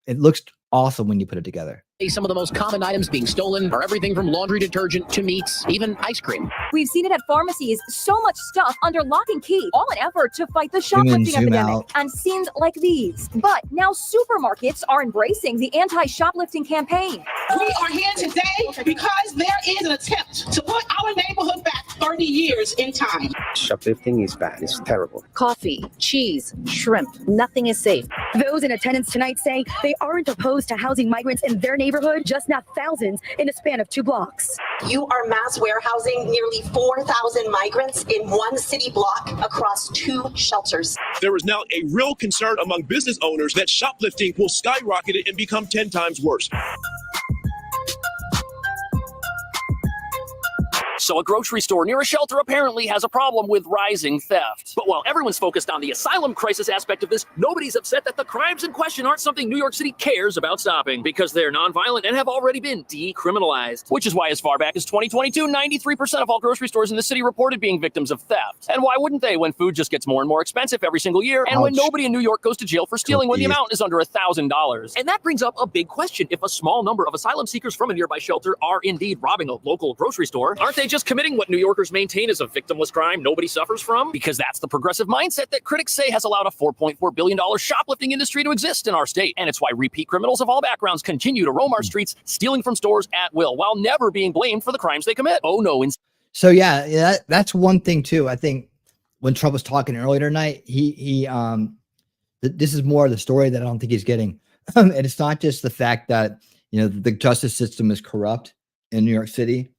Speaker 5: it looks awesome when you put it together.
Speaker 20: some of the most common items being stolen are everything from laundry detergent to meats, even ice cream.
Speaker 11: We've seen it at pharmacies. So much stuff under lock and key, all in effort to fight the shoplifting epidemic. And scenes like these. But now supermarkets are embracing the anti-shoplifting campaign.
Speaker 23: We are here today because there is an attempt to put our neighborhood back 30 years in time.
Speaker 24: Shoplifting is bad. It's terrible.
Speaker 25: Coffee, cheese, shrimp, nothing is safe.
Speaker 11: Those in attendance tonight say they aren't opposed to housing migrants in their neighborhood, just not thousands in a span of 2 blocks.
Speaker 23: You are mass warehousing nearly 4,000 migrants in one city block across 2 shelters.
Speaker 26: There is now a real concern among business owners that shoplifting will skyrocket and become 10 times worse.
Speaker 21: So a grocery store near a shelter apparently has a problem with rising theft. But while everyone's focused on the asylum crisis aspect of this, nobody's upset that the crimes in question aren't something New York City cares about stopping, because they're nonviolent and have already been decriminalized. Which is why as far back as 2022, 93% of all grocery stores in the city reported being victims of theft. And why wouldn't they, when food just gets more and more expensive every single year, and when nobody in New York goes to jail for stealing when the amount is under $1,000? And that brings up a big question. If a small number of asylum seekers from a nearby shelter are indeed robbing a local grocery store, aren't they just committing what New Yorkers maintain is a victimless crime nobody suffers from? Because that's the progressive mindset that critics say has allowed a $4.4 billion shoplifting industry to exist in our state. And it's why repeat criminals of all backgrounds continue to roam our streets, stealing from stores at will, while never being blamed for the crimes they commit. Oh no.
Speaker 5: So yeah, that's one thing too. I think when Trump was talking earlier tonight, this is more of the story that I don't think he's getting. And it's not just the fact that, the justice system is corrupt in New York City.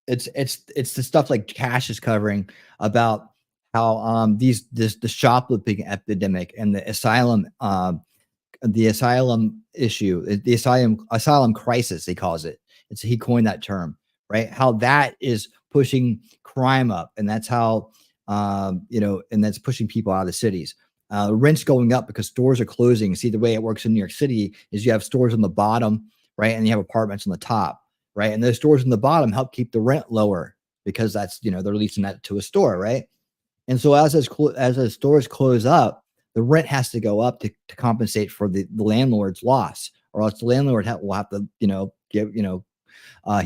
Speaker 5: It's the stuff like Cash is covering about how the shoplifting epidemic and the asylum issue, the asylum crisis, he calls it. He coined that term, right? How that is pushing crime up, and that's how and that's pushing people out of the cities. Rents going up because stores are closing. See, the way it works in New York City is you have stores on the bottom, right? And you have apartments on the top, right? And those stores on the bottom help keep the rent lower because that's, they're leasing that to a store, right? And so as the stores close up, the rent has to go up to compensate for the landlord's loss, or else the landlord will have to, he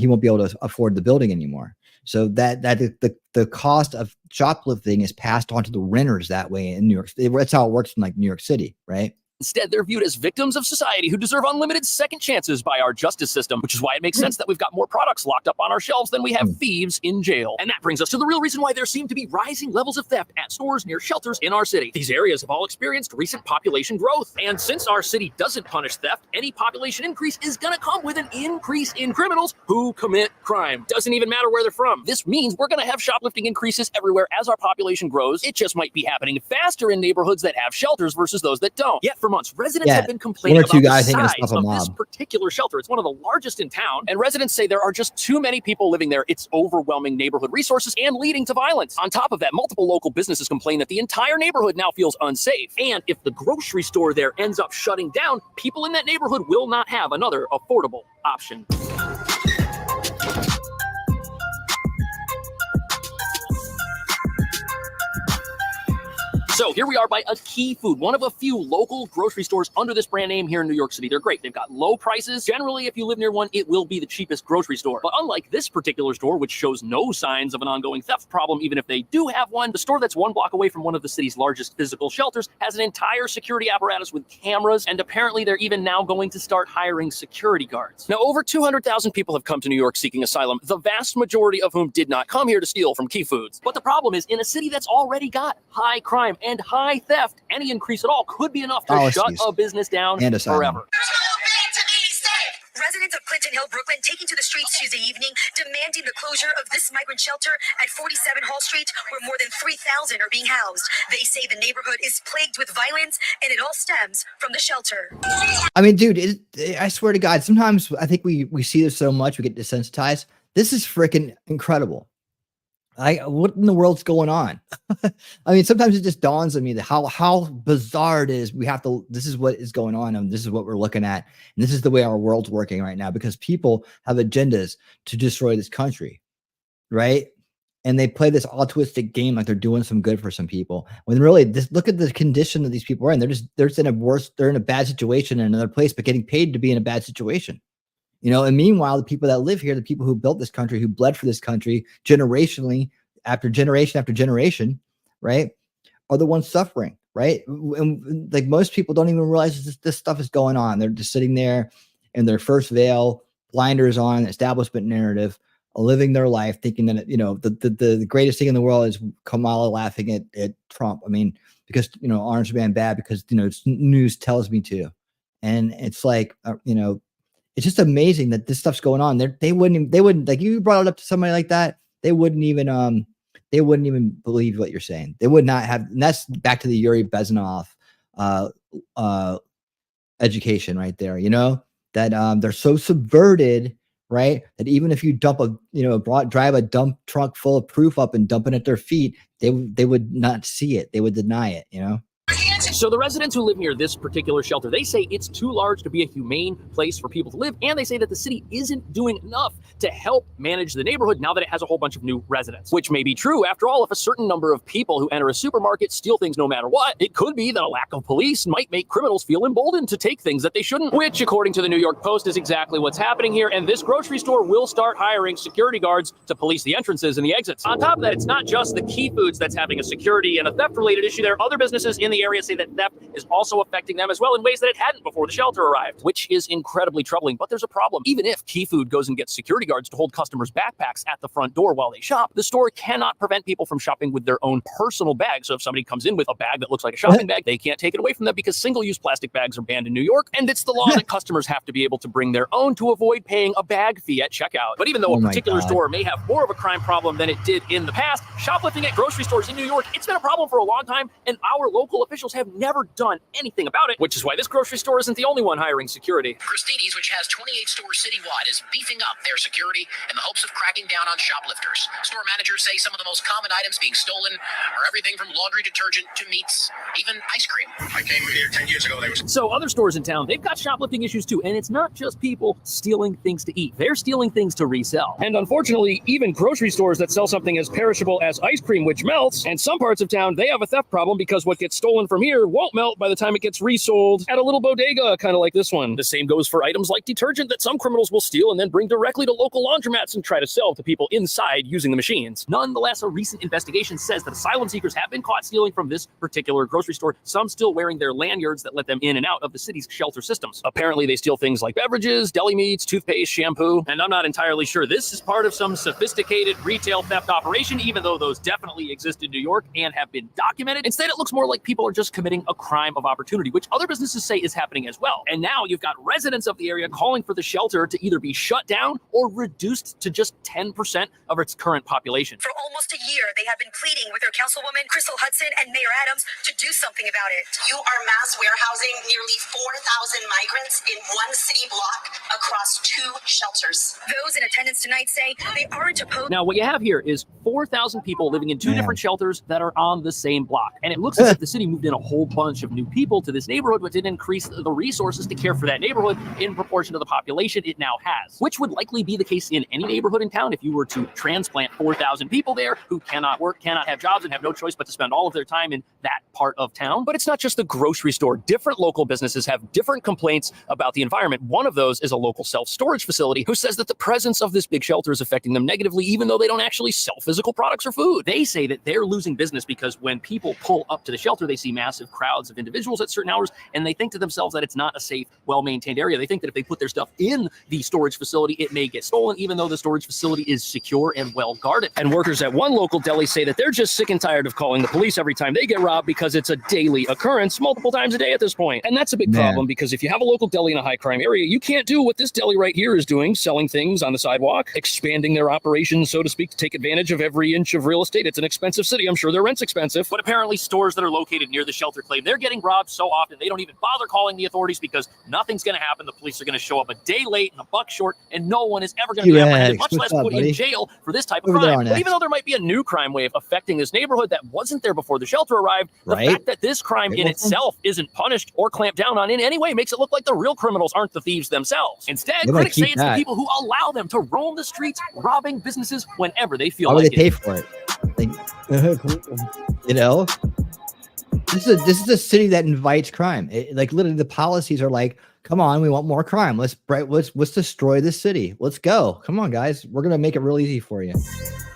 Speaker 5: won't be able to afford the building anymore. So the cost of shoplifting is passed on to the renters that way in New York. That's how it works in like New York City, right?
Speaker 21: Instead, they're viewed as victims of society who deserve unlimited second chances by our justice system, which is why it makes sense that we've got more products locked up on our shelves than we have thieves in jail. And that brings us to the real reason why there seem to be rising levels of theft at stores near shelters in our city. These areas have all experienced recent population growth. And since our city doesn't punish theft, any population increase is going to come with an increase in criminals who commit crime. Doesn't even matter where they're from. This means we're going to have shoplifting increases everywhere as our population grows. It just might be happening faster in neighborhoods that have shelters versus those that don't. Yet for months, residents have been complaining about the size of this particular shelter. It's one of the largest in town, and residents say there are just too many people living there. It's overwhelming neighborhood resources and leading to violence. On top of that, multiple local businesses complain that the entire neighborhood now feels unsafe. And if the grocery store there ends up shutting down, people in that neighborhood will not have another affordable option. So here we are by a Key Food, one of a few local grocery stores under this brand name here in New York City. They're great. They've got low prices. Generally, if you live near one, it will be the cheapest grocery store. But unlike this particular store, which shows no signs of an ongoing theft problem, even if they do have one, the store that's one block away from one of the city's largest physical shelters has an entire security apparatus with cameras, and apparently they're even now going to start hiring security guards. Now, over 200,000 people have come to New York seeking asylum, the vast majority of whom did not come here to steal from Key Foods. But the problem is, in a city that's already got high crime and high theft, any increase at all could be enough to shut a business down forever.
Speaker 1: Residents of Clinton Hill, Brooklyn, taking to the streets Tuesday evening, demanding the closure of this migrant shelter at 47 Hall Street, where more than 3,000 are being housed. They say the neighborhood is plagued with violence, and it all stems from the shelter.
Speaker 5: I mean, dude, I swear to God, sometimes I think we see this so much, we get desensitized. This is freaking incredible. What in the world's going on? I mean, sometimes it just dawns on me that how bizarre it is. This is what is going on, and this is what we're looking at, and this is the way our world's working right now, because people have agendas to destroy this country, right? And they play this altruistic game like they're doing some good for some people, when really, look at the condition that these people are in. They're in a bad situation in another place, but getting paid to be in a bad situation. And meanwhile, the people that live here, the people who built this country, who bled for this country generationally, after generation, right, are the ones suffering, right? And like most people don't even realize this stuff is going on. They're just sitting there in their first veil, blinders on, establishment narrative, living their life, thinking that, the greatest thing in the world is Kamala laughing at Trump. I mean, because, orange man bad because, news tells me to. And it's like, it's just amazing that this stuff's going on. They wouldn't like, you brought it up to somebody like that, they wouldn't even believe what you're saying. They would not have. And that's back to the Yuri Bezmenov education right there. That they're so subverted, right? That even if you dump drive a dump truck full of proof up and dump it at their feet, they would not see it. They would deny it.
Speaker 21: So the residents who live near this particular shelter, they say it's too large to be a humane place for people to live, and they say that the city isn't doing enough to help manage the neighborhood now that it has a whole bunch of new residents. Which may be true. After all, if a certain number of people who enter a supermarket steal things no matter what, it could be that a lack of police might make criminals feel emboldened to take things that they shouldn't, which, according to the New York Post, is exactly what's happening here, and this grocery store will start hiring security guards to police the entrances and the exits. On top of that, it's not just the Key Foods that's having a security and a theft-related issue. There are other businesses in the area say that theft is also affecting them as well in ways that it hadn't before the shelter arrived, which is incredibly troubling. But there's a problem. Even if Key Food goes and gets security guards to hold customers' backpacks at the front door while they shop, the store cannot prevent people from shopping with their own personal bag. So if somebody comes in with a bag that looks like a shopping bag, they can't take it away from them because single-use plastic bags are banned in New York, and it's the law that customers have to be able to bring their own to avoid paying a bag fee at checkout. But even though a particular store may have more of a crime problem than it did in the past, shoplifting at grocery stores in New York, it's been a problem for a long time, and our local officials have never done anything about it, which is why this grocery store isn't the only one hiring security.
Speaker 20: Christie's, which has 28 stores citywide, is beefing up their security in the hopes of cracking down on shoplifters. Store managers say some of the most common items being stolen are everything from laundry detergent to meats, even ice cream.
Speaker 2: I came here 10 years ago.
Speaker 21: So other stores in town, they've got shoplifting issues too, and it's not just people stealing things to eat. They're stealing things to resell. And unfortunately, even grocery stores that sell something as perishable as ice cream, which melts, and some parts of town, they have a theft problem because what gets stolen from here won't melt by the time it gets resold at a little bodega, kind of like this one. The same goes for items like detergent that some criminals will steal and then bring directly to local laundromats and try to sell to people inside using the machines. Nonetheless, a recent investigation says that asylum seekers have been caught stealing from this particular grocery store, some still wearing their lanyards that let them in and out of the city's shelter systems. Apparently, they steal things like beverages, deli meats, toothpaste, shampoo, and I'm not entirely sure this is part of some sophisticated retail theft operation, even though those definitely exist in New York and have been documented. Instead, it looks more like people are just committing a crime of opportunity, which other businesses say is happening as well. And now you've got residents of the area calling for the shelter to either be shut down or reduced to just 10% of its current population.
Speaker 1: For almost a year, they have been pleading with their councilwoman, Crystal Hudson, and Mayor Adams to do something about it.
Speaker 23: You are mass warehousing nearly 4,000 migrants in one city block across 2 shelters.
Speaker 1: Those in attendance tonight say they aren't opposed.
Speaker 21: Now, what you have here is 4,000 people living in 2 different shelters that are on the same block. And it looks as if the city moved in a whole bunch of new people to this neighborhood, but didn't increase the resources to care for that neighborhood in proportion to the population it now has, which would likely be the case in any neighborhood in town if you were to transplant 4,000 people there who cannot work, cannot have jobs, and have no choice but to spend all of their time in that part of town. But it's not just the grocery store. Different local businesses have different complaints about the environment. One of those is a local self-storage facility who says that the presence of this big shelter is affecting them negatively, even though they don't actually sell physical products or food. They say that they're losing business because when people pull up to the shelter, they see massive crowds of individuals at certain hours, and they think to themselves that it's not a safe, well-maintained area. They think that if they put their stuff in the storage facility, it may get stolen, even though the storage facility is secure and well-guarded. And workers at one local deli say that they're just sick and tired of calling the police every time they get robbed because it's a daily occurrence multiple times a day at this point. And that's a big problem because if you have a local deli in a high-crime area, you can't do what this deli right here is doing, selling things on the sidewalk, expanding their operations, so to speak, to take advantage of every inch of real estate. It's an expensive city. I'm sure their rent's expensive. But apparently stores that are located near the shelter claim they're getting robbed so often they don't even bother calling the authorities because nothing's going to happen. The police are going to show up a day late and a buck short, and no one is ever going to be apprehended, much less put in jail for this type of crime. But even though there might be a new crime wave affecting this neighborhood that wasn't there before the shelter arrived, the fact that this crime in itself isn't punished or clamped down on in any way makes it look like the real criminals aren't the thieves themselves. Instead, critics say it's the people who allow them to roam the streets, robbing businesses whenever they feel like it.
Speaker 5: Why would they pay for it? You know, this is a city that invites crime. Like literally, the policies are like, "Come on, we want more crime. Let's destroy this city. Let's go. Come on, guys. We're gonna make it real easy for you."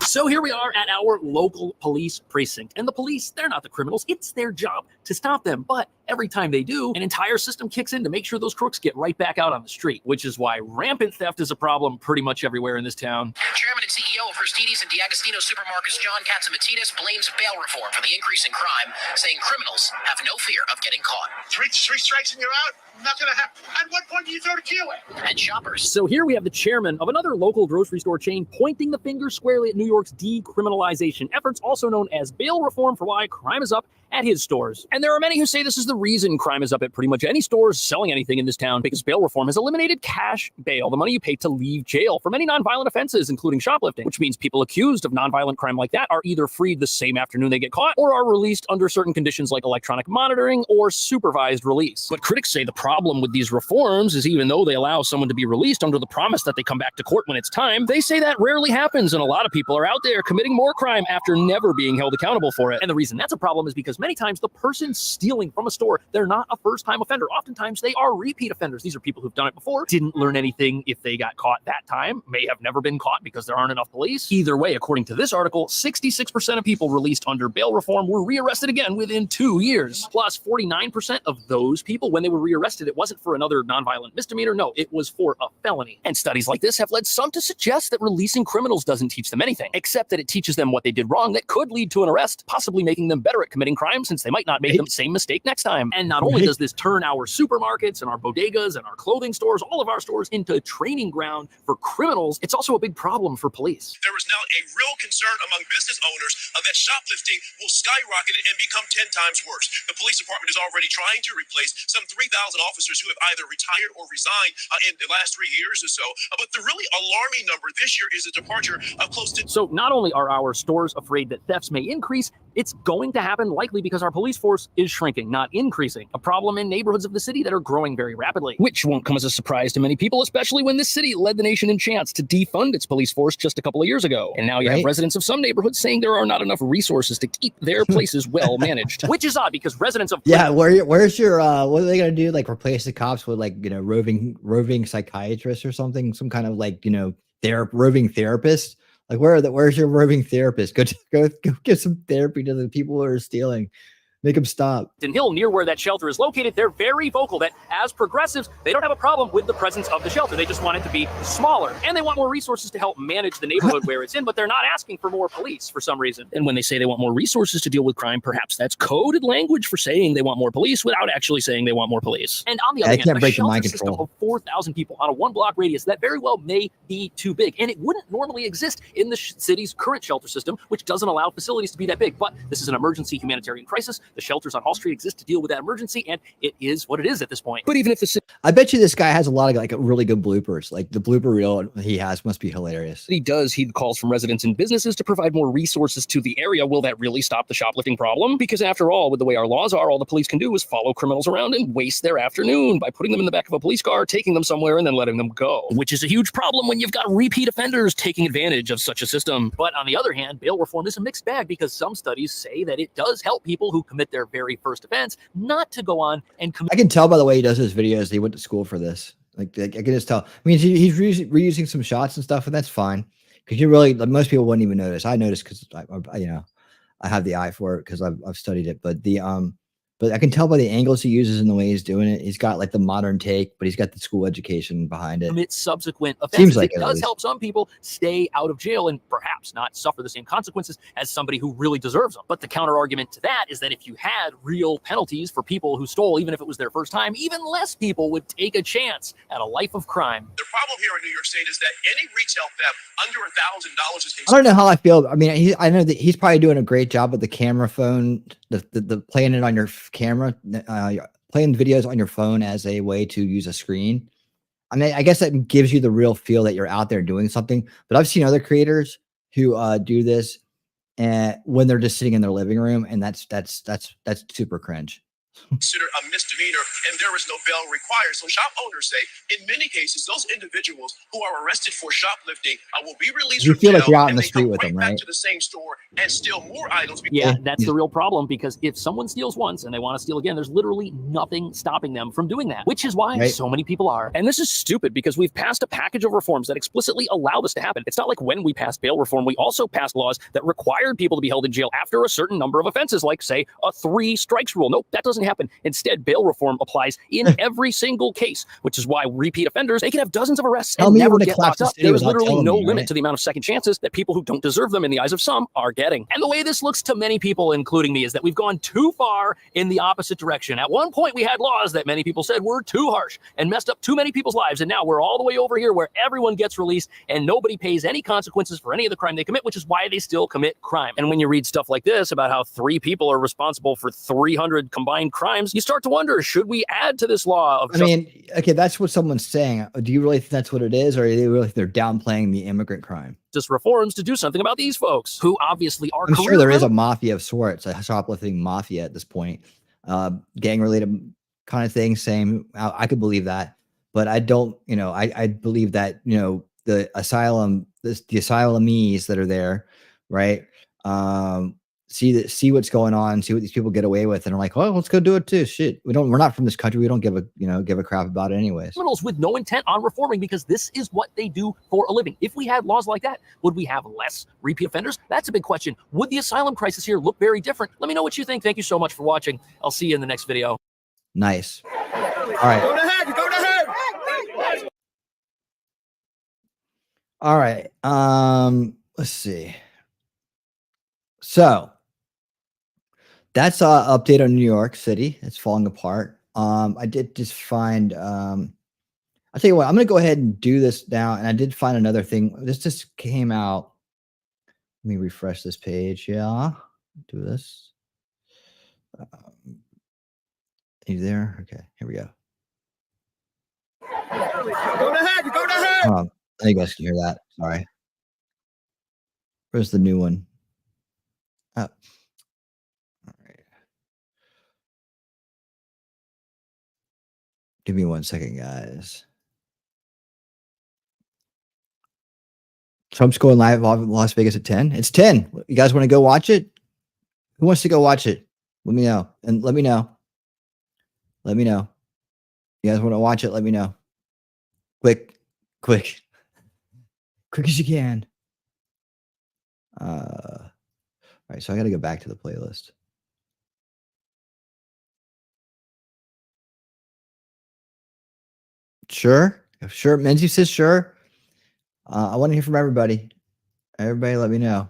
Speaker 21: So here we are at our local police precinct. And the police, they're not the criminals. It's their job to stop them. But every time they do, an entire system kicks in to make sure those crooks get right back out on the street, which is why rampant theft is a problem pretty much everywhere in this town.
Speaker 20: Chairman and CEO of Christie's and D'Agostino Supermarkets, John Katsimatidis, blames bail reform for the increase in crime, saying criminals have no fear of getting caught.
Speaker 2: Three strikes and you're out? Not going to happen. At what point do you throw the key away?
Speaker 20: And shoppers.
Speaker 21: So here we have the chairman of another local grocery store chain pointing the finger squarely at New York's decriminalization efforts, also known as bail reform, for why crime is up at his stores. And there are many who say this is the reason crime is up at pretty much any stores selling anything in this town, because bail reform has eliminated cash bail, the money you pay to leave jail for many nonviolent offenses, including shoplifting, which means people accused of nonviolent crime like that are either freed the same afternoon they get caught or are released under certain conditions like electronic monitoring or supervised release. But critics say the problem with these reforms is even though they allow someone to be released under the promise that they come back to court when it's time, they say that rarely happens, and a lot of people are out there committing more crime after never being held accountable for it. And the reason that's a problem is because many times the person stealing from a store, they're not a first-time offender. Oftentimes they are repeat offenders. These are people who've done it before, didn't learn anything if they got caught that time, may have never been caught because there aren't enough police. Either way, according to this article, 66% of people released under bail reform were rearrested again within 2 years. Plus, 49% of those people, when they were rearrested, it wasn't for another nonviolent misdemeanor. No, it was for a felony. And studies like this have led some to suggest that releasing criminals doesn't teach them anything, except that it teaches them what they did wrong that could lead to an arrest, possibly making them better at committing crime crime since they might not make the same mistake next time. And not only does this turn our supermarkets and our bodegas and our clothing stores, all of our stores, into training ground for criminals, it's also a big problem for police.
Speaker 26: There is now a real concern among business owners that shoplifting will skyrocket and become 10 times worse. The police department is already trying to replace some 3,000 officers who have either retired or resigned in the last 3 years or so. But the really alarming number this year is a departure of close to...
Speaker 21: So not only are our stores afraid that thefts may increase, it's going to happen likely because our police force is shrinking, not increasing. A problem in neighborhoods of the city that are growing very rapidly. Which won't come as a surprise to many people, especially when this city led the nation in chants to defund its police force just a couple of years ago. And now you have residents of some neighborhoods saying there are not enough resources to keep their places well managed. Which is odd because residents of...
Speaker 5: Yeah, where's your, what are they going to do? Like replace the cops with like, you know, roving psychiatrists or something? Some kind of like, you know, roving therapist? Like where's your roving therapist? Go give some therapy to the people who are stealing. Make them stop.
Speaker 21: In Hill, near where that shelter is located, they're very vocal that as progressives, they don't have a problem with the presence of the shelter. They just want it to be smaller. And they want more resources to help manage the neighborhood where it's in, but they're not asking for more police for some reason. And when they say they want more resources to deal with crime, perhaps that's coded language for saying they want more police without actually saying they want more police. And on the other hand, a shelter system of 4,000 people on a 1-block radius, that very well may be too big. And it wouldn't normally exist in the city's current shelter system, which doesn't allow facilities to be that big. But this is an emergency humanitarian crisis. The shelters on Hall Street exist to deal with that emergency, and it is what it is at this point. But even if the
Speaker 5: I bet you this guy has a lot of like really good bloopers. Like the blooper reel he has must be hilarious.
Speaker 21: He does heed calls from residents and businesses to provide more resources to the area. Will that really stop the shoplifting problem? Because after all, with the way our laws are, all the police can do is follow criminals around and waste their afternoon by putting them in the back of a police car, taking them somewhere, and then letting them go. Which is a huge problem when you've got repeat offenders taking advantage of such a system. But on the other hand, bail reform is a mixed bag because some studies say that it does help people who commit their very first offense not to go on and commit.
Speaker 5: I can tell by the way he does his videos. He went to school for this. Like I can just tell. I mean, he's reusing some shots and stuff, and that's fine because you really most people wouldn't even notice. I noticed because I you know I have the eye for it because I've studied it. But but I can tell by the angles he uses and the way he's doing it. He's got like the modern take, but he's got the school education behind it.
Speaker 21: Commit subsequent offenses.
Speaker 5: Seems like
Speaker 21: it does help some people stay out of jail and perhaps not suffer the same consequences as somebody who really deserves them. But the counter argument to that is that if you had real penalties for people who stole, even if it was their first time, even less people would take a chance at a life of crime.
Speaker 26: The problem here in New York State is that any retail theft under $1,000 is considered.
Speaker 5: I don't know how I feel. I mean, I know that he's probably doing a great job with the camera phone, the playing it on your camera, playing videos on your phone as a way to use a screen. I mean, I guess that gives you the real feel that you're out there doing something. But I've seen other creators who do this, and when they're just sitting in their living room, and that's super cringe.
Speaker 26: Considered a misdemeanor, and there is no bail required. So shop owners say, in many cases, those individuals who are arrested for shoplifting will be released.
Speaker 5: You
Speaker 26: from
Speaker 5: feel like
Speaker 26: jail,
Speaker 5: you're out in
Speaker 26: and
Speaker 5: the
Speaker 26: they
Speaker 5: street
Speaker 26: go
Speaker 5: with them,
Speaker 26: back
Speaker 5: right?
Speaker 26: to the same store and steal more items.
Speaker 21: Yeah, that's the real problem, because if someone steals once and they want to steal again, there's literally nothing stopping them from doing that, which is why so many people are. And this is stupid because we've passed a package of reforms that explicitly allow this to happen. It's not like when we passed bail reform, we also passed laws that required people to be held in jail after a certain number of offenses, like, say, a 3 strikes rule. Nope, that doesn't happen. Instead, bail reform applies in every single case, which is why repeat offenders, they can have dozens of arrests and never get locked up. There is literally no limit to the amount of second chances that people who don't deserve them in the eyes of some are getting. And the way this looks to many people, including me, is that we've gone too far in the opposite direction. At one point, we had laws that many people said were too harsh and messed up too many people's lives. And now we're all the way over here where everyone gets released and nobody pays any consequences for any of the crime they commit, which is why they still commit crime. And when you read stuff like this about how 3 people are responsible for 300 combined crimes, you start to wonder, should we add to this law of...
Speaker 5: I mean, okay, that's what someone's saying. Do you really think that's what it is, or are they really they're downplaying the immigrant crime?
Speaker 21: Just reforms to do something about these folks who obviously are...
Speaker 5: I'm sure there is a mafia of sorts, a shoplifting mafia at this point, gang-related kind of thing. Same, I could believe that, but I don't. You know, I believe that the asylumees that are there, right? See what's going on, see what these people get away with, and are like, oh, let's go do it too. Shit, we're not from this country. We don't give a crap about it anyways.
Speaker 21: Criminals with no intent on reforming because this is what they do for a living. If we had laws like that, would we have less repeat offenders? That's a big question. Would the asylum crisis here look very different? Let me know what you think. Thank you so much for watching. I'll see you in the next video.
Speaker 5: Nice. All right.
Speaker 2: Go ahead. Go ahead.
Speaker 5: All right. Let's see. So that's update on New York City. It's falling apart. I did just find I'll tell you what, I'm gonna go ahead and do this now. And I did find another thing. This just came out. Let me refresh this page. Yeah, do this. You there? Okay, here we go.
Speaker 13: Go ahead. Go ahead.
Speaker 5: Hold on. I think you guys can hear that. Sorry. Where's the new one? Oh. All right. Give me 1 second, guys. Trump's going live in Las Vegas at 10. It's 10. You guys want to go watch it? Who wants to go watch it? Let me know. And let me know. Let me know. You guys want to watch it? Let me know. Quick as you can. All right, so I got to go back to the playlist. Sure. Menzie says sure. I want to hear from everybody. Everybody, let me know.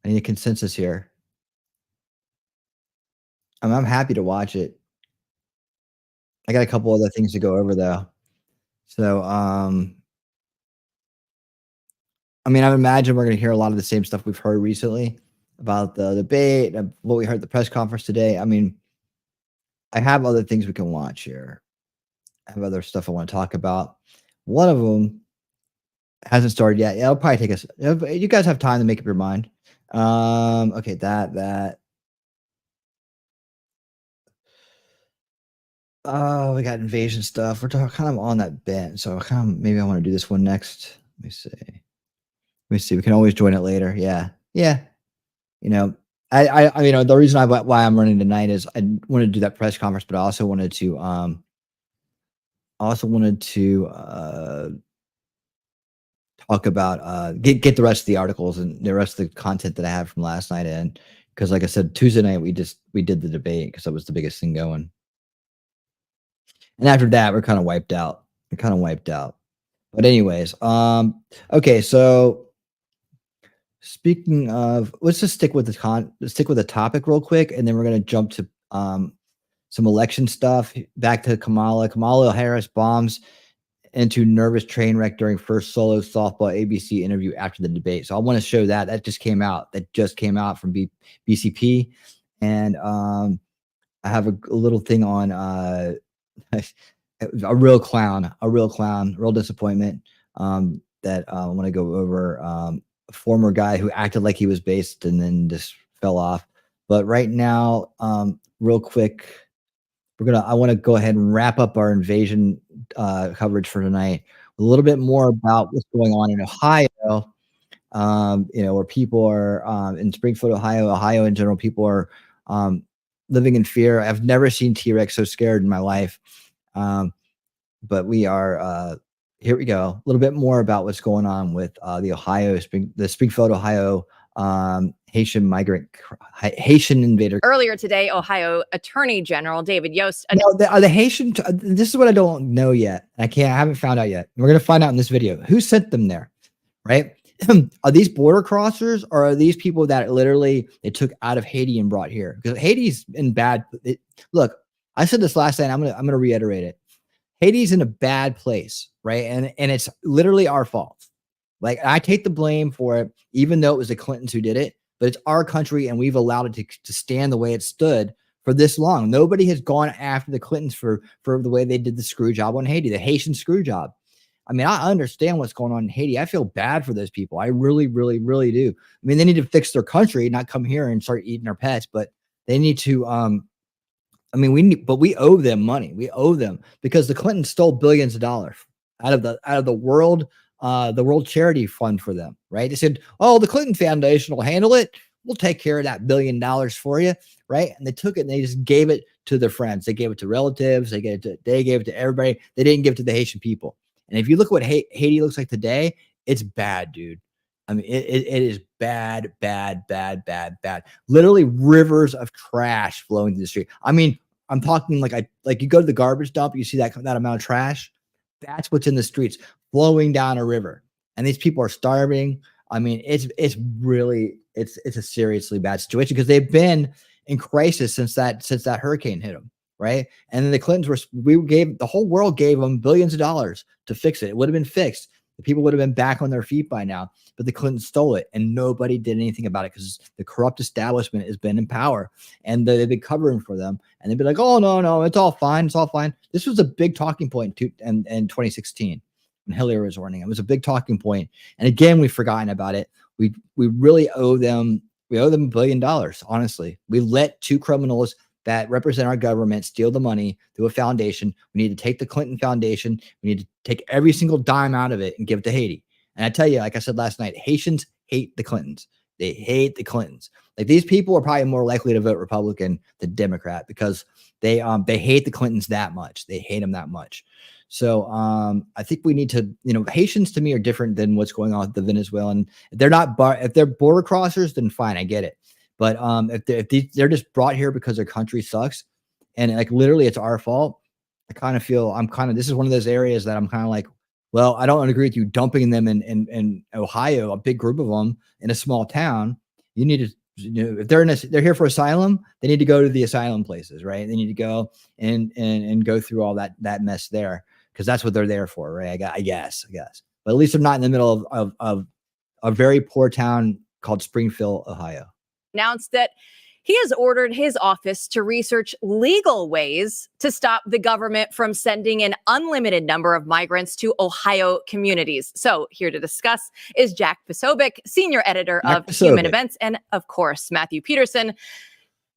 Speaker 5: I need a consensus here. I'm happy to watch it. I got a couple other things to go over though. So, I mean, I imagine we're going to hear a lot of the same stuff we've heard recently about the debate, what we heard at the press conference today. I mean, I have other things we can watch here. I have other stuff I want to talk about. One of them hasn't started yet. Yeah, it'll probably take us. You guys have time to make up your mind. Okay, that. Oh, we got invasion stuff. We're kind of on that bent, so maybe I want to do this one next. Let me see. We can always join it later. Yeah. You know, I you know, the reason why I'm running tonight is I wanted to do that press conference, but I also wanted to talk about get the rest of the articles and the rest of the content that I have from last night in, because like I said, Tuesday night we did the debate because that was the biggest thing going. And after that, we're kind of wiped out. But anyways, okay, so speaking of, let's just stick with the topic real quick, and then we're gonna jump to some election stuff. Back to Kamala. Kamala Harris bombs into nervous train wreck during first solo softball ABC interview after the debate. So I want to show that just came out. From BCP, and I have a little thing on a real clown, real disappointment that I want to go over. A former guy who acted like he was based and then just fell off. But right now, real quick, I want to go ahead and wrap up our invasion coverage for tonight. A little bit more about what's going on in Ohio. You know, where people are in Springfield, Ohio in general, people are living in fear. I've never seen T-Rex so scared in my life. But we are here we go. A little bit more about what's going on with the Springfield, Ohio Haitian invader.
Speaker 4: Earlier today, Ohio Attorney General David Yost.
Speaker 5: Are the Haitian? This is what I don't know yet. I haven't found out yet. We're gonna find out in this video. Who sent them there? Right? Are these border crossers, or are these people that literally they took out of Haiti and brought here? Because Haiti's in bad. Look, I said this last night. I'm gonna reiterate it. Haiti's in a bad place, right? And it's literally our fault. Like, I take the blame for it, even though it was the Clintons who did it. But it's our country, and we've allowed it to stand the way it stood for this long. Nobody has gone after the Clintons for the way they did the screw job on Haiti, the Haitian screw job. I mean, I understand what's going on in Haiti. I feel bad for those people. I really, really, really do. I mean, they need to fix their country, not come here and start eating our pets, but they need to, we owe them money. We owe them because the Clintons stole billions of dollars out of the world charity fund for them, right? They said, oh, the Clinton Foundation will handle it. We'll take care of that $1 billion for you, right? And they took it and they just gave it to their friends. They gave it to relatives. They gave it to everybody. They didn't give it to the Haitian people. And if you look at what Haiti looks like today, it's bad, dude. I mean, it is bad. Literally rivers of trash flowing through the street. I mean, I'm talking like you go to the garbage dump, you see that amount of trash. That's what's in the streets flowing down a river. And these people are starving. I mean, it's really it's a seriously bad situation because they've been in crisis since that hurricane hit them, right? And then the Clintons the whole world gave them billions of dollars to fix it. It would have been fixed. The people would have been back on their feet by now, but the Clintons stole it and nobody did anything about it because the corrupt establishment has been in power and they've been covering for them. And they'd be like, oh, no, it's all fine. It's all fine. This was a big talking point in 2016 when Hillary was running. It was a big talking point. And again, we've forgotten about it. We really owe them. We owe them $1 billion. Honestly, we let two criminals that represent our government steal the money through a foundation. We need to take the Clinton Foundation. We need to take every single dime out of it and give it to Haiti. And I tell you, like I said last night, Haitians hate the Clintons. They hate the Clintons. Like these people are probably more likely to vote Republican than Democrat because they hate the Clintons that much. They hate them that much. So I think we need to, Haitians to me are different than what's going on with the Venezuelan. If they're border crossers, then fine, I get it. But if they're just brought here because their country sucks, and like literally it's our fault, I kind of feel this is one of those areas that I'm kind of like, well, I don't agree with you dumping them in Ohio, a big group of them in a small town. You need to, if they're here for asylum, they need to go to the asylum places, right? They need to go and go through all that mess there because that's what they're there for, right? I guess. But at least they're not in the middle of a very poor town called Springfield, Ohio.
Speaker 4: Announced that he has ordered his office to research legal ways to stop the government from sending an unlimited number of migrants to Ohio communities. So here to discuss is Jack Posobiec, senior editor of Human Events, and of course, Matthew Peterson,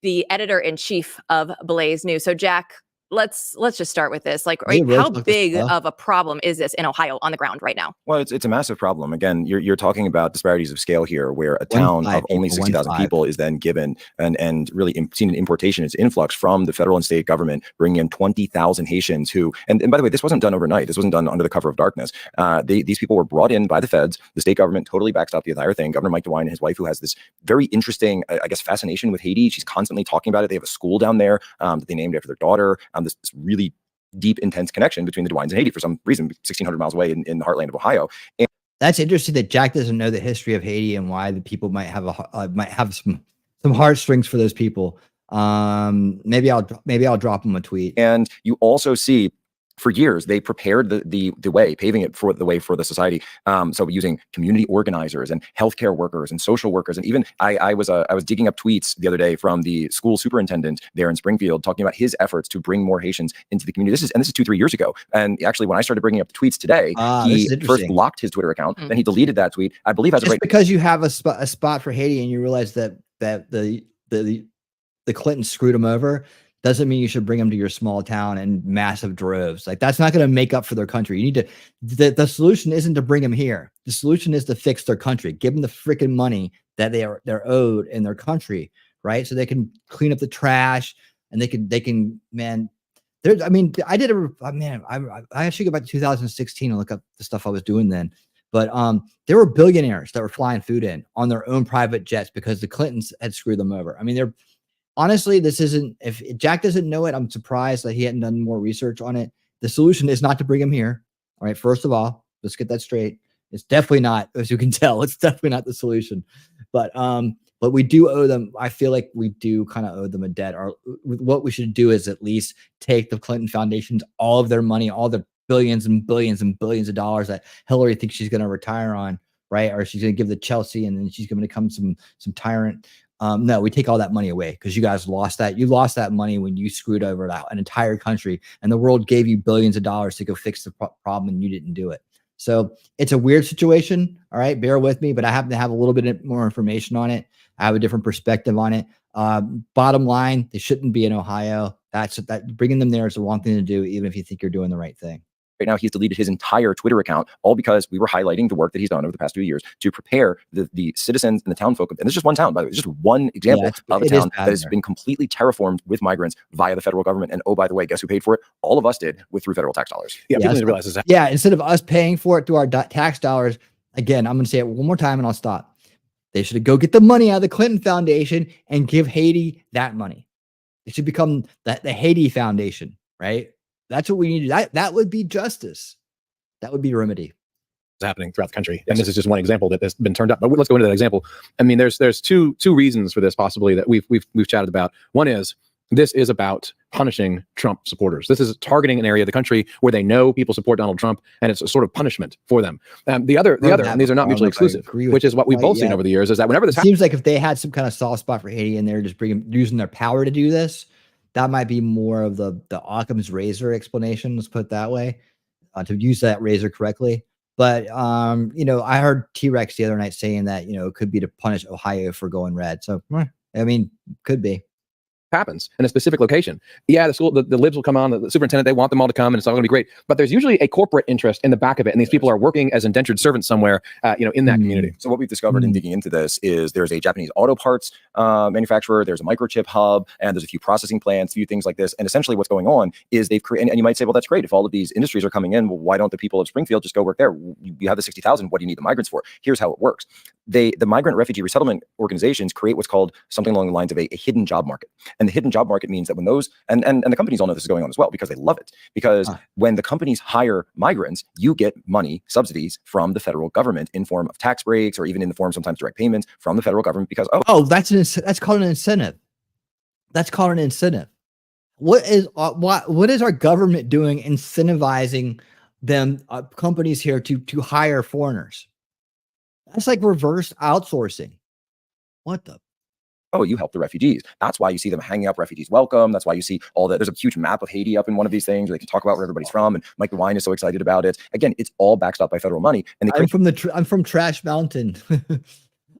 Speaker 4: the editor-in-chief of Blaze News. So Jack, let's just start with this. Like, right, how big of a problem is this in Ohio on the ground right now?
Speaker 6: Well, it's a massive problem. Again, you're talking about disparities of scale here, where a town of only 60,000 people is then given and really seen an importation, its influx from the federal and state government, bringing in 20,000 Haitians who, and by the way, this wasn't done overnight. This wasn't done under the cover of darkness. These people were brought in by the feds. The state government totally backstopped the entire thing. Governor Mike DeWine and his wife, who has this very interesting, I guess, fascination with Haiti. She's constantly talking about it. They have a school down there that they named after their daughter. This really deep, intense connection between the DeWines and Haiti for some reason, 1,600 miles away in the heartland of Ohio. And
Speaker 5: that's interesting that Jack doesn't know the history of Haiti and why the people might have some heartstrings for those people. Maybe I'll drop him a tweet.
Speaker 6: And you also see, for years, they prepared the way, paving it for the way for the society. So using community organizers and healthcare workers and social workers, and even I was digging up tweets the other day from the school superintendent there in Springfield talking about his efforts to bring more Haitians into the community. This is 2-3 years ago. And actually, when I started bringing up the tweets today, he first locked his Twitter account, then he deleted that tweet. I believe as
Speaker 5: just because you have a spot for Haiti and you realize that the Clintons screwed him over doesn't mean you should bring them to your small town in massive droves. Like that's not going to make up for their country. You need to, the solution isn't to bring them here. The solution is to fix their country, give them the freaking money that they're owed in their country, right? So they can clean up the trash and they can, man, there's, I mean, I should go back to 2016 and look up the stuff I was doing then. But there were billionaires that were flying food in on their own private jets because the Clintons had screwed them over. I mean, honestly, this isn't, if Jack doesn't know it, I'm surprised that he hadn't done more research on it. The solution is not to bring him here. All right. First of all, let's get that straight. It's definitely not, as you can tell, it's definitely not the solution. But we do owe them. I feel like we do kind of owe them a debt. Or what we should do is at least take the Clinton Foundation's, all of their money, all the billions and billions and billions of dollars that Hillary thinks she's going to retire on, right? Or she's going to give to Chelsea and then she's going to become some tyrant. No, we take all that money away because you guys lost that. You lost that money when you screwed over an entire country and the world gave you billions of dollars to go fix the problem and you didn't do it. So it's a weird situation. All right. Bear with me, but I happen to have a little bit more information on it. I have a different perspective on it. Bottom line, they shouldn't be in Ohio. Bringing them there is the wrong thing to do, even if you think you're doing the right thing.
Speaker 6: Right now, he's deleted his entire Twitter account, all because we were highlighting the work that he's done over the past 2 years to prepare the citizens and the town folk. And this is just one town, by the way. It's just one example of a town that has been completely terraformed with migrants via the federal government. And oh, by the way, guess who paid for it? All of us did through federal tax dollars.
Speaker 5: People need to realize that. Yeah, instead of us paying for it through our tax dollars, again, I'm going to say it one more time and I'll stop. They should go get the money out of the Clinton Foundation and give Haiti that money. It should become the Haiti Foundation, right? That's what we need. That would be justice. That would be remedy.
Speaker 3: happening throughout the country. And this is just one example that has been turned up. But let's go into that example. I mean, there's two reasons for this possibly that we've chatted about. One is this is about punishing Trump supporters. This is targeting an area of the country where they know people support Donald Trump, and it's a sort of punishment for them. The other, and these are not mutually exclusive, which is what we've both seen over the years, is that whenever this
Speaker 5: seems like if they had some kind of soft spot for Haiti and they're just using their power to do this, that might be more of the Occam's razor explanation. Let's put it that way, to use that razor correctly. But you know, I heard T-Rex the other night saying that, you know, it could be to punish Ohio for going red. So I mean, could be.
Speaker 3: Happens in a specific location. Yeah, the libs will come on, the superintendent, they want them all to come, and it's all going to be great. But there's usually a corporate interest in the back of it, and these people are working as indentured servants somewhere, you know, in that community.
Speaker 6: So what we've discovered in digging into this is there's a Japanese auto parts manufacturer, there's a microchip hub, and there's a few processing plants, a few things like this. And essentially what's going on is they've created, and you might say, well, that's great. If all of these industries are coming in, well, why don't the people of Springfield just go work there? You have the 60,000. What do you need the migrants for? Here's how it works. The migrant refugee resettlement organizations create what's called something along the lines of a hidden job market. And the hidden job market means that when those, and the companies all know this is going on as well because they love it. Because when the companies hire migrants, you get money, subsidies from the federal government in form of tax breaks or even in the form sometimes direct payments from the federal government because,
Speaker 5: that's called an incentive. That's called an incentive. What is our government doing incentivizing them companies here to hire foreigners? That's like reverse outsourcing. What the?
Speaker 6: Oh, you help the refugees. That's why you see them hanging up refugees welcome. That's why you see all that. There's a huge map of Haiti up in one of these things where they can talk about where everybody's from. And Mike DeWine is so excited about it. Again, it's all backed up by federal money. And
Speaker 5: I'm from Trash Mountain.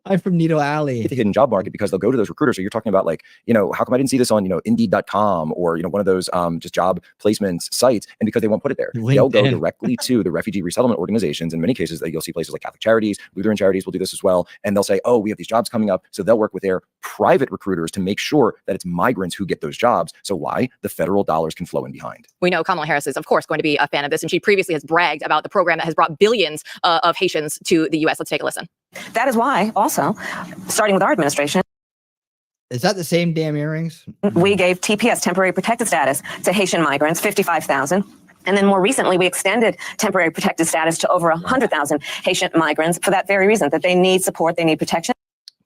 Speaker 5: I'm from Needle Alley.
Speaker 6: The hidden job market because they'll go to those recruiters. So you're talking about like, you know, how come I didn't see this on, you know, Indeed.com or, you know, one of those just job placements sites, and because they won't put it there, they'll go directly to the refugee resettlement organizations. In many cases, you'll see places like Catholic Charities, Lutheran Charities will do this as well. And they'll say, oh, we have these jobs coming up. So they'll work with their private recruiters to make sure that it's migrants who get those jobs. So why? The federal dollars can flow in behind.
Speaker 4: We know Kamala Harris is, of course, going to be a fan of this. And she previously has bragged about the program that has brought billions of Haitians to the U.S. Let's take a listen.
Speaker 7: That is why, also, starting with our administration,
Speaker 5: is that the same damn earrings?
Speaker 7: We gave TPS, temporary protected status, to Haitian migrants, 55,000. And then more recently, we extended temporary protected status to over 100,000 Haitian migrants for that very reason, that they need support, they need protection.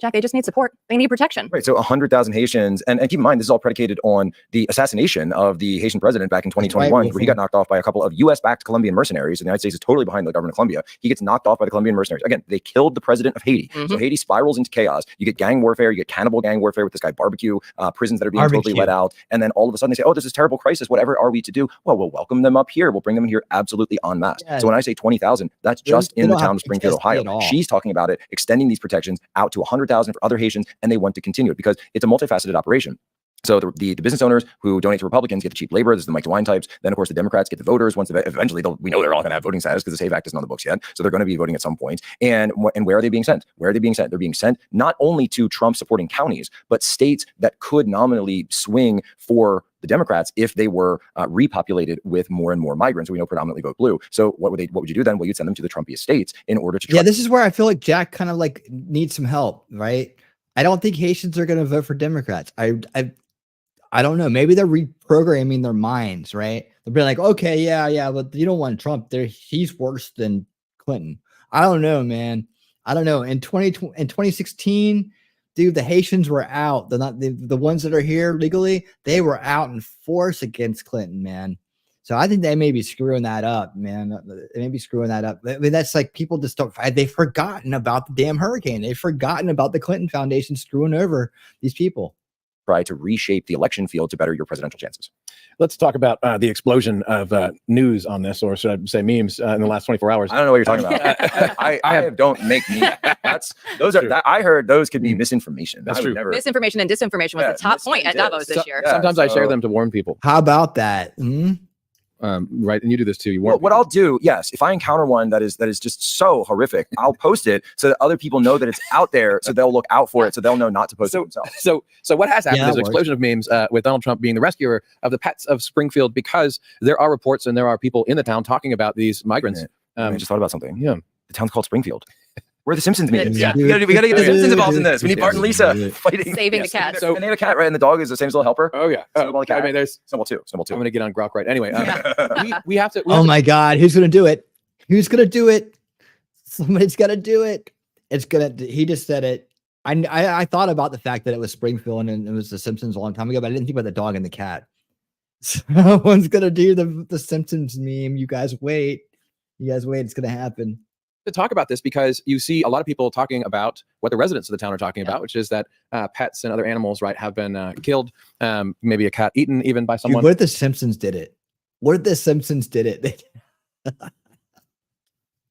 Speaker 4: Jack, they just need support. They need protection.
Speaker 6: Right. So 100,000 Haitians. And keep in mind, this is all predicated on the assassination of the Haitian president back in 2021, where he got knocked off by a couple of US-backed Colombian mercenaries. And the United States is totally behind the government of Colombia. He gets knocked off by the Colombian mercenaries. Again, they killed the president of Haiti. So Haiti spirals into chaos. You get gang warfare. You get cannibal gang warfare with this guy Barbecue, prisons that are being totally let out. And then all of a sudden they say, oh, this is a terrible crisis. Whatever are we to do? Well, we'll welcome them up here. We'll bring them in here absolutely en masse. Yeah. So when I say 20,000, that's just in the town of Springfield, Ohio. She's talking about it, extending these protections out to 100,000 for other Haitians. And they want to continue it because it's a multifaceted operation. So the business owners who donate to Republicans get the cheap labor. This is the Mike DeWine types. Then, of course, the Democrats get the voters. Once eventually, we know they're all going to have voting status because the SAVE Act isn't on the books yet. So they're going to be voting at some point. And where are they being sent? Where are they being sent? They're being sent not only to Trump-supporting counties, but states that could nominally swing for the Democrats if they were repopulated with more and more migrants. We know predominantly vote blue. So what would you do then? Well, you'd send them to the Trumpiest states in order to.
Speaker 5: Yeah, this is where I feel like Jack kind of like needs some help, right? I don't think Haitians are going to vote for Democrats. I don't know. Maybe they're reprogramming their minds, right? They'll be like, okay, yeah, but you don't want Trump. He's worse than Clinton. I don't know, man. I don't know. In 2016, dude, the Haitians were out. They're not the ones that are here legally. They were out in force against Clinton, man. So I think they may be screwing that up, man. They may be screwing that up. I mean, that's like people just don't. They've forgotten about the damn hurricane. They've forgotten about the Clinton Foundation screwing over these people.
Speaker 6: Try to reshape the election field to better your presidential chances.
Speaker 3: Let's talk about the explosion of news on this, or should I say memes, in the last 24 hours.
Speaker 6: I don't know what you're talking about. I don't make memes. I heard those could be misinformation.
Speaker 3: That's true.
Speaker 4: Misinformation and disinformation was the top point at Davos this year.
Speaker 3: Sometimes I share them to warn people.
Speaker 5: How about that?
Speaker 3: Right, and you do this too.
Speaker 6: What I'll do, yes, if I encounter one that is just so horrific, I'll post it so that other people know that it's out there, so they'll look out for it, so they'll know not to post it themselves.
Speaker 3: So what has happened is an explosion of memes with Donald Trump being the rescuer of the pets of Springfield, because there are reports and there are people in the town talking about these migrants.
Speaker 6: I just thought about something.
Speaker 3: Yeah,
Speaker 6: the town's called Springfield. Where the Simpsons memes. Yeah. We gotta get the Simpsons involved in this. We need Bart and Lisa fighting,
Speaker 4: saving the cat.
Speaker 6: So, and they have a cat, right? And the dog is the same as little helper.
Speaker 3: Oh yeah.
Speaker 6: I mean,
Speaker 3: there's
Speaker 6: symbol two.
Speaker 3: I'm gonna get on Grok right. Anyway, we have to.
Speaker 5: Oh my God, who's gonna do it? Who's gonna do it? Somebody's got to do it. He just said it. I thought about the fact that it was Springfield and it was The Simpsons a long time ago, but I didn't think about the dog and the cat. Someone's gonna do the Simpsons meme. You guys wait. It's gonna happen.
Speaker 3: To talk about this because you see a lot of people talking about what the residents of the town are talking about, which is that pets and other animals, right, have been killed. Maybe a cat eaten even by someone.
Speaker 5: Dude, what if the Simpsons did it?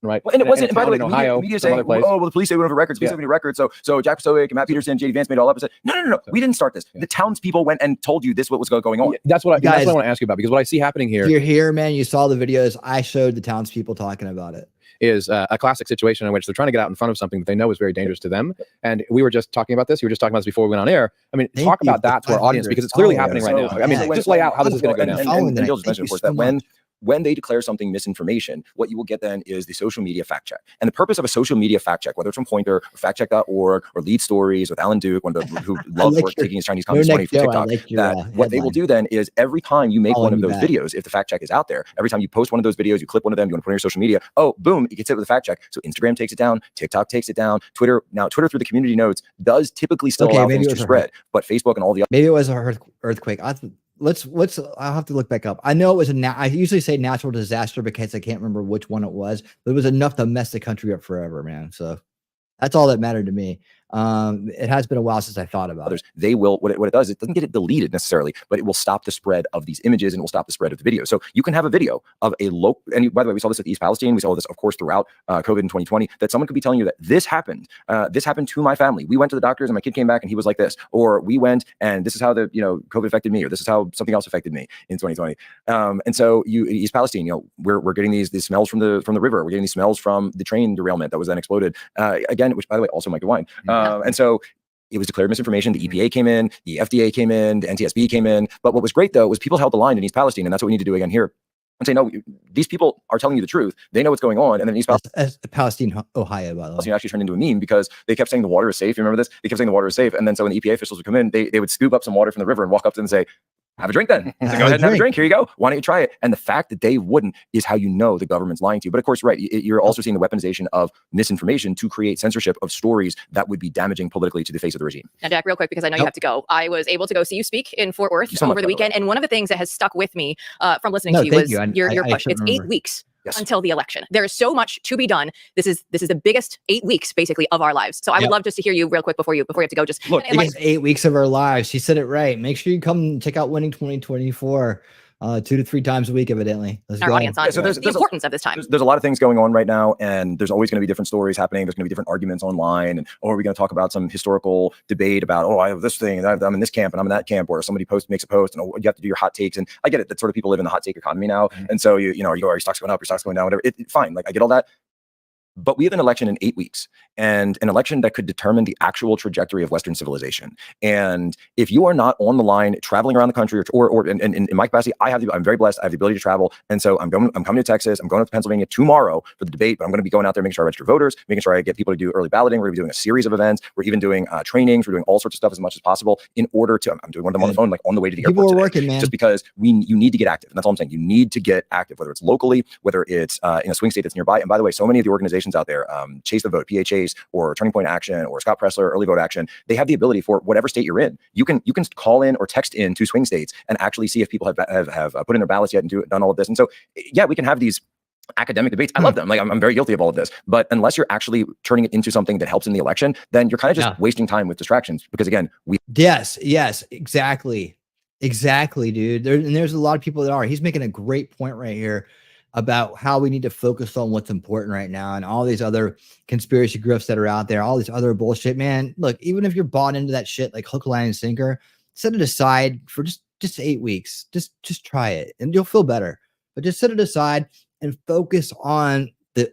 Speaker 3: Right.
Speaker 6: Well, and it wasn't, by the way,
Speaker 3: Ohio,
Speaker 6: the media saying, oh, well, the police say we don't have records. Police have any records. So Jack Posobiec and Matt Peterson, JD Vance made it all up and said, no. We didn't start this. The townspeople went and told you this, what was going on.
Speaker 3: That's what I want to ask you about, because what I see happening here.
Speaker 5: You're here, man. You saw the videos. I showed the townspeople talking about it.
Speaker 3: Is a classic situation in which they're trying to get out in front of something that they know is very dangerous to them. And we were just talking about this. You were just talking about this before we went on air. I mean, talk about that to our audience, because it's clearly happening right now. I mean, just lay out how this is going to go down.
Speaker 6: And Bill just mentioned, of course, that when they declare something misinformation, what you will get then is the social media fact check. And the purpose of a social media fact check, whether it's from Pointer or factcheck.org or Lead Stories with Alan Duke, one of the who loves taking his Chinese communist money from TikTok, what they will do then is every time you make one of those videos, if the fact check is out there, every time you post one of those videos, you clip one of them, you want to put it on your social media, oh, boom, it gets hit with a fact check. So Instagram takes it down, TikTok takes it down, Twitter through the community notes does typically still allow things to spread, but Facebook and all the other.
Speaker 5: Maybe it was an earthquake. I'll have to look back up. I know it was I usually say natural disaster because I can't remember which one it was, but it was enough to mess the country up forever, man. So that's all that mattered to me. It has been a while since I thought about
Speaker 6: others. They will, what it does, it doesn't get it deleted necessarily, but it will stop the spread of these images and it will stop the spread of the video. So you can have a video of a local, and by the way, we saw this at East Palestine. We saw this, of course, throughout COVID in 2020, that someone could be telling you that this happened to my family. We went to the doctors and my kid came back and he was like this, or we went and this is how COVID affected me, or this is how something else affected me in 2020. And so East Palestine, we're getting these smells from the river. We're getting these smells from the train derailment that was then exploded again, which by the way, also Mike DeWine. And so it was declared misinformation. The EPA came in, the FDA came in, the NTSB came in. But what was great, though, was people held the line in East Palestine. And that's what we need to do again here. And say, no, these people are telling you the truth. They know what's going on. And then East
Speaker 5: Palestine, Ohio, by the way.
Speaker 6: Actually turned into a meme because they kept saying the water is safe. You remember this? They kept saying the water is safe. And then so when the EPA officials would come in, they would scoop up some water from the river and walk up to them and say, have a drink then. So go ahead and have a drink. Here you go. Why don't you try it? And the fact that they wouldn't is how you know the government's lying to you. But of course, right, you're also seeing the weaponization of misinformation to create censorship of stories that would be damaging politically to the face of the regime.
Speaker 4: Now, Jack, real quick, because I know you have to go. I was able to go see you speak in Fort Worth over the weekend. And one of the things that has stuck with me from listening to you was your push. It's 8 weeks. Yes. Until the election. There is so much to be done. This is the biggest 8 weeks basically of our lives. So I would love just to hear you real quick before you have to go. Just
Speaker 5: look, biggest 8 weeks of our lives. She said it right. Make sure you come check out Winning 2024. 2 to 3 times a week, evidently.
Speaker 4: Our audience on there's the importance of this time.
Speaker 6: There's a lot of things going on right now, and there's always going to be different stories happening. There's going to be different arguments online, and are we going to talk about some historical debate about, I have this thing, and I'm in this camp, and I'm in that camp, or somebody makes a post, and you have to do your hot takes. And I get it that sort of people live in the hot take economy now, and so you go, are your stocks going up, your stocks going down, whatever. Fine, like I get all that. But we have an election in 8 weeks, and an election that could determine the actual trajectory of Western civilization. And if you are not on the line, traveling around the country, or in my capacity, I'm very blessed. I have the ability to travel, and so I'm coming to Texas. I'm going up to Pennsylvania tomorrow for the debate. But I'm going to be going out there, making sure I register voters, making sure I get people to do early balloting. We're going to be doing a series of events. We're even doing trainings. We're doing all sorts of stuff as much as possible in order to. I'm doing one of them on the phone, like on the way to the airport.
Speaker 5: People are working, man.
Speaker 6: Just because you need to get active, and that's all I'm saying. You need to get active, whether it's locally, whether it's in a swing state that's nearby. And by the way, so many of the organizations out there. Chase the Vote, PHAs, or Turning Point Action, or Scott Pressler, Early Vote Action, they have the ability for whatever state you're in. You can call in or text in to swing states and actually see if people have put in their ballots yet and done all of this. And so, yeah, we can have these academic debates. I love them. Like I'm very guilty of all of this. But unless you're actually turning it into something that helps in the election, then you're kind of just wasting time with distractions. Because again,
Speaker 5: yes, exactly, dude. There's a lot of people that are. He's making a great point right here about how we need to focus on what's important right now, and all these other conspiracy grifts that are out there, all these other bullshit, man. Look, even if you're bought into that shit like hook, line, and sinker, set it aside for just 8 weeks. Just try it and you'll feel better. But just set it aside and focus on the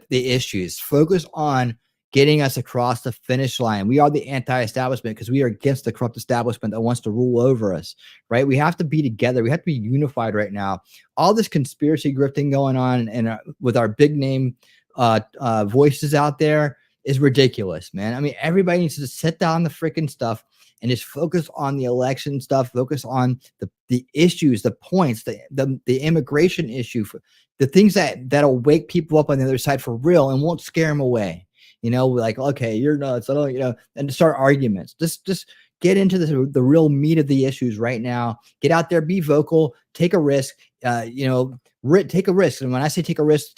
Speaker 5: issues. Focus on getting us across the finish line. We are the anti-establishment because we are against the corrupt establishment that wants to rule over us, right? We have to be together. We have to be unified right now. All this conspiracy grifting going on and with our big name voices out there, is ridiculous, man. I mean, everybody needs to sit down the freaking stuff and just focus on the election stuff, focus on the issues, the points, the immigration issue, the things that'll wake people up on the other side for real and won't scare them away. You know, like, okay, you're nuts. I don't, you know, and to start arguments. Just get into the real meat of the issues right now. Get out there, be vocal, take a risk. You know, take a risk. And when I say take a risk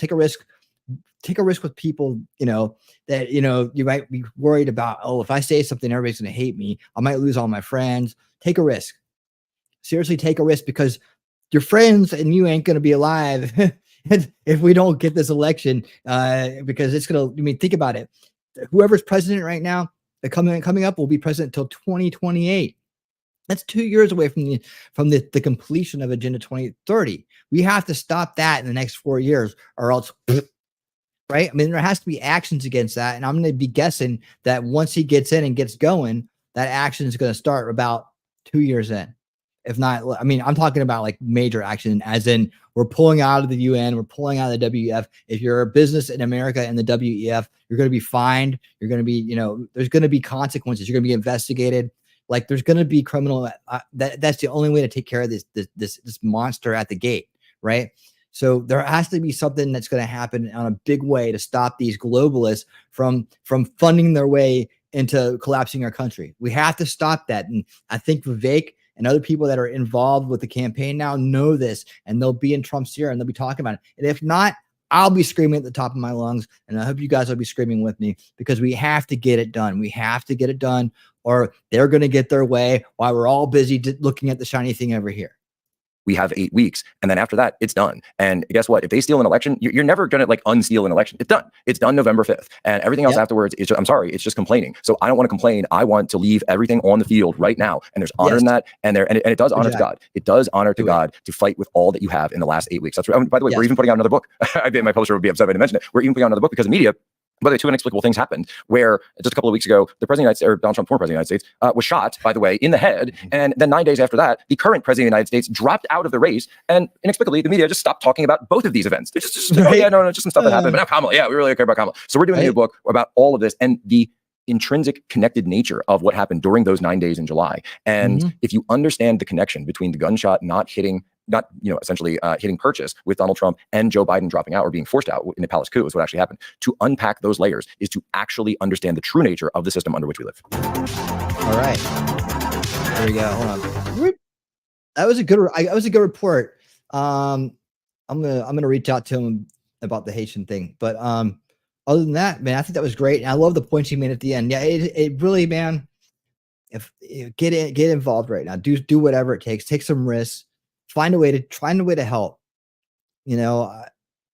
Speaker 5: with people, you know, that, you know, you might be worried about, oh, if I say something, everybody's going to hate me. I might lose all my friends. Take a risk. Seriously, take a risk, because your friends and you ain't going to be alive if we don't get this election, because it's going to, I mean, think about it. Whoever's president right now, coming up will be president until 2028. That's 2 years away from the completion of Agenda 2030. We have to stop that in the next 4 years, or else, right? I mean, there has to be actions against that. And I'm going to be guessing that once he gets in and gets going, that action is going to start about 2 years in. If not, I mean, I'm talking about like major action, as in we're pulling out of the UN, we're pulling out of the WEF. If you're a business in America and the WEF, you're going to be fined. You're going to be, you know, there's going to be consequences. You're going to be investigated. Like, there's going to be criminal. That's the only way to take care of this monster at the gate, right? So there has to be something that's going to happen on a big way to stop these globalists from funding their way into collapsing our country. We have to stop that. And I think Vivek and other people that are involved with the campaign now know this, and they'll be in Trump's ear and they'll be talking about it. And if not, I'll be screaming at the top of my lungs, and I hope you guys will be screaming with me, because we have to get it done. We have to get it done, or they're going to get their way while we're all busy looking at the shiny thing over here.
Speaker 6: We have 8 weeks, and then after that, it's done. And guess what? If they steal an election, you're never going to like unsteal an election. It's done. It's done November 5th, and everything else afterwards is just, I'm sorry, it's just complaining. So I don't want to complain. I want to leave everything on the field right now, and there's honor in that, and it does honor to God. It does honor to God to fight with all that you have in the last 8 weeks. That's right. I mean, by the way, we're even putting out another book. I bet my publisher would be upset if I didn't mention it. We're even putting out another book because the media. By the way, two inexplicable things happened where just a couple of weeks ago, the president of the United States, or Donald Trump, former president of the United States, was shot, by the way, in the head. And then 9 days after that, the current president of the United States dropped out of the race. And inexplicably, the media just stopped talking about both of these events. They're just oh, yeah, no, just some stuff that happened. But now Kamala, yeah, we really care about Kamala. So we're doing a new book about all of this and the intrinsic connected nature of what happened during those 9 days in July. And if you understand the connection between the gunshot essentially hitting purchase with Donald Trump and Joe Biden dropping out or being forced out in the palace coup is what actually happened. To unpack those layers is to actually understand the true nature of the system under which we live.
Speaker 5: All right. There we go. Hold on. That was a good report. I'm gonna reach out to him about the Haitian thing. But other than that, man, I think that was great. And I love the points he made at the end. Yeah, it really, man, if get involved right now. Do whatever it takes. Take some risks. Find a way to help. You know,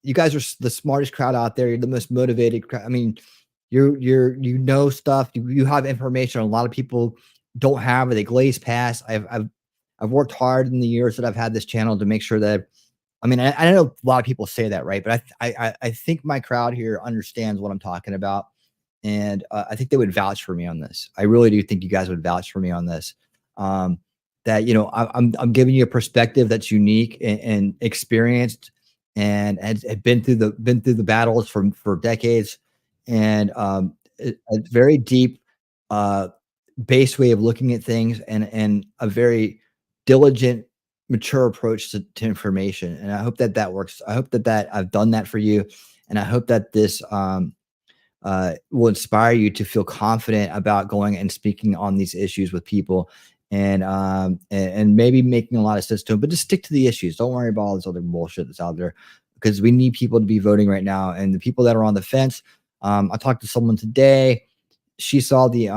Speaker 5: you guys are the smartest crowd out there. You're the most motivated crowd. I mean, you know stuff. You have information a lot of people don't have, or they glaze past. I've worked hard in the years that I've had this channel to make sure that. I mean, I know a lot of people say that, right? But I think my crowd here understands what I'm talking about, and I think they would vouch for me on this. I really do think you guys would vouch for me on this. That, you know, I'm giving you a perspective that's unique and experienced, and had been through the battles for decades, and a very deep base way of looking at things, and a very diligent, mature approach to information. And I hope that works. I hope that I've done that for you, and I hope that this will inspire you to feel confident about going and speaking on these issues with people. And maybe making a lot of sense to them, but just stick to the issues. Don't worry about all this other bullshit that's out there, because we need people to be voting right now. And the people that are on the fence, I talked to someone today. She saw the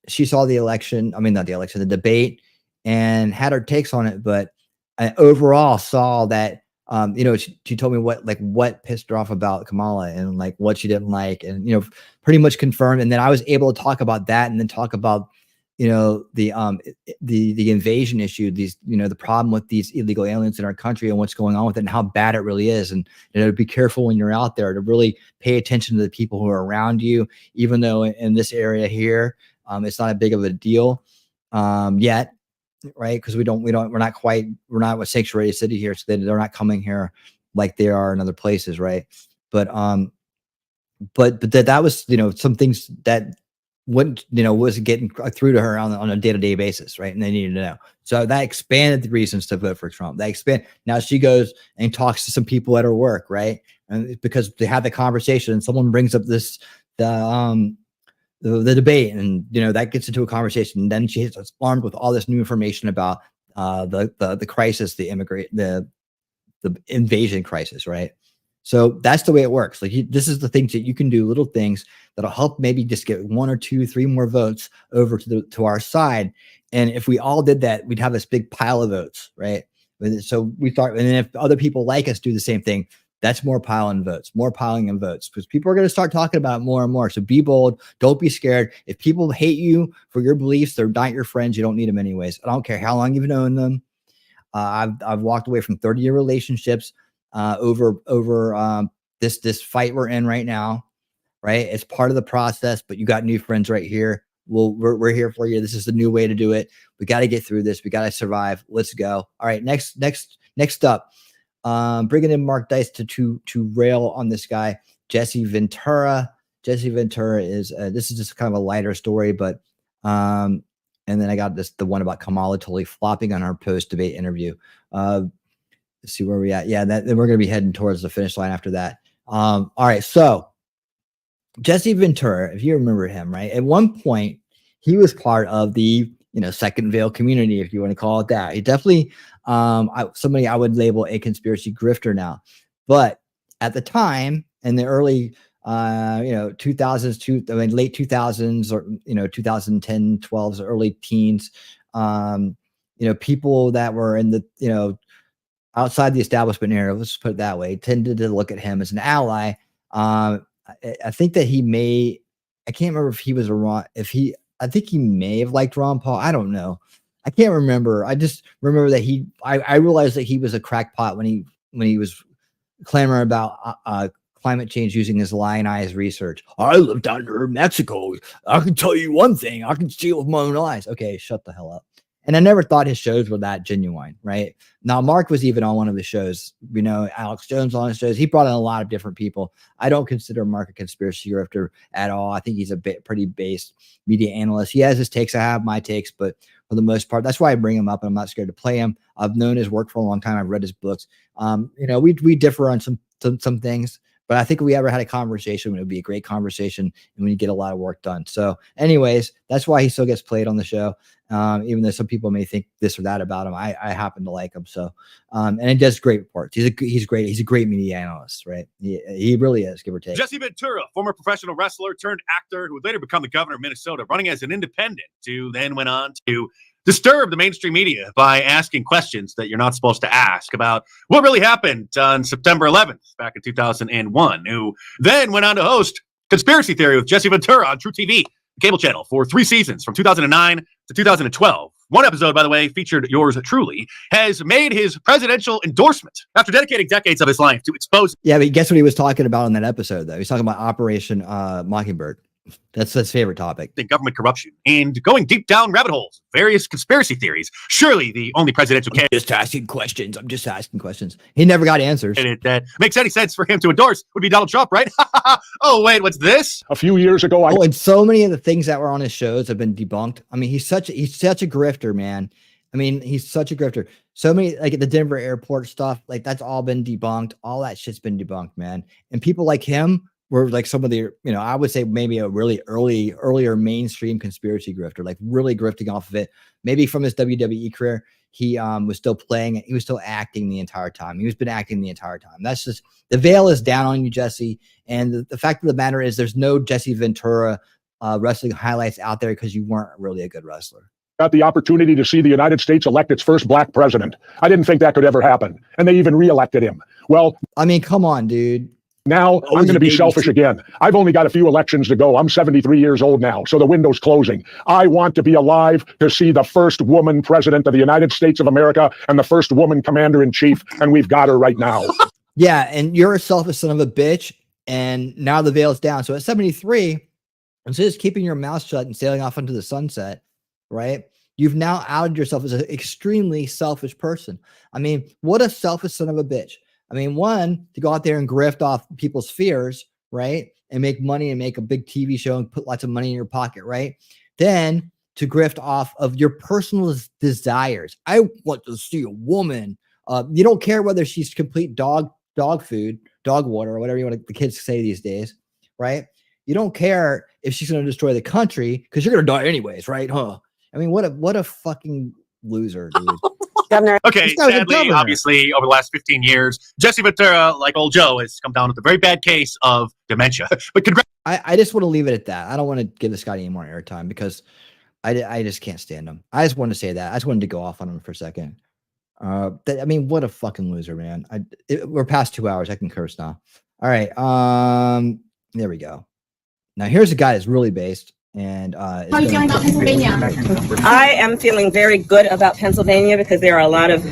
Speaker 5: election. I mean, not the election, the debate, and had her takes on it. But I overall saw that, you know, she told me what pissed her off about Kamala, and like what she didn't like, and, you know, pretty much confirmed. And then I was able to talk about that, and then talk about, you know, the invasion issue, these, you know, the problem with these illegal aliens in our country and what's going on with it, and how bad it really is. And, you know, be careful when you're out there to really pay attention to the people who are around you, even though in this area here, it's not a big of a deal yet, right? Because we're not a sanctuary city here, so they're not coming here like they are in other places, right? But but that was, some things that wasn't getting through to her on a day-to-day basis, right? And they needed to know. So that expanded the reasons to vote for Trump. Now she goes and talks to some people at her work, right? And because they have the conversation, and someone brings up the debate, and that gets into a conversation, and then she's armed with all this new information about the crisis, the invasion crisis, right? So that's the way it works. Like this is the things that you can do, little things that'll help maybe just get 1 or 2, 3 more votes over to our side. And if we all did that, we'd have this big pile of votes, right? So we thought, and then if other people like us do the same thing, that's more piling in votes, because people are going to start talking about it more and more. So be bold. Don't be scared. If people hate you for your beliefs, they're not your friends. You don't need them anyways. I don't care how long you've known them. I've walked away from 30-year relationships over this fight we're in right now, right? It's part of the process, but you got new friends right here. We're here for you. This is the new way to do it. We got to get through this. We got to survive. Let's go. All right. Next up, bringing in Mark Dice to rail on this guy, Jesse Ventura. Jesse Ventura is this is just kind of a lighter story, but and then I got the one about Kamala totally flopping on our post-debate interview. Let's see where we at. Yeah, then we're going to be heading towards the finish line after that. All right, so Jesse Ventura, if you remember him, right? At one point, he was part of the second veil community, if you want to call it that. He definitely somebody I would label a conspiracy grifter now. But at the time, in the early 2000s, late 2000s, or 2010, 12s, early teens, people that were in the outside the establishment era, let's put it that way, tended to look at him as an ally. I think that I can't remember if he was I think he may have liked Ron Paul. I don't know. I can't remember. I just remember that I realized that he was a crackpot when he was clamoring about climate change using his lionized research. I lived down in Mexico. I can tell you one thing. I can see it with my own eyes. Okay, shut the hell up. And I never thought his shows were that genuine, right? Now, Mark was even on one of his shows. Alex Jones on his shows. He brought in a lot of different people. I don't consider Mark a conspiracy grifter at all. I think he's a pretty based media analyst. He has his takes. I have my takes, but for the most part, that's why I bring him up, and I'm not scared to play him. I've known his work for a long time. I've read his books. We differ on some things, but I think if we ever had a conversation, it would be a great conversation, and we get a lot of work done. So anyways, that's why he still gets played on the show. Even though some people may think this or that about him, I happen to like him. So, and he does great reports. He's great. He's a great media analyst, right? He really is, give or take.
Speaker 9: Jesse Ventura, former professional wrestler turned actor who would later become the governor of Minnesota, running as an independent, who then went on to disturb the mainstream media by asking questions that you're not supposed to ask about what really happened on September 11th back in 2001, who then went on to host Conspiracy Theory with Jesse Ventura on True TV cable channel for 3 seasons from 2009 to 2012. One episode, by the way, featured yours truly, has made his presidential endorsement after dedicating decades of his life to expose.
Speaker 5: Yeah, but guess what he was talking about on that episode, though? He's talking about Operation Mockingbird. That's his favorite topic.
Speaker 9: The government corruption and going deep down rabbit holes, various conspiracy theories. Surely the only presidential candidate.
Speaker 5: I'm just asking questions. He never got answers.
Speaker 9: That makes any sense for him to endorse would be Donald Trump, right? Oh, wait, what's this?
Speaker 10: A few years ago.
Speaker 5: And so many of the things that were on his shows have been debunked. I mean, he's such a grifter, man. I mean, he's such a grifter. So many, like at the Denver airport stuff, like that's all been debunked. All that shit's been debunked, man. And people like him were like some of the, I would say maybe a really earlier mainstream conspiracy grifter, like really grifting off of it. Maybe from his WWE career, he was still playing it. He was still acting the entire time. He's been acting the entire time. That's just, the veil is down on you, Jesse. And the fact of the matter is there's no Jesse Ventura wrestling highlights out there because you weren't really a good wrestler.
Speaker 10: Got the opportunity to see the United States elect its first black president. I didn't think that could ever happen. And they even reelected him. Well,
Speaker 5: I mean, come on, dude.
Speaker 10: Now I'm going to be selfish again. I've only got a few elections to go. I'm 73 years old now, so the window's closing. I want to be alive to see the first woman president of the United States of America and the first woman commander in chief, and we've got her right now.
Speaker 5: Yeah, and you're a selfish son of a bitch, and now the veil's down. So at 73, instead of just keeping your mouth shut and sailing off into the sunset, right? You've now outed yourself as an extremely selfish person. I mean, what a selfish son of a bitch. I mean, one, to go out there and grift off people's fears, right? and make money and make a big TV show and put lots of money in your pocket, right? Then to grift off of your personal desires. I want to see a woman. You don't care whether she's complete dog food, dog water, or whatever you want the kids to say these days, right? You don't care if she's going to destroy the country because you're going to die anyways, right? Huh? I mean, what a fucking loser, dude.
Speaker 7: Governor.
Speaker 9: Okay, sadly, obviously, over the last 15 years, Jesse Ventura, like old Joe, has come down with a very bad case of dementia. But congrats.
Speaker 5: I just want to leave it at that. I don't want to give this guy any more airtime because I just can't stand him. I just wanted to say that. I just wanted to go off on him for a second. I mean, what a fucking loser, man. We're past 2 hours. I can curse now. All right. There we go. Now here's a guy that's really based. And
Speaker 11: how are you feeling about Pennsylvania?
Speaker 7: I am feeling very good about Pennsylvania because there are a lot of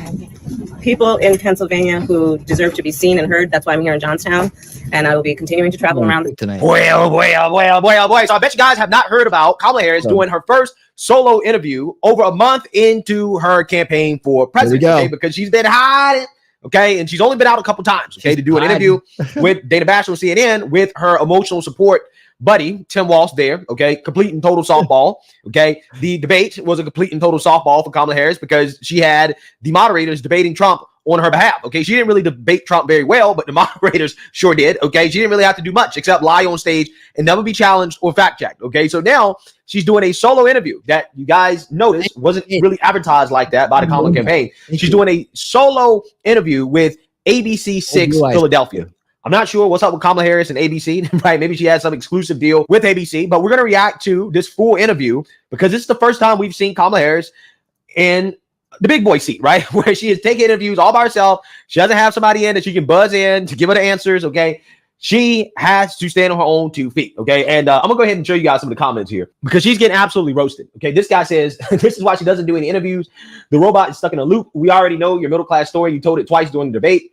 Speaker 7: people in Pennsylvania who deserve to be seen and heard. That's why I'm here in Johnstown, and I will be continuing to travel around
Speaker 5: tonight.
Speaker 12: Well. So I bet you guys have not heard about Kamala Harris doing her first solo interview over a month into her campaign for president, okay, because she's been hiding. Okay, and she's only been out a couple times, okay, to do an interview with Dana Bashir on CNN with her emotional support buddy, Tim Walsh there, okay, complete and total softball, okay. The debate was a complete and total softball for Kamala Harris because she had the moderators debating Trump on her behalf, okay. She didn't really debate Trump very well, but the moderators sure did, okay. She didn't really have to do much except lie on stage and never be challenged or fact-checked, okay. So now she's doing a solo interview that you guys noticed wasn't really advertised like that by the Kamala campaign. She's doing a solo interview with ABC 6 Philadelphia. I'm not sure what's up with Kamala Harris and ABC, right? Maybe she has some exclusive deal with ABC, but we're going to react to this full interview because this is the first time we've seen Kamala Harris in the big boy seat, right? Where she is taking interviews all by herself. She doesn't have somebody in that she can buzz in to give her the answers, okay? She has to stand on her own 2 feet, okay? And I'm going to go ahead and show you guys some of the comments here because she's getting absolutely roasted, okay? This guy says, this is why she doesn't do any interviews. The robot is stuck in a loop. We already know your middle class story. You told it twice during the debate.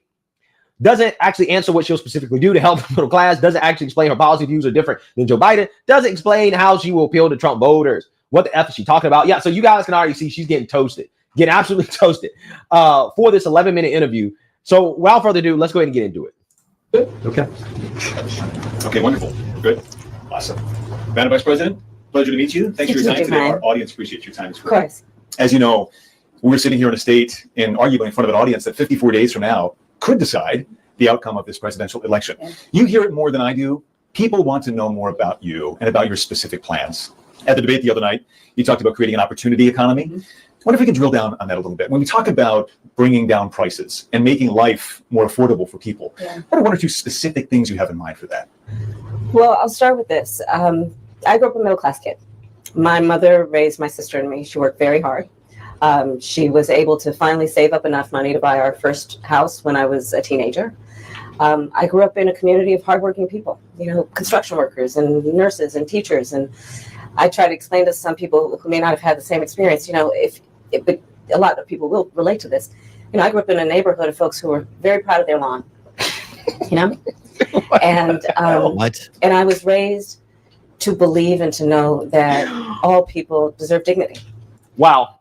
Speaker 12: Doesn't actually answer what she'll specifically do to help the middle class. Doesn't actually explain her policy views are different than Joe Biden. Doesn't explain how she will appeal to Trump voters. What the F is she talking about? Yeah, so you guys can already see she's getting toasted. Getting absolutely toasted for this 11-minute interview. So without further ado, let's go ahead and get into it.
Speaker 14: Okay. Okay, wonderful. Good. Awesome. Madam Vice President, pleasure to meet you. Thanks for your time today. Our audience appreciates your time as well. Of course. As you know, we're sitting here in a state and arguably in front of an audience that 54 days from now could decide the outcome of this presidential election. Yeah. You hear it more than I do. People want to know more about you and about your specific plans. At the debate the other night, you talked about creating an opportunity economy. I wonder if we can drill down on that a little bit. When we talk about bringing down prices and making life more affordable for people, what are 1 or 2 specific things you have in mind for that?
Speaker 7: Well, I'll start with this. I grew up a middle-class kid. My mother raised my sister and me. She worked very hard. She was able to finally save up enough money to buy our first house when I was a teenager. I grew up in a community of hardworking people, you know, construction workers and nurses and teachers. And I try to explain to some people who may not have had the same experience, you know, but a lot of people will relate to this. You know, I grew up in a neighborhood of folks who were very proud of their lawn, you know, and and I was raised to believe and to know that all people deserve dignity.
Speaker 12: Wow.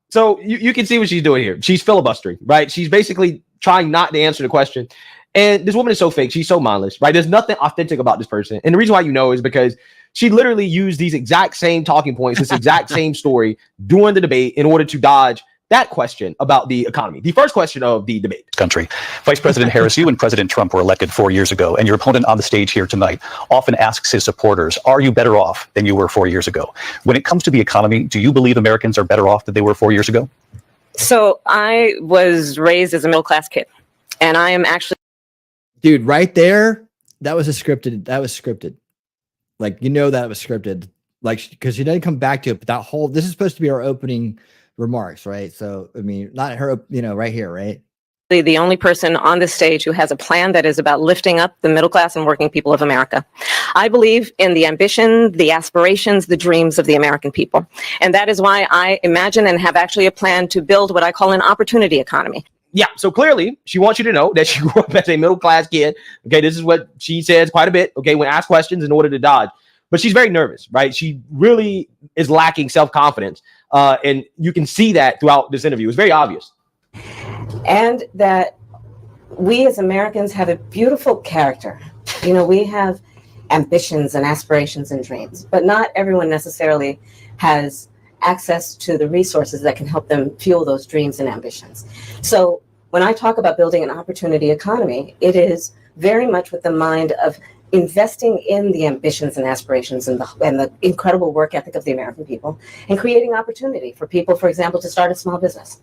Speaker 12: So you can see what she's doing here. She's filibustering, right? She's basically trying not to answer the question. And this woman is so fake. She's so mindless, right? There's nothing authentic about this person. And the reason why you know is because she literally used these exact same talking points, this exact same story during the debate in order to dodge that question about the economy. The first question of the debate.
Speaker 15: Country. Vice President Harris, you and President Trump were elected 4 years ago, and your opponent on the stage here tonight often asks his supporters, are you better off than you were 4 years ago? When it comes to the economy, do you believe Americans are better off than they were 4 years ago?
Speaker 7: So I was raised as a middle-class kid, and I am actually...
Speaker 5: Dude, right there, that was scripted. Like, you know, that was scripted. Like, because she didn't come back to it, but that whole... This is supposed to be our opening remarks, right? So, I mean, not her, you know, right here, right?
Speaker 7: The only person on this stage who has a plan that is about lifting up the middle class and working people of America. I believe in the ambition, the aspirations, the dreams of the American people. And that is why I imagine and have actually a plan to build what I call an opportunity economy.
Speaker 12: Yeah, so clearly she wants you to know that she grew up as a middle-class kid. Okay, this is what she says quite a bit, okay, when asked questions in order to dodge. But she's very nervous, right? She really is lacking self-confidence. And you can see that throughout this interview. It's very obvious.
Speaker 7: And that we as Americans have a beautiful character. You know, we have ambitions and aspirations and dreams, but not everyone necessarily has access to the resources that can help them fuel those dreams and ambitions. So when I talk about building an opportunity economy, it is very much with the mind of investing in the ambitions and aspirations and the incredible work ethic of the American people, and creating opportunity for people, for example, to start a small business.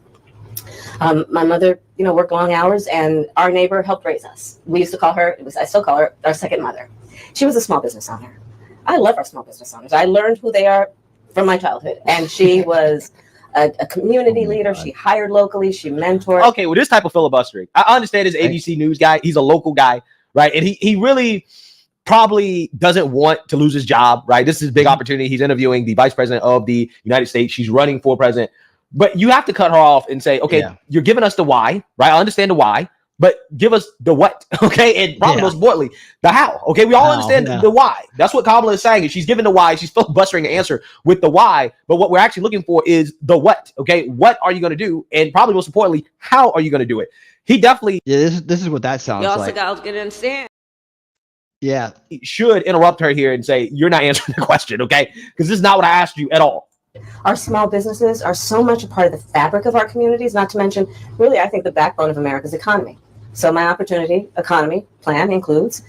Speaker 7: My mother, worked long hours, and our neighbor helped raise us. We used to call her, I still call her our second mother. She was a small business owner. I love our small business owners. I learned who they are from my childhood, and she was a community leader. She hired locally. She mentored.
Speaker 12: Okay, well, this type of filibustering, I understand his ABC News guy. He's a local guy, right? And he really probably doesn't want to lose his job, right? This is a big opportunity. He's interviewing the vice president of the United States. She's running for president. But you have to cut her off and say, okay, you're giving us the why, right? I understand the why, but give us the what, okay? And probably most importantly, the how, okay? We all understand the why. That's what Kamala is saying. Is she's giving the why. She's filibustering the answer with the why. But what we're actually looking for is the what, okay? What are you going to do? And probably most importantly, how are you going to do it? He definitely...
Speaker 5: Yeah, this is what that sounds
Speaker 8: Y'all
Speaker 5: like.
Speaker 8: cigars get understand.
Speaker 5: Yeah.
Speaker 12: Should interrupt her here and say, you're not answering the question, okay? Because this is not what I asked you at all.
Speaker 7: Our small businesses are so much a part of the fabric of our communities, not to mention, really, I think, the backbone of America's economy. So my opportunity economy plan includes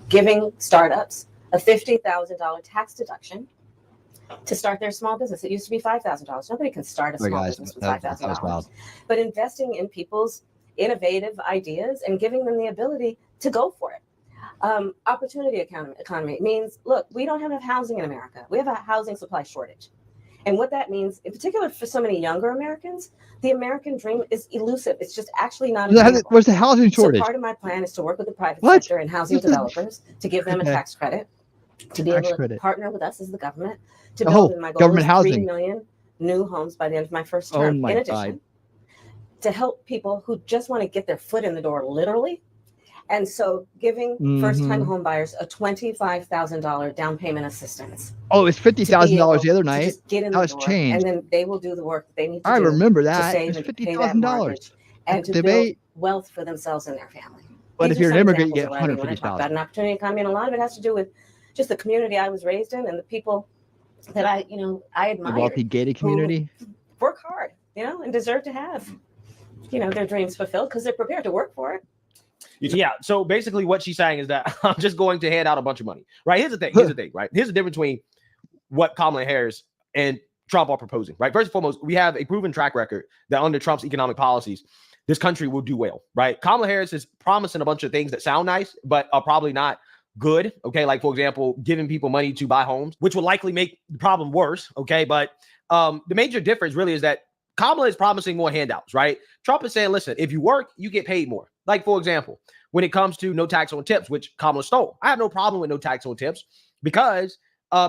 Speaker 7: giving startups a $50,000 tax deduction to start their small business. It used to be $5,000. Nobody can start a small business with $5,000. But investing in people's innovative ideas and giving them the ability to go for it. Opportunity economy means, look, we don't have enough housing in America. We have a housing supply shortage. And what that means, in particular for so many younger Americans, the American dream is elusive. It's just actually not attainable.
Speaker 5: Where's the housing shortage?
Speaker 7: So part of my plan is to work with the private sector and housing developers to give them a tax credit, to be able to partner with us as the government, to build my goal
Speaker 5: government
Speaker 7: is
Speaker 5: housing.
Speaker 7: 3 million new homes by the end of my first term. In addition, to help people who just want to get their foot in the door, literally. And so giving first-time home buyers a $25,000 down payment assistance.
Speaker 5: Oh, it's $50,000 the other night.
Speaker 7: Get in
Speaker 5: Now
Speaker 7: the
Speaker 5: it's
Speaker 7: door,
Speaker 5: changed.
Speaker 7: and then they will do the work that they need to
Speaker 5: I
Speaker 7: do
Speaker 5: remember
Speaker 7: to
Speaker 5: that.
Speaker 7: save
Speaker 5: It's
Speaker 7: and to pay that mortgage and to build
Speaker 5: debate.
Speaker 7: wealth for themselves and their family.
Speaker 5: But
Speaker 7: These
Speaker 5: if you're
Speaker 7: are
Speaker 5: an
Speaker 7: some
Speaker 5: immigrant, you
Speaker 7: examples
Speaker 5: get
Speaker 7: of what I mean when I talk about
Speaker 5: $150,000.
Speaker 7: an opportunity economy, and a lot of it has to do with just the community I was raised in and the people that I admire.
Speaker 5: The wealthy gated community.
Speaker 7: Work hard, and deserve to have, their dreams fulfilled because they're prepared to work for it.
Speaker 12: Yeah. So basically what she's saying is that I'm just going to hand out a bunch of money, right? Here's the thing, right? Here's the difference between what Kamala Harris and Trump are proposing, right? First and foremost, we have a proven track record that under Trump's economic policies, this country will do well, right? Kamala Harris is promising a bunch of things that sound nice, but are probably not good. Okay. Like, for example, giving people money to buy homes, which will likely make the problem worse. Okay. But the major difference really is that Kamala is promising more handouts, right? Trump is saying, listen, if you work, you get paid more. Like, for example, when it comes to no tax on tips, which Kamala stole, I have no problem with no tax on tips because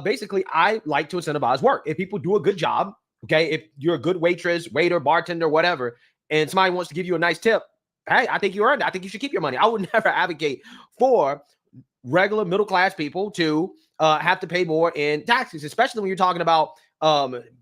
Speaker 12: basically I like to incentivize work. If people do a good job, okay, if you're a good waitress, waiter, bartender, whatever, and somebody wants to give you a nice tip, hey, I think you earned it. I think you should keep your money. I would never advocate for regular middle-class people to have to pay more in taxes, especially when you're talking about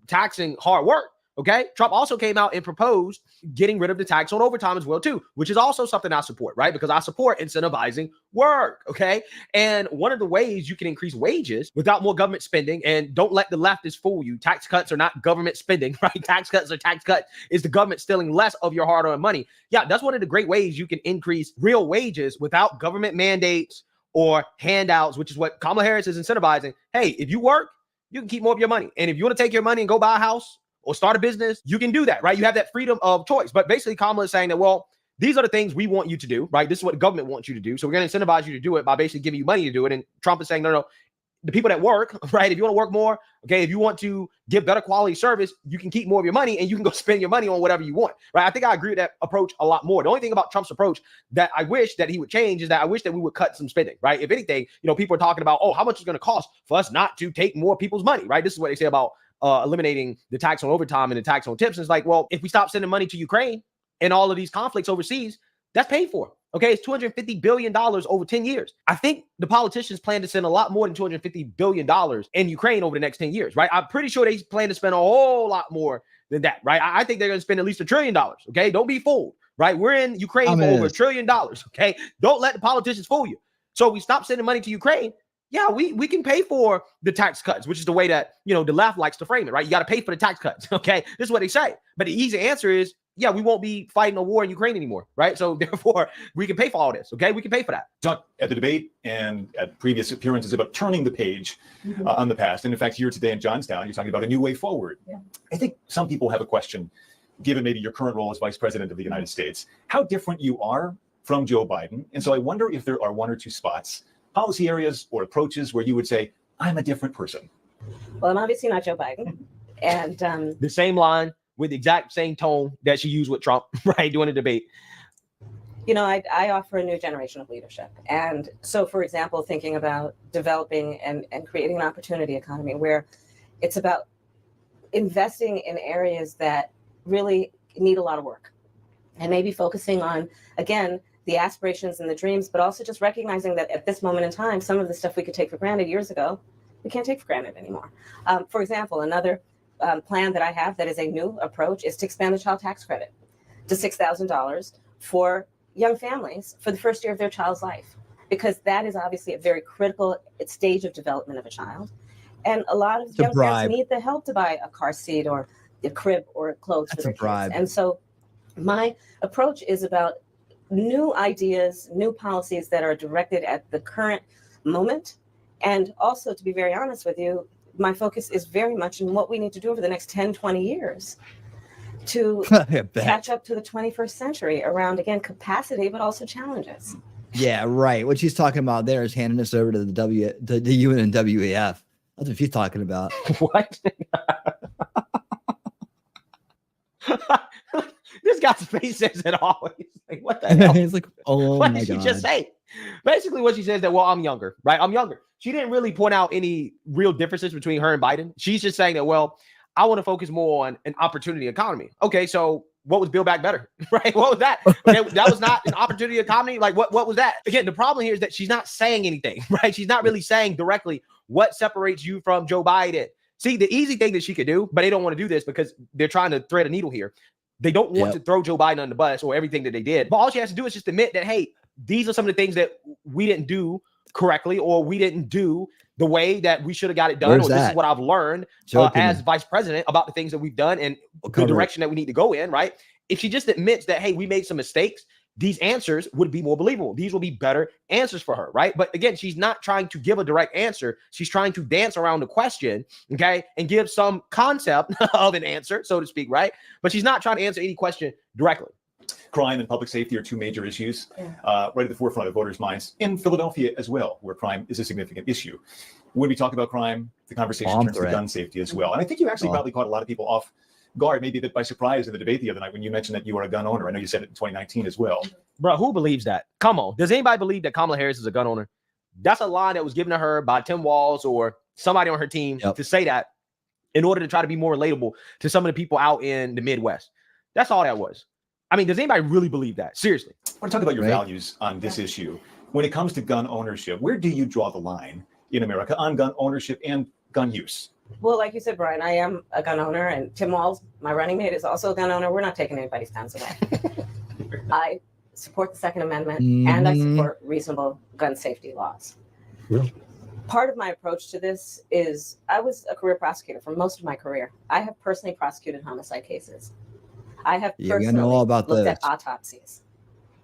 Speaker 12: taxing hard work. Okay. Trump also came out and proposed getting rid of the tax on overtime as well, too, which is also something I support, right? Because I support incentivizing work. Okay. And one of the ways you can increase wages without more government spending, and don't let the leftists fool you. Tax cuts are not government spending, right? Tax cuts are tax cut. Is the government stealing less of your hard-earned money? Yeah, that's one of the great ways you can increase real wages without government mandates or handouts, which is what Kamala Harris is incentivizing. Hey, if you work, you can keep more of your money. And if you want to take your money and go buy a house or start a business, you can do that, right? You have that freedom of choice. But basically, Kamala is saying that, well, these are the things we want you to do, right? This is what the government wants you to do. So we're going to incentivize you to do it by basically giving you money to do it. And Trump is saying, no, the people that work, right? If you want to work more, okay, if you want to give better quality service, you can keep more of your money and you can go spend your money on whatever you want, right? I think I agree with that approach a lot more. The only thing about Trump's approach that I wish that he would change is that I wish that we would cut some spending, right? If anything, people are talking about, oh, how much is going to cost for us not to take more people's money, right? This is what they say about eliminating the tax on overtime and the tax on tips. And it's like, well, if we stop sending money to Ukraine and all of these conflicts overseas, that's paid for. Okay, it's $250 billion over 10 years. I think the politicians plan to send a lot more than $250 billion in Ukraine over the next 10 years, right? I'm pretty sure they plan to spend a whole lot more than that, right? I think they're going to spend at least $1 trillion, okay? Don't be fooled, right? We're in Ukraine for over $1 trillion, okay? Don't let the politicians fool you. So we stop sending money to Ukraine. Yeah, we can pay for the tax cuts, which is the way that, you know, the left likes to frame it, right? You got to pay for the tax cuts, okay? This is what they say. But the easy answer is, yeah, we won't be fighting a war in Ukraine anymore, right? So therefore, we can pay for all this, okay? We can pay for that.
Speaker 14: Talk at the debate and at previous appearances about turning the page on the past. And in fact, here today in Johnstown, you're talking about a new way forward. Yeah. I think some people have a question, given maybe your current role as Vice President of the United States, how different you are from Joe Biden. And so I wonder if there are one or two spots, policy areas or approaches where you would say, I'm a different person.
Speaker 7: Well, I'm obviously not Joe Biden. And
Speaker 12: the same line with the exact same tone that she used with Trump, right, during the debate.
Speaker 7: You know, I offer a new generation of leadership. And so, for example, thinking about developing and creating an opportunity economy where it's about investing in areas that really need a lot of work and maybe focusing on, again, the aspirations and the dreams, but also just recognizing that at this moment in time, some of the stuff we could take for granted years ago, we can't take for granted anymore. For example, another plan that I have that is a new approach is to expand the child tax credit to $6,000 for young families for the first year of their child's life, because that is obviously a very critical stage of development of a child. And a lot of young parents need the help to buy a car seat or a crib or clothes for their kids. And so my approach is about new ideas, new policies that are directed at the current moment. And also, to be very honest with you, my focus is very much in what we need to do over the next 10, 20 years to catch up to the 21st century around, again, capacity, but also challenges.
Speaker 5: Yeah, right. What she's talking about there is handing us over to the UN and WEF. That's what she's talking about.
Speaker 12: What? This guy's face says it always. Like, what the hell?
Speaker 5: It's like, oh
Speaker 12: what
Speaker 5: my
Speaker 12: did she
Speaker 5: God.
Speaker 12: just say? Basically, what she says that, well, I'm younger, right? I'm younger. She didn't really point out any real differences between her and Biden. She's just saying that, well, I want to focus more on an opportunity economy. Okay, so what was Build Back Better, right? What was that? That was not an opportunity economy. Like, what was that? Again, the problem here is that she's not saying anything, right? She's not really saying directly what separates you from Joe Biden. See, the easy thing that she could do, but they don't want to do this because they're trying to thread a needle here. They don't want to throw Joe Biden on the bus or everything that they did. But all she has to do is just admit that, hey, these are some of the things that we didn't do correctly, or we didn't do the way that we should have got it done. Or this is what I've learned as vice president about the things that we've done and the direction that we need to go in, right? If she just admits that, hey, we made some mistakes, these answers would be more believable. These will be better answers for her, right? But again, she's not trying to give a direct answer. She's trying to dance around the question, okay, and give some concept of an answer, so to speak, right? But she's not trying to answer any question directly.
Speaker 14: Crime and public safety are two major issues right at the forefront of voters' minds in Philadelphia as well, where crime is a significant issue. When we talk about crime, the conversation turns to gun safety as well. And I think you actually probably caught a lot of people off guard, maybe a bit by surprise in the debate the other night when you mentioned that you are a gun owner. I know you said it in 2019 as well.
Speaker 12: Bro, who believes that? Come on. Does anybody believe that Kamala Harris is a gun owner? That's a line that was given to her by Tim Walz or somebody on her team to say that in order to try to be more relatable to some of the people out in the Midwest. That's all that was. I mean, does anybody really believe that? Seriously.
Speaker 14: I want to talk about your values on this issue. When it comes to gun ownership, where do you draw the line in America on gun ownership and gun use?
Speaker 7: Well, like you said, Brian, I am a gun owner, and Tim Walz, my running mate, is also a gun owner. We're not taking anybody's guns away. I support the Second Amendment, and I support reasonable gun safety laws. Part of my approach to this is I was a career prosecutor for most of my career. I have personally prosecuted homicide cases. I have personally looked at autopsies.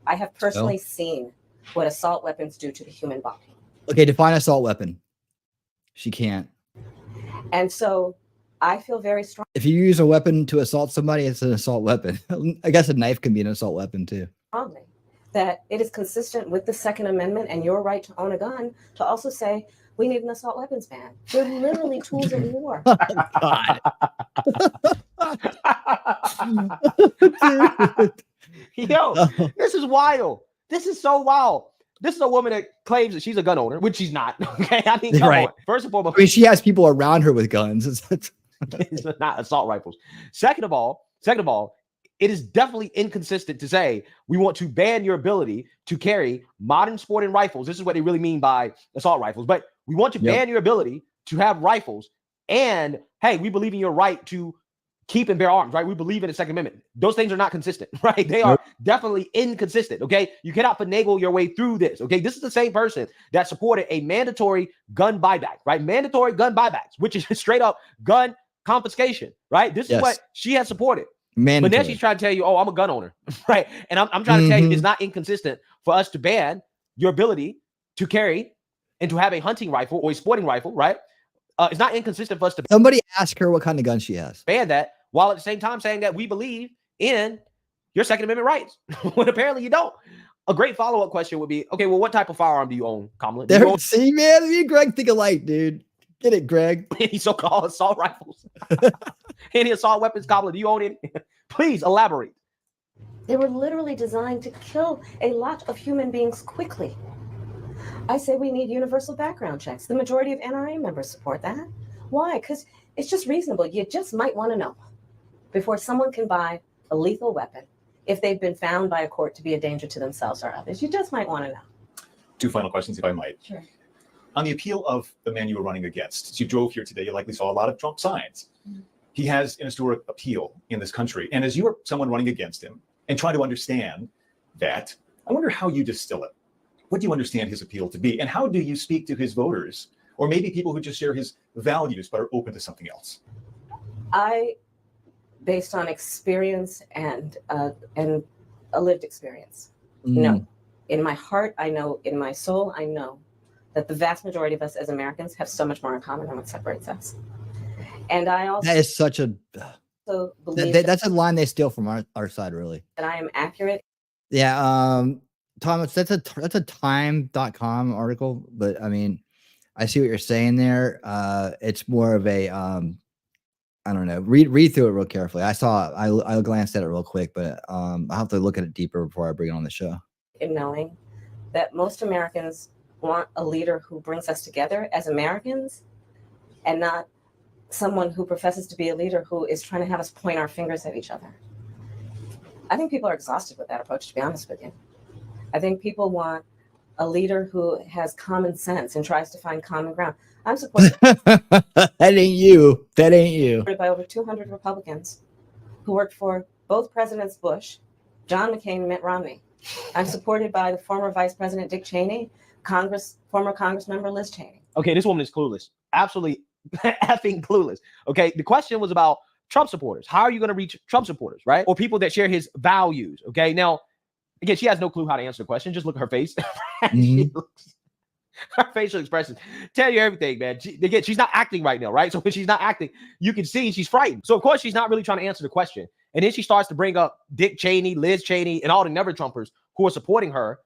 Speaker 7: I have personally seen what assault weapons do to the human body.
Speaker 5: Okay, define assault weapon. She can't.
Speaker 7: And so I feel very strong.
Speaker 5: If you use a weapon to assault somebody, it's an assault weapon. I guess a knife can be an assault weapon too.
Speaker 7: Strongly that it is consistent with the Second Amendment and your right to own a gun to also say we need an assault weapons ban. They're literally tools of war.
Speaker 5: God.
Speaker 12: Yo, this is wild. This is so wild. This is a woman that claims that she's a gun owner, which she's not. Okay, I mean, come on. First of all,
Speaker 5: I mean, she has people around her with guns.
Speaker 12: It's not assault rifles. Second of all, it is definitely inconsistent to say we want to ban your ability to carry modern sporting rifles. This is what they really mean by assault rifles. But we want to ban your ability to have rifles. And hey, we believe in your right to keep and bear arms, right? We believe in the Second Amendment. Those things are not consistent, right? They are definitely inconsistent, okay? You cannot finagle your way through this, okay? This is the same person that supported a mandatory gun buyback, right? Mandatory gun buybacks, which is straight up gun confiscation, right? This is what she has supported.
Speaker 5: Mandatory.
Speaker 12: But now she's trying to tell you, oh, I'm a gun owner, right? And I'm trying to tell you it's not inconsistent for us to ban your ability to carry and to have a hunting rifle or a sporting rifle, right? It's not inconsistent for us to
Speaker 5: Somebody ask her what kind of gun she has.
Speaker 12: ban that, while at the same time saying that we believe in your Second Amendment rights, when apparently you don't. A great follow-up question would be, okay, well, what type of firearm do you own, Kamala?
Speaker 5: See, man, me and Greg think alike, dude. Get it, Greg.
Speaker 12: Any so-called assault rifles? Any assault weapons, Kamala? Do you own any? Please elaborate.
Speaker 23: They were literally designed to kill a lot of human beings quickly. I say we need universal background checks. The majority of NRA members support that. Why? Because it's just reasonable. You just might want to know before someone can buy a lethal weapon if they've been found by a court to be a danger to themselves or others. You just might want to know.
Speaker 14: 2 final questions, if I might.
Speaker 23: Sure.
Speaker 14: On the appeal of the man you were running against, as you drove here today, you likely saw a lot of Trump signs. He has an historic appeal in this country. And as you are someone running against him and trying to understand that, I wonder how you distill it. What do you understand his appeal to be? And how do you speak to his voters, or maybe people who just share his values but are open to something else?
Speaker 23: Based on experience and a lived experience, no. In my heart, I know. In my soul, I know that the vast majority of us as Americans have so much more in common than what separates us. And I also
Speaker 5: that is such a
Speaker 23: believe
Speaker 5: that's a line they steal from our side, really.
Speaker 23: that I am accurate.
Speaker 5: Yeah, Thomas, that's a time.com article, but I mean, I see what you're saying there. It's more of a I don't know. Read through it real carefully. I glanced at it real quick, but I'll have to look at it deeper before I bring it on the show.
Speaker 23: In knowing that most Americans want a leader who brings us together as Americans, and not someone who professes to be a leader who is trying to have us point our fingers at each other. I think people are exhausted with that approach, to be honest with you. I think people want a leader who has common sense and tries to find common ground. I'm supported
Speaker 5: That ain't you. That ain't you.
Speaker 23: by over 200 Republicans who worked for both Presidents Bush, John McCain, and Mitt Romney. I'm supported by the former Vice President Dick Cheney, former Congressmember Liz Cheney.
Speaker 12: Okay, this woman is clueless. Absolutely effing clueless. Okay, the question was about Trump supporters. How are you going to reach Trump supporters, right? Or people that share his values. Okay, now, again, she has no clue how to answer the question. Just look at her face. Her facial expressions tell you everything, man. Again, she's not acting right now, right? So when she's not acting, you can see she's frightened. So of course she's not really trying to answer the question. And then she starts to bring up Dick Cheney, Liz Cheney, and all the never Trumpers who are supporting her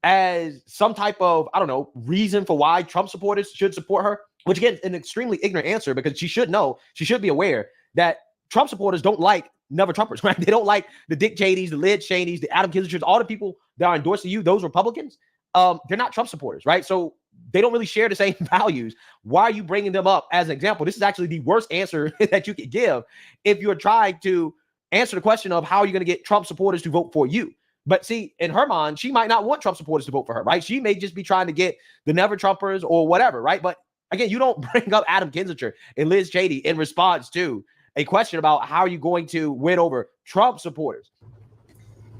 Speaker 12: as some type of, I don't know, reason for why Trump supporters should support her, which again is an extremely ignorant answer, because she should know, she should be aware that Trump supporters don't like never Trumpers, right? They don't like the Dick Cheneys, the Liz Cheneys, the Adam Kinzingers, all the people that are endorsing you, those Republicans. They're not Trump supporters, right? So they don't really share the same values. Why are you bringing them up as an example? This is actually the worst answer that you could give if you're trying to answer the question of how you're going to get Trump supporters to vote for you. But see, in her mind, she might not want Trump supporters to vote for her, right? She may just be trying to get the never Trumpers or whatever, right? But again, you don't bring up Adam Kinzinger and Liz Cheney in response to a question about how are you going to win over Trump supporters.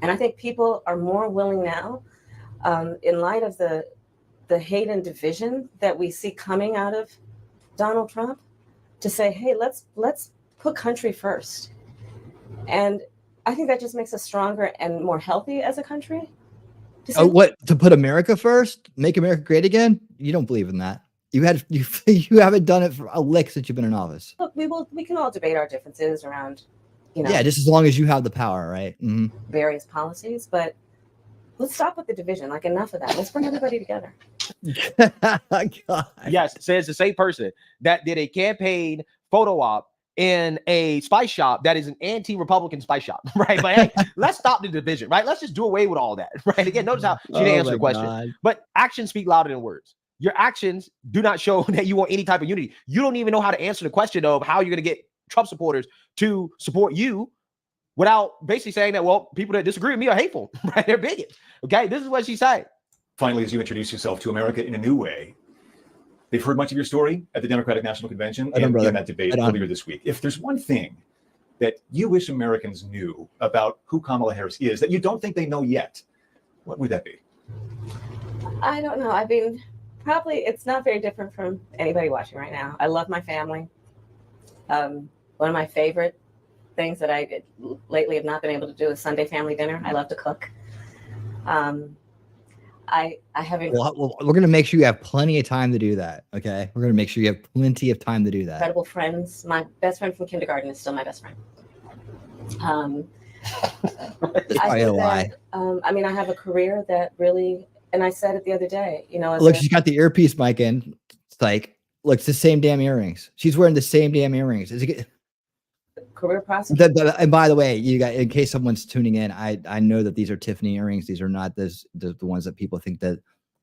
Speaker 23: And I think people are more willing now, in light of the hate and division that we see coming out of Donald Trump, to say, hey, let's put country first. And I think that just makes us stronger and more healthy as a country.
Speaker 5: What, to put America first? Make America great again? You don't believe in that. You haven't done it for a lick since you've been in office.
Speaker 23: Look, we can all debate our differences around,
Speaker 5: yeah, just as long as you have the power, right?
Speaker 23: Various policies, but let's stop with the division. Like, enough of that. Let's bring everybody together.
Speaker 5: God.
Speaker 12: Yes, says the same person that did a campaign photo op in a spice shop that is an anti-Republican spice shop, right? But hey, let's stop the division, right? Let's just do away with all that, right? Again, notice how she didn't answer the question.
Speaker 5: God.
Speaker 12: But actions speak louder than words. Your actions do not show that you want any type of unity. You don't even know how to answer the question of how you're going to get Trump supporters to support you without basically saying that, well, people that disagree with me are hateful, right? They're bigots. Okay, this is what she's saying.
Speaker 14: Finally, as you introduce yourself to America in a new way, they've heard much of your story at the Democratic National Convention and in that debate earlier this week. If there's one thing that you wish Americans knew about who Kamala Harris is that you don't think they know yet, what would that be?
Speaker 23: I don't know. I mean, probably it's not very different from anybody watching right now. I love my family. One of my favorite things that I lately have not been able to do is Sunday family dinner. I love to cook. I haven't.
Speaker 5: Well, we're going to make sure you have plenty of time to do that. Okay. We're going to make sure you have plenty of time to do that.
Speaker 23: Incredible friends. My best friend from kindergarten is still my best friend. I mean, I have a career that really, and I said it the other day, you know,
Speaker 5: Look, she's got the earpiece mic in. It's like, look, it's the same damn earrings. She's wearing the same damn earrings. Is it?
Speaker 23: Career prosecutor.
Speaker 5: And by the way, you got, in case someone's tuning in, I know that these are Tiffany earrings. These are not the ones that people think that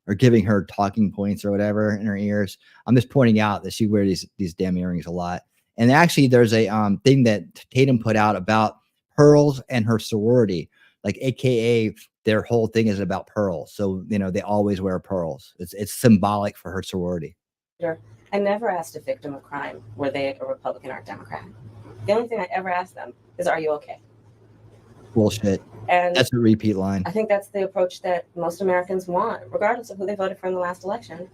Speaker 5: are giving her talking points or whatever in her ears. I'm just pointing out that she wears these damn earrings a lot. And actually, there's a thing that Tatum put out about pearls and her sorority, like AKA their whole thing is about pearls. So you know they always wear pearls. It's symbolic for her sorority.
Speaker 23: I never asked a victim of crime were they a Republican or a Democrat. The only thing I ever asked them is, "Are you okay?"
Speaker 5: Bullshit. And that's a repeat line.
Speaker 23: I think that's the approach that most Americans want, regardless of who they voted for in the last election.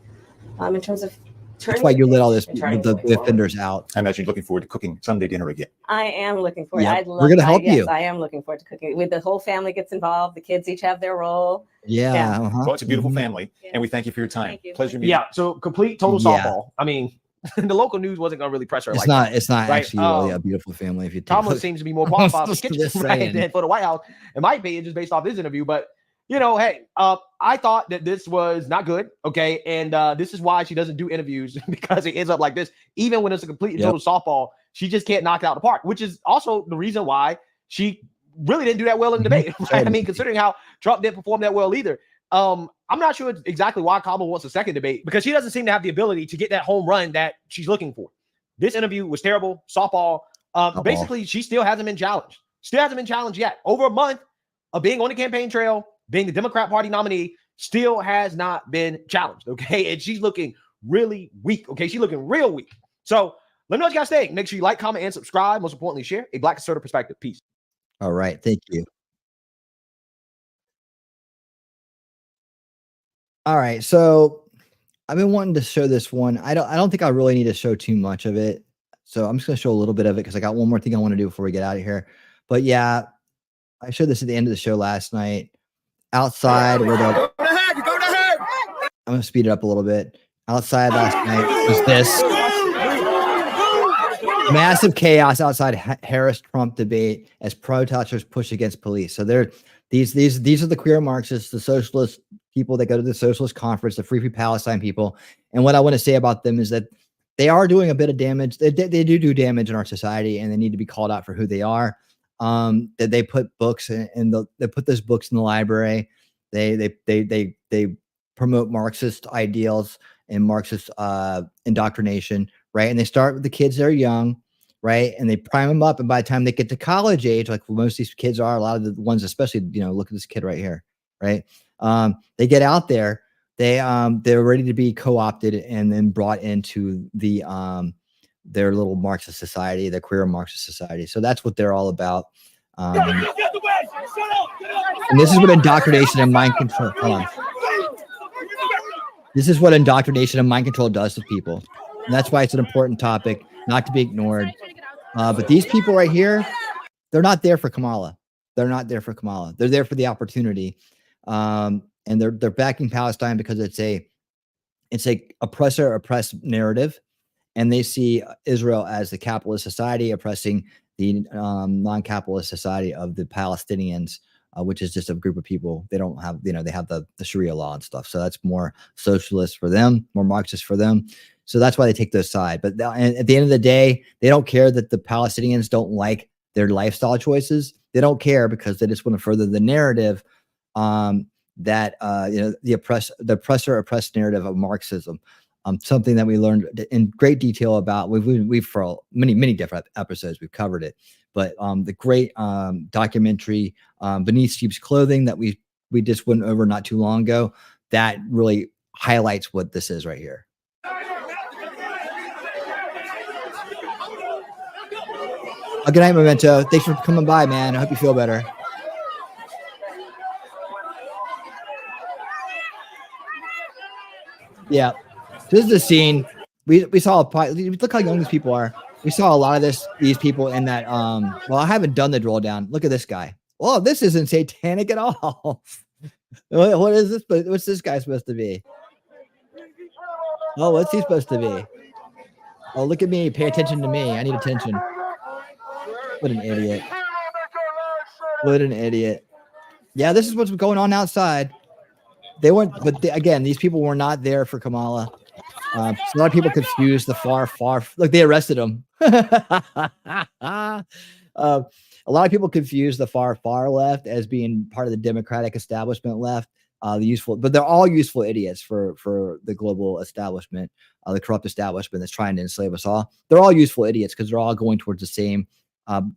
Speaker 23: In terms of turning,
Speaker 5: that's why you let all this the offenders out.
Speaker 14: I imagine you're looking forward to cooking Sunday dinner again.
Speaker 23: I am looking forward.
Speaker 5: Yep. We're gonna help you.
Speaker 23: I am looking forward to cooking. With the whole family gets involved. The kids each have their role.
Speaker 5: Yeah.
Speaker 14: Well, it's a beautiful family, and we thank you for your time. Pleasure meeting.
Speaker 12: Yeah. So complete total softball. I mean, the local news wasn't going to really press her.
Speaker 5: It's not right? Actually really a beautiful family. If you
Speaker 12: Kamala seems to be more qualified for kitchen than for the White House, in my opinion, just based off this interview. But you know, hey, I thought that this was not good. Okay, and this is why she doesn't do interviews because it ends up like this. Even when it's a complete and total softball, she just can't knock it out of the park. Which is also the reason why she really didn't do that well in the debate. Right? I mean, considering how Trump didn't perform that well either. I'm not sure exactly why Kamala wants a second debate because she doesn't seem to have the ability to get that home run that she's looking for. This interview was terrible. Softball. Basically, she still hasn't been challenged. Still hasn't been challenged yet. Over a month of being on the campaign trail, being the Democrat Party nominee, still has not been challenged. Okay. And she's looking really weak. Okay. She's looking real weak. So let me know what you guys think. Make sure you like, comment, and subscribe. Most importantly, share a Black conservative perspective. Peace.
Speaker 5: All right. Thank you. All right, so I've been wanting to show this one. I don't think I really need to show too much of it. So I'm just going to show a little bit of it because I got one more thing I want to do before we get out of here. But yeah, I showed this at the end of the show last night. Outside where the I'm going to speed it up a little bit. Outside last night was this massive chaos outside Harris-Trump debate as protesters push against police. So these are the queer Marxists, the socialist people that go to the socialist conference, the Free Palestine people. And what I want to say about them is that they are doing a bit of damage. They do damage in our society, and they need to be called out for who they are. That they put books they put those books in the library. They promote Marxist ideals and Marxist indoctrination, right? And they start with the kids that are young, right? And they prime them up, and by the time they get to college age, like most of these kids are, a lot of the ones, especially, look at this kid right here, right? They get out there, they're ready to be co-opted and then brought into their little Marxist society, their queer Marxist society. So that's what they're all about. And this is what indoctrination and mind control. This is what indoctrination and mind control does to people. And that's why it's an important topic, not to be ignored. But these people right here, they're not there for Kamala. They're not there for Kamala. They're there for the opportunity. And they're backing Palestine because it's a oppressor-oppressed narrative. And they see Israel as the capitalist society oppressing the non-capitalist society of the Palestinians, which is just a group of people. They don't have, they have the Sharia law and stuff. So that's more socialist for them, more Marxist for them. So that's why they take this side. But at the end of the day, they don't care that the Palestinians don't like their lifestyle choices. They don't care because they just want to further the narrative that the oppressor-oppressed narrative of Marxism. Something that we learned in great detail about. We've for many different episodes we've covered it, but the great documentary Beneath Sheep's Clothing that we just went over not too long ago, that really highlights what this is right here. Good night, Memento. Thanks for coming by, man. I hope you feel better. Yeah. This is the scene. We saw look how young these people are. We saw a lot of these people in that well, I haven't done the drill down. Look at this guy. Oh, this isn't satanic at all. What is this? What's this guy supposed to be? Oh, what's he supposed to be? Oh, look at me. Pay attention to me. I need attention. What an idiot. What an idiot. Yeah, this is what's going on outside. They weren't, but again, these people were not there for Kamala. So a lot of people confused the far. Look, they arrested him. A lot of people confuse the far left as being part of the Democratic establishment left. But they're all useful idiots for the global establishment, the corrupt establishment that's trying to enslave us all. They're all useful idiots because they're all going towards the same.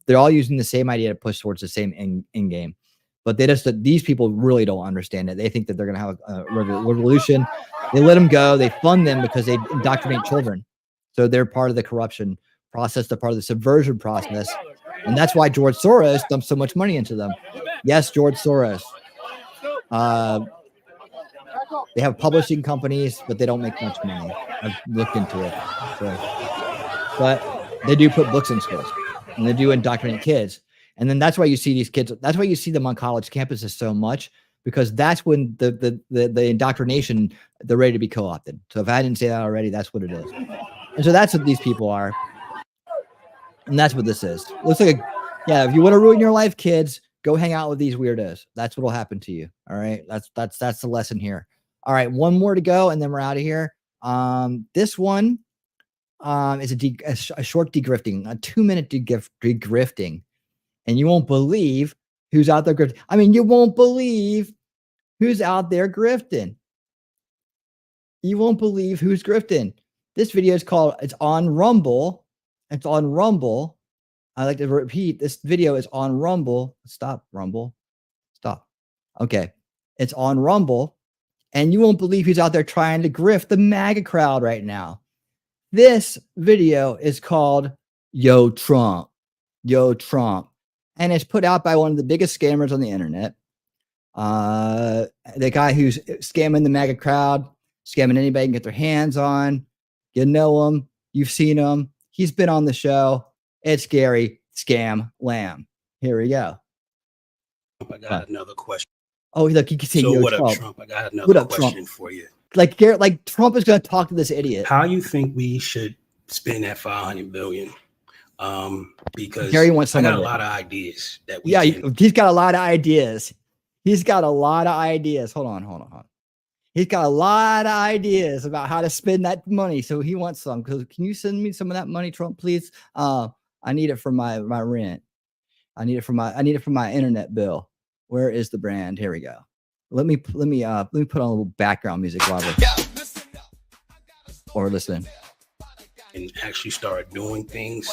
Speaker 5: They're all using the same idea to push towards the same end game. But these people really don't understand it. They think that they're going to have a revolution. They let them go. They fund them because they indoctrinate children. So they're part of the corruption process. They're part of the subversion process. And that's why George Soros dumped so much money into them. Yes, George Soros. They have publishing companies, but they don't make much money. I've looked into it. But they do put books in schools, and they do indoctrinate kids. And then that's why you see these kids. That's why you see them on college campuses so much, because that's when the indoctrination, they're ready to be co-opted. So if I didn't say that already, that's what it is. And so that's what these people are. And that's what this is. Looks like if you want to ruin your life, kids, go hang out with these weirdos. That's what will happen to you. All right. That's the lesson here. All right. One more to go, and then we're out of here. This one is a short degrifting, a 2-minute degrifting. And you won't believe who's out there grifting. I mean, you won't believe who's out there grifting. You won't believe who's grifting. This video is it's on Rumble. It's on Rumble. I like to repeat, this video is on Rumble. Stop, Rumble. Stop. Okay. It's on Rumble. And you won't believe who's out there trying to grift the MAGA crowd right now. This video is called Yo Trump. Yo Trump. And it's put out by one of the biggest scammers on the internet. The guy who's scamming the MAGA crowd, scamming anybody can get their hands on. You know him. You've seen him. He's been on the show. It's Gary Scam Lamb. Here we go.
Speaker 8: I got another question.
Speaker 5: Oh, look, you can see.
Speaker 8: So
Speaker 5: Yo,
Speaker 8: what
Speaker 5: Trump.
Speaker 8: up, Trump? I got another question for you.
Speaker 5: Like Garrett, like Trump is going to talk to this idiot.
Speaker 8: How you think we should spend that $500 billion? Because
Speaker 5: Gary wants some
Speaker 8: I got
Speaker 5: of
Speaker 8: a
Speaker 5: it.
Speaker 8: lot of ideas that we
Speaker 5: he's got a lot of ideas. He's got a lot of ideas. Hold on. He's got a lot of ideas about how to spend that money. So he wants some. Can you send me some of that money, Trump, please? I need it for my rent. I need it for my internet bill. Where is the brand? Here we go. Let me put on a little background music while we're listening.
Speaker 8: and actually start doing things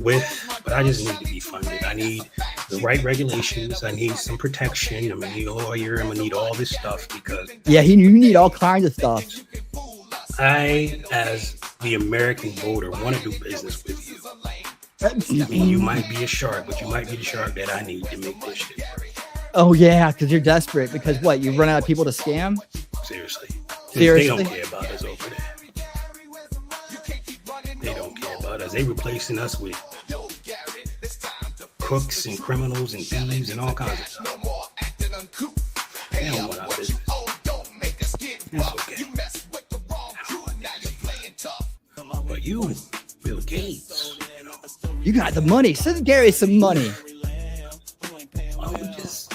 Speaker 8: with, but I just need to be funded. I need the right regulations. I need some protection. I'm gonna need a lawyer. I'm gonna need all this stuff because
Speaker 5: you need all kinds of stuff.
Speaker 8: I, as the American voter, want to do business with you. I mean, you might be a shark, but you might be the shark that I need to make this shit.
Speaker 5: Oh yeah, because you're desperate. Because what? You run out of people to scam?
Speaker 8: Seriously.
Speaker 5: Seriously?
Speaker 8: They don't care about us over there. They don't care about us. They replacing us with crooks and criminals and thieves and all kinds of stuff. They don't want our business. That's okay. But you, Bill Gates,
Speaker 5: You got the money. Send Gary some money.
Speaker 8: why don't we just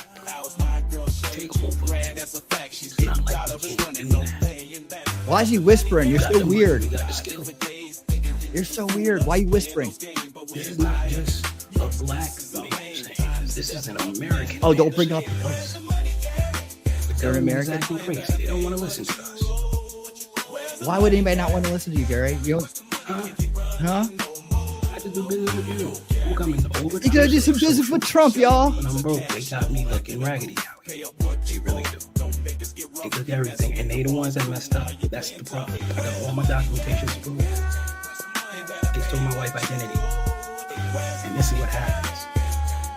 Speaker 8: take over? It's not like we can't do that.
Speaker 5: Why is he whispering? You're so weird.
Speaker 8: We got the skill.
Speaker 5: You're so weird. Why are you whispering?
Speaker 8: This is not just a black man saying this. This is an American.
Speaker 5: Oh, don't bring up.
Speaker 8: They're American. Acting crazy. They don't want to listen to us.
Speaker 5: Why would anybody not want to listen to you, Gary? You don't, huh?
Speaker 8: I just do business with you. I'm coming over.
Speaker 5: You gotta do some business with Trump, y'all.
Speaker 8: When I'm broke, they got me looking raggedy out here. They really do. They took everything, and they the ones that messed up. That's the problem. I got all my documentation to prove. They stole my wife's identity. And this is what happens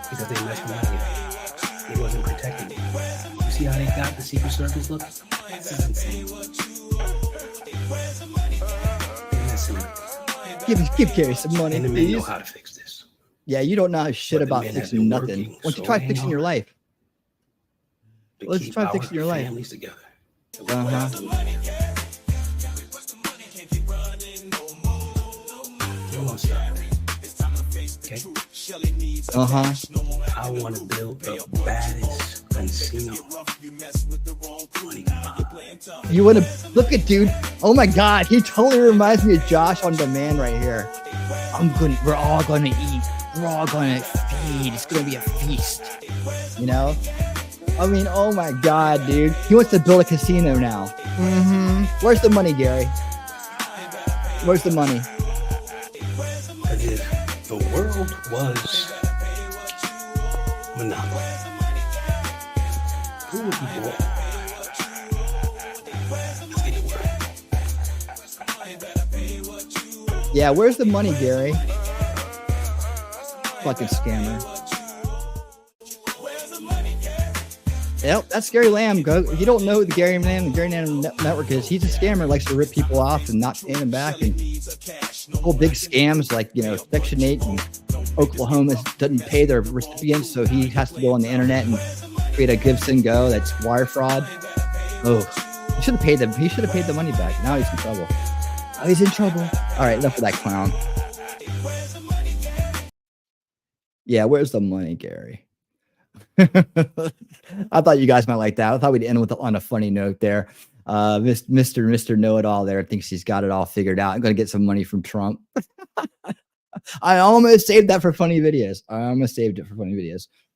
Speaker 8: because they messed money up. It wasn't protecting it. You see how they got the Secret Service looking? This is insane. They're messing up.
Speaker 5: Give Gary some money,
Speaker 8: And the men know how to fix this.
Speaker 5: Yeah, you don't know shit
Speaker 8: But the
Speaker 5: about
Speaker 8: men have
Speaker 5: fixing
Speaker 8: been
Speaker 5: nothing.
Speaker 8: working
Speaker 5: Why don't you
Speaker 8: so
Speaker 5: try
Speaker 8: dang
Speaker 5: fixing your
Speaker 8: hard
Speaker 5: life?
Speaker 8: to
Speaker 5: Let's
Speaker 8: keep
Speaker 5: try
Speaker 8: our
Speaker 5: fixing your life.
Speaker 8: families together.
Speaker 5: Uh-huh.
Speaker 8: You won't stop. Okay?
Speaker 5: Uh-huh.
Speaker 8: I want to build the baddest concealed money.
Speaker 5: You want to look at dude? Oh my God, he totally reminds me of Josh on Demand right here. We're all gonna eat. We're all gonna feed. It's gonna be a feast. You know? I mean, oh my God, dude. He wants to build a casino now. Where's the money, Gary? Where's the money?
Speaker 8: Because if the world was monopoly, who would be born?
Speaker 5: Yeah, where's the money, Gary? Fucking scammer. Yep, that's Gary Lamb. If you don't know who the Gary Lamb Network is, he's a scammer, likes to rip people off and not paying them back. And whole big scams like, Section 8 and Oklahoma doesn't pay their recipients, so he has to go on the internet and create a give, send, go. That's wire fraud. Oh, he should have paid them. He should have paid the money back. Now he's in trouble. Oh, he's in trouble. All right, enough of that clown. Yeah, where's the money, Gary? I thought you guys might like that. I thought we'd end on a funny note there. Mr. Know-It-All there thinks he's got it all figured out. I'm going to get some money from Trump. I almost saved that for funny videos.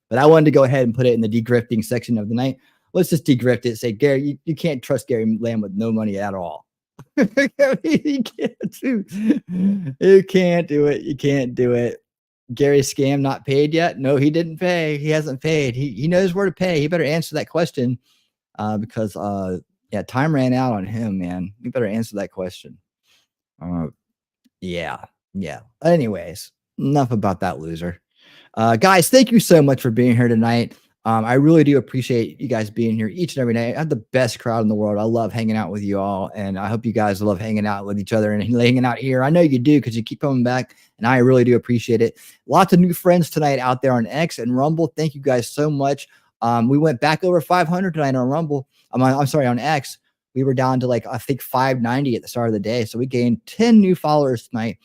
Speaker 5: But I wanted to go ahead and put it in the degrifting section of the night. Let's just degrift it. Say, Gary, you can't trust Gary Lamb with no money at all. You can't do it. You can't do it. Gary scam not paid yet? No, he didn't pay. He hasn't paid. He knows where to pay. He better answer that question because time ran out on him, man. You better answer that question. Yeah. Anyways, enough about that loser. Guys, thank you so much for being here tonight. I really do appreciate you guys being here each and every night. I have the best crowd in the world. I love hanging out with you all, and I hope you guys love hanging out with each other and hanging out here. I know you do because you keep coming back, and I really do appreciate it. Lots of new friends tonight out there on X and Rumble. Thank you guys so much. We went back over 500 tonight on Rumble. I'm sorry, on X. We were down to I think 590 at the start of the day, so we gained 10 new followers tonight.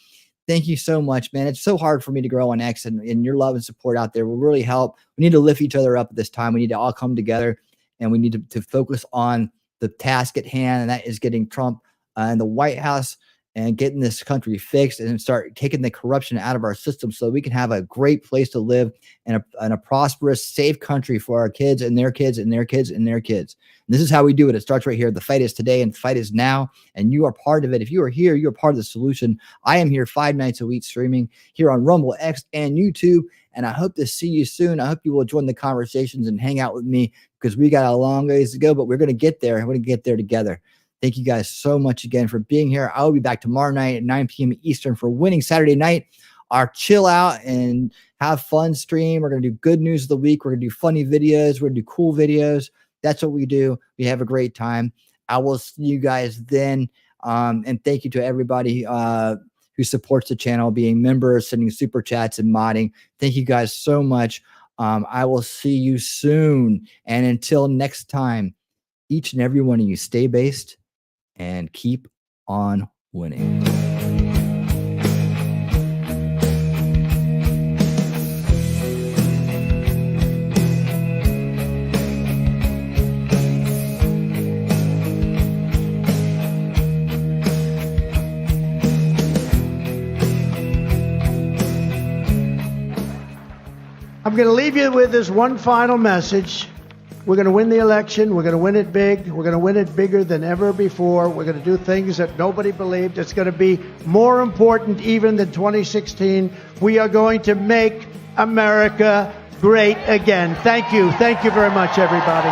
Speaker 5: Thank you so much, man. It's so hard for me to grow on X, and your love and support out there will really help. We need to lift each other up at this time. We need to all come together, and we need to focus on the task at hand, and that is getting Trump in the White House and getting this country fixed and start taking the corruption out of our system so we can have a great place to live and a prosperous, safe country for our kids and their kids and their kids and their kids. And this is how we do it. It starts right here. The fight is today and the fight is now, and you are part of it. If you are here, you're part of the solution. I am here 5 nights a week streaming here on Rumble, X, and YouTube, and I hope to see you soon. I hope you will join the conversations and hang out with me because we got a long ways to go, but we're going to get there. We're going to get there together. Thank you guys so much again for being here. I will be back tomorrow night at 9 p.m. Eastern for Winning Saturday Night, our chill out and have fun stream. We're going to do good news of the week. We're going to do funny videos. We're going to do cool videos. That's what we do. We have a great time. I will see you guys then. And thank you to everybody who supports the channel, being members, sending super chats and modding. Thank you guys so much. I will see you soon. And until next time, each and every one of you stay based and keep on winning.
Speaker 16: I'm going to leave you with this one final message. We're going to win the election. We're going to win it big. We're going to win it bigger than ever before. We're going to do things that nobody believed. It's going to be more important even than 2016. We are going to make America great again. Thank you. Thank you very much, everybody.